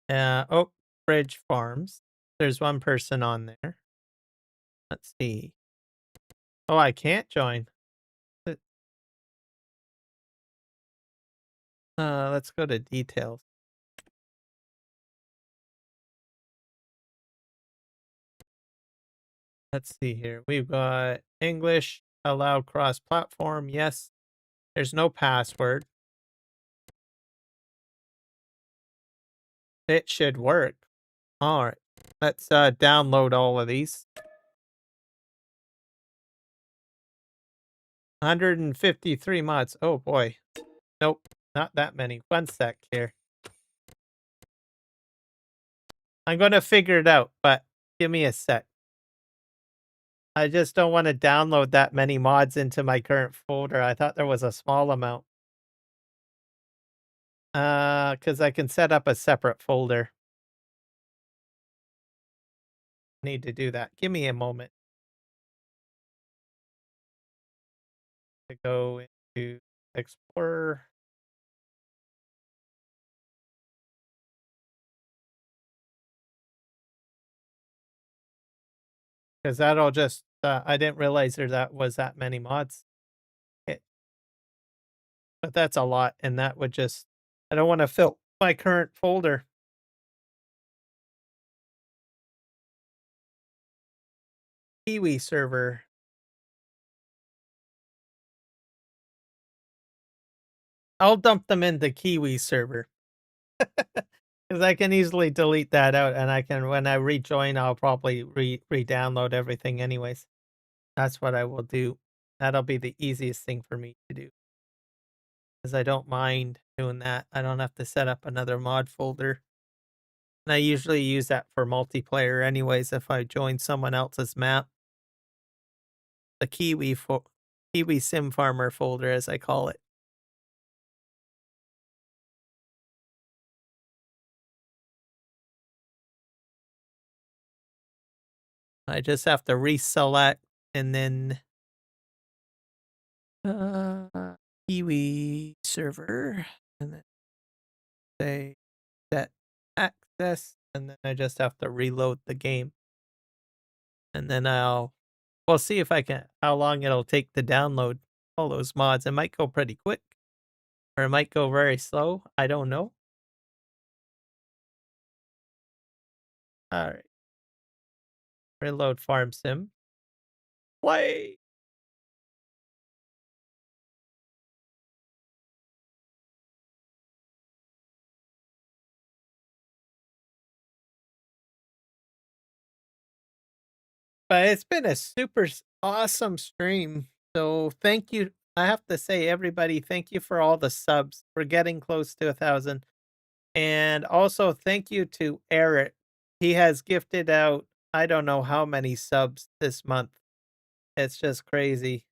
Oak Ridge Farms. There's one person on there. Let's see. Oh, I can't join. Let's go to details. Let's see here. We've got English, allow cross-platform. Yes. There's no password. It should work. All right. Let's download all of these. 153 mods. Oh boy. Nope. Not that many. One sec here. I'm going to figure it out, but give me a sec. I just don't want to download that many mods into my current folder. I thought there was a small amount. Because I can set up a separate folder. Need to do that. Give me a moment to go into Explorer. Because that'll just, I didn't realize that was that many mods. But that's a lot, and that would just, I don't want to fill my current folder. Kiwi server. I'll dump them into Kiwi server. Because I can easily delete that out, and I can, when I rejoin, I'll probably re-download everything anyways. That's what I will do. That'll be the easiest thing for me to do. Because I don't mind doing that. I don't have to set up another mod folder. And I usually use that for multiplayer anyways if I join someone else's map. The Kiwi Sim Farmer folder, as I call it. I just have to reselect and then Kiwi server and then say set access, and then I just have to reload the game. And then we'll see if I can, how long it'll take to download all those mods. It might go pretty quick or it might go very slow. I don't know. All right. Reload Farm Sim. Play. But it's been a super awesome stream. So thank you. I have to say, everybody, thank you for all the subs. We're getting close to 1,000. And also thank you to Eric. He has gifted out, I don't know how many subs this month. It's just crazy.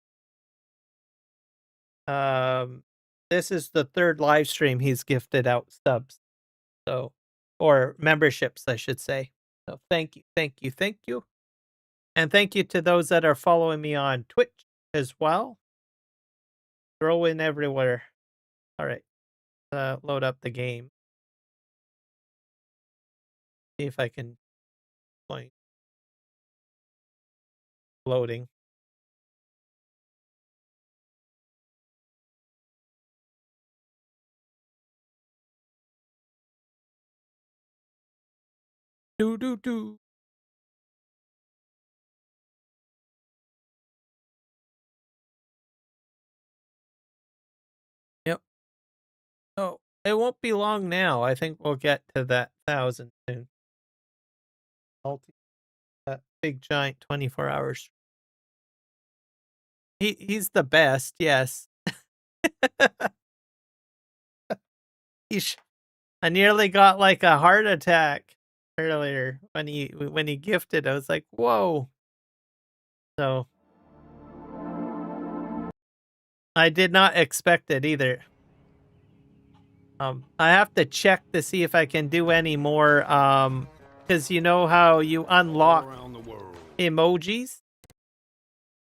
This is the third live stream he's gifted out subs. So, or memberships, I should say. So thank you, thank you, thank you. And thank you to those that are following me on Twitch as well. Throw in everywhere. All right. Load up the game. See if I can point loading. Do. Yep. Oh. It won't be long now. I think we'll get to that 1,000 soon. That big giant 24 hours. He's the best, yes. He's I nearly got like a heart attack earlier when he gifted. I was like, "Whoa." So, I did not expect it either. I have to check to see if I can do any more cuz you know how you unlock emojis,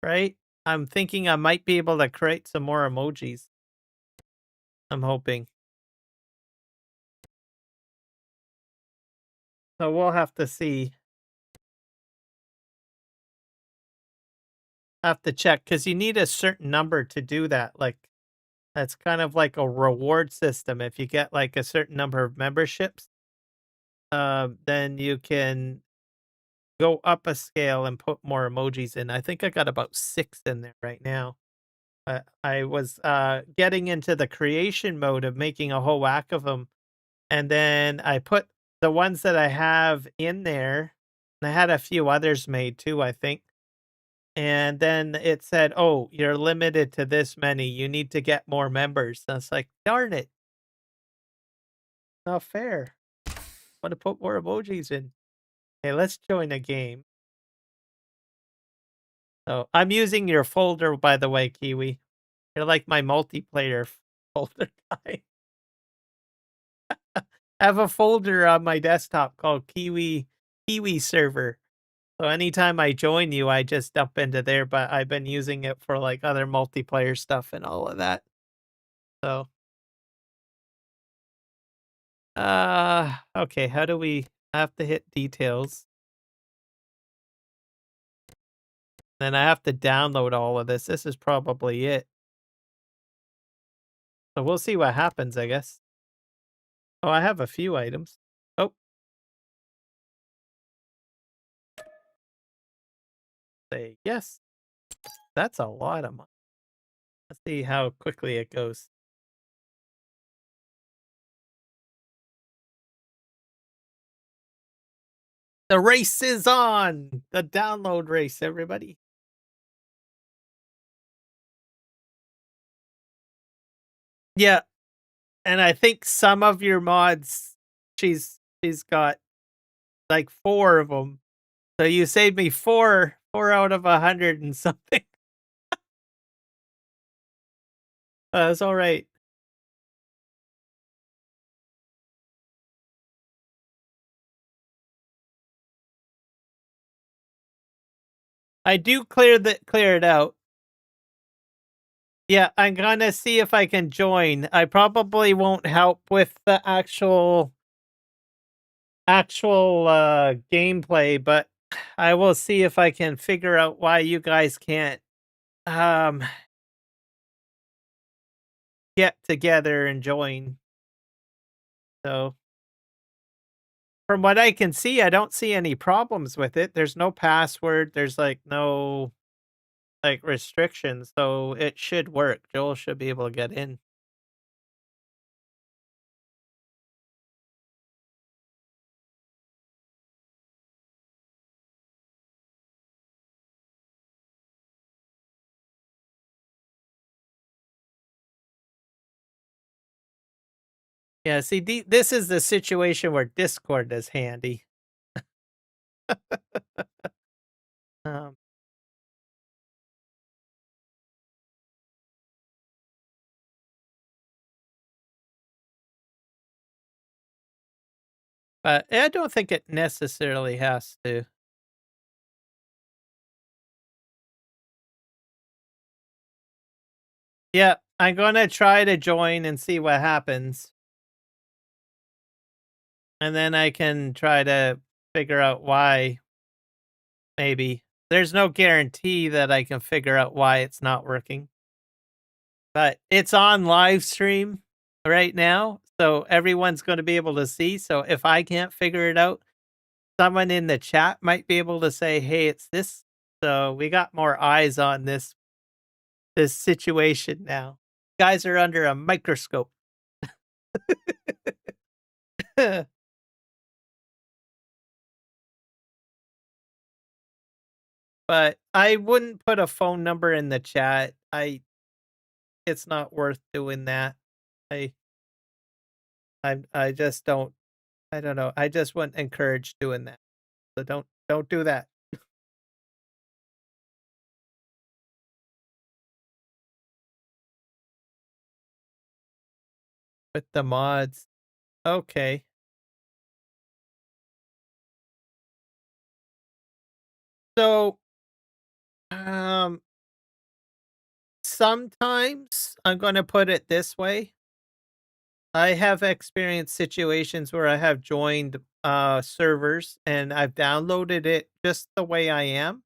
right? I'm thinking I might be able to create some more emojis. I'm hoping. So we'll have to see. Have to check because you need a certain number to do that. Like that's kind of like a reward system. If you get like a certain number of memberships, then you can go up a scale and put more emojis in. I think I got about 6 in there right now. I was getting into the creation mode of making a whole whack of them, and then I put the ones that I have in there. And I had a few others made too, I think. And then it said, "Oh, you're limited to this many. You need to get more members." And I was like, "Darn it, not fair. Want to put more emojis in." Okay, let's join a game. So I'm using your folder, by the way, Kiwi. You're like my multiplayer folder guy. I have a folder on my desktop called Kiwi Server. So anytime I join you, I just dump into there, but I've been using it for like other multiplayer stuff and all of that. So okay, how do we I have to hit details. Then I have to download all of this. This is probably it. So we'll see what happens, I guess. Oh, I have a few items. Oh, say yes. That's a lot of money. Let's see how quickly it goes. The race is on. The download race, everybody. Yeah, and I think some of your mods, she's got like 4 of them. So you saved me 4 out of 100 and something. That's all right. I do clear it out. Yeah, I'm gonna see if I can join. I probably won't help with the actual gameplay, but I will see if I can figure out why you guys can't um get together and join. So from what I can see, I don't see any problems with it. There's no password, there's like no like restrictions, so it should work. Joel should be able to get in. Yeah, see, this is the situation where Discord is handy. Um, but I don't think it necessarily has to. Yeah, I'm gonna try to join and see what happens. And then I can try to figure out why, maybe. There's no guarantee that I can figure out why it's not working. But it's on live stream right now, so everyone's gonna be able to see. So if I can't figure it out, someone in the chat might be able to say, "Hey, it's this." So we got more eyes on this situation now. Guys are under a microscope. But I wouldn't put a phone number in the chat. It's not worth doing that. I I just don't. I don't know. I just wouldn't encourage doing that. So don't do that with the mods. Okay. So um sometimes I'm going to put it this way. I have experienced situations where I have joined servers and I've downloaded it just the way I am.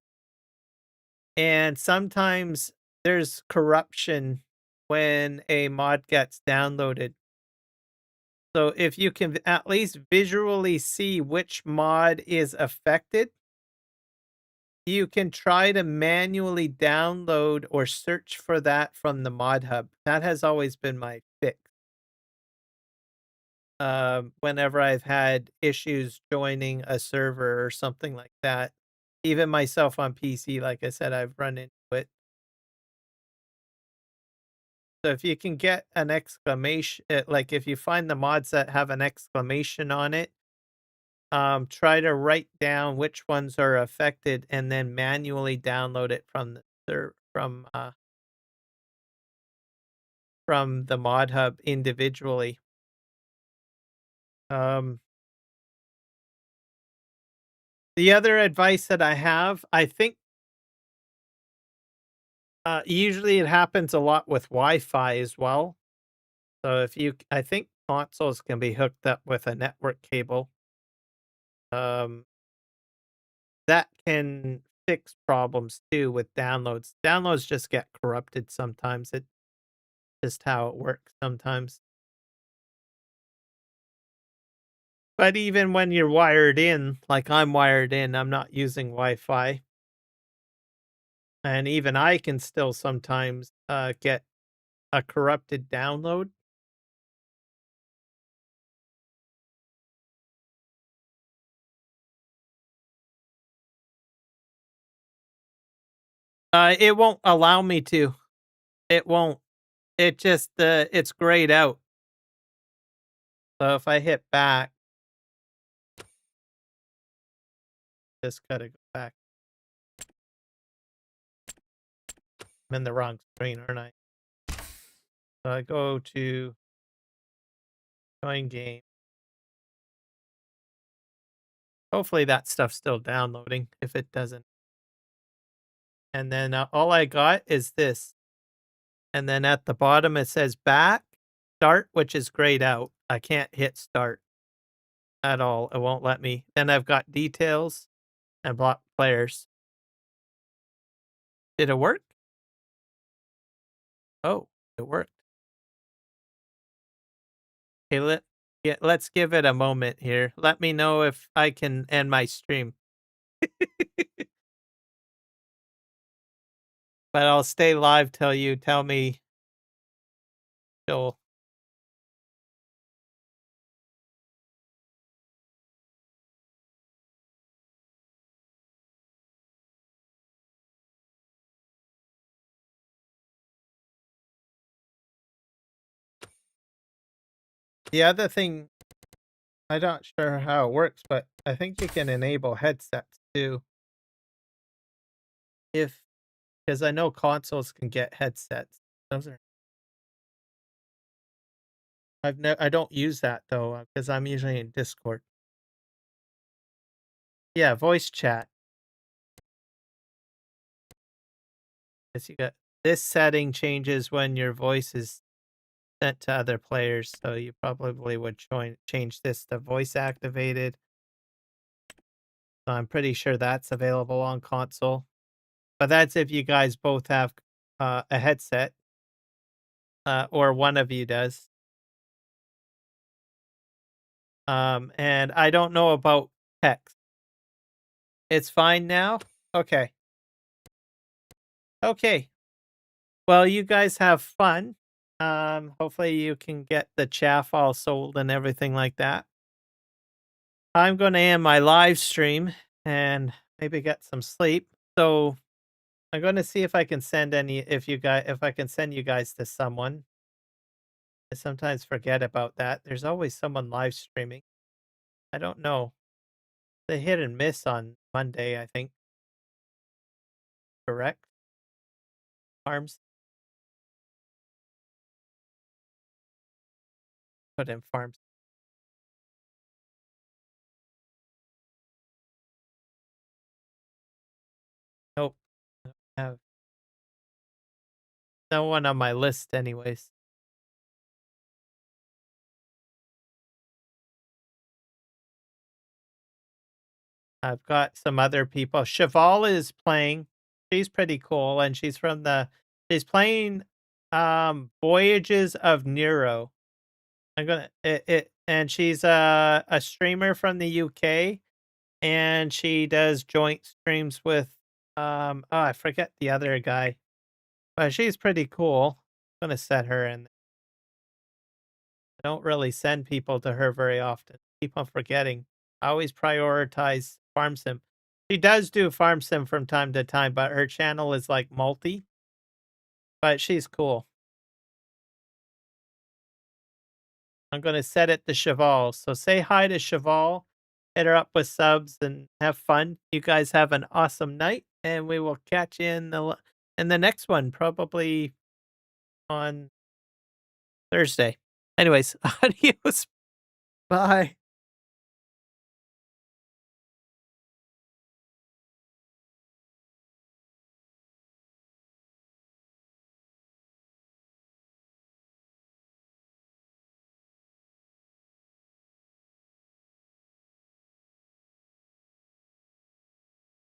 And sometimes there's corruption when a mod gets downloaded. So if you can at least visually see which mod is affected, you can try to manually download or search for that from the mod hub. That has always been my fix. Whenever I've had issues joining a server or something like that. Even myself on PC, like I said, I've run into it. So if you can get an exclamation, like if you find the mods that have an exclamation on it, try to write down which ones are affected and then manually download it from from the mod hub individually. Um, the other advice that I have, I think, usually it happens a lot with Wi-Fi as well. So if you, I think consoles can be hooked up with a network cable. Um, that can fix problems too with downloads. Downloads just get corrupted sometimes. It's just how it works sometimes. But even when you're wired in, like I'm wired in, I'm not using Wi-Fi. And even I can still sometimes get a corrupted download. It won't allow me to. It won't. It just it's grayed out. So if I hit back, just gotta go back. I'm in the wrong screen, aren't I? So I go to join game. Hopefully that stuff's still downloading. If it doesn't, and then all I got is this. And then at the bottom it says back, start, which is grayed out. I can't hit start at all. It won't let me. Then I've got details and block players. Did it work? Oh, it worked. Okay, let's give it a moment here. Let me know if I can end my stream. But I'll stay live till you tell me, Joel. The other thing, I'm not sure how it works, but I think you can enable headsets too. If, because I know consoles can get headsets. Those are, I don't use that though, because I'm usually in Discord. Yeah, voice chat. Because you got this setting changes when your voice is sent to other players, so you probably would change this to voice activated. So I'm pretty sure that's available on console. But that's if you guys both have a headset, or one of you does. And I don't know about text. It's fine now? Okay. Okay. Well, you guys have fun. Hopefully you can get the chaff all sold and everything like that. I'm gonna end my live stream and maybe get some sleep. So I'm gonna see if I can send any if I can send you guys to someone. I sometimes forget about that. There's always someone live streaming. I don't know. They hit and miss on Monday, I think. Correct? Farms put in farms. Nope. I have no one on my list anyways. I've got some other people. Cheval is playing. She's pretty cool, and she's playing Voyages of Nero. I'm gonna it and she's a streamer from the UK, and she does joint streams with oh, I forget the other guy. But she's pretty cool. I'm gonna set her in. I don't really send people to her very often. Keep on forgetting. I always prioritize Farm Sim. She does do Farm Sim from time to time, but her channel is like multi. But she's cool. I'm gonna set it to Cheval. So say hi to Cheval, hit her up with subs, and have fun. You guys have an awesome night, and we will catch you in the next one, probably on Thursday. Anyways, adios. Bye.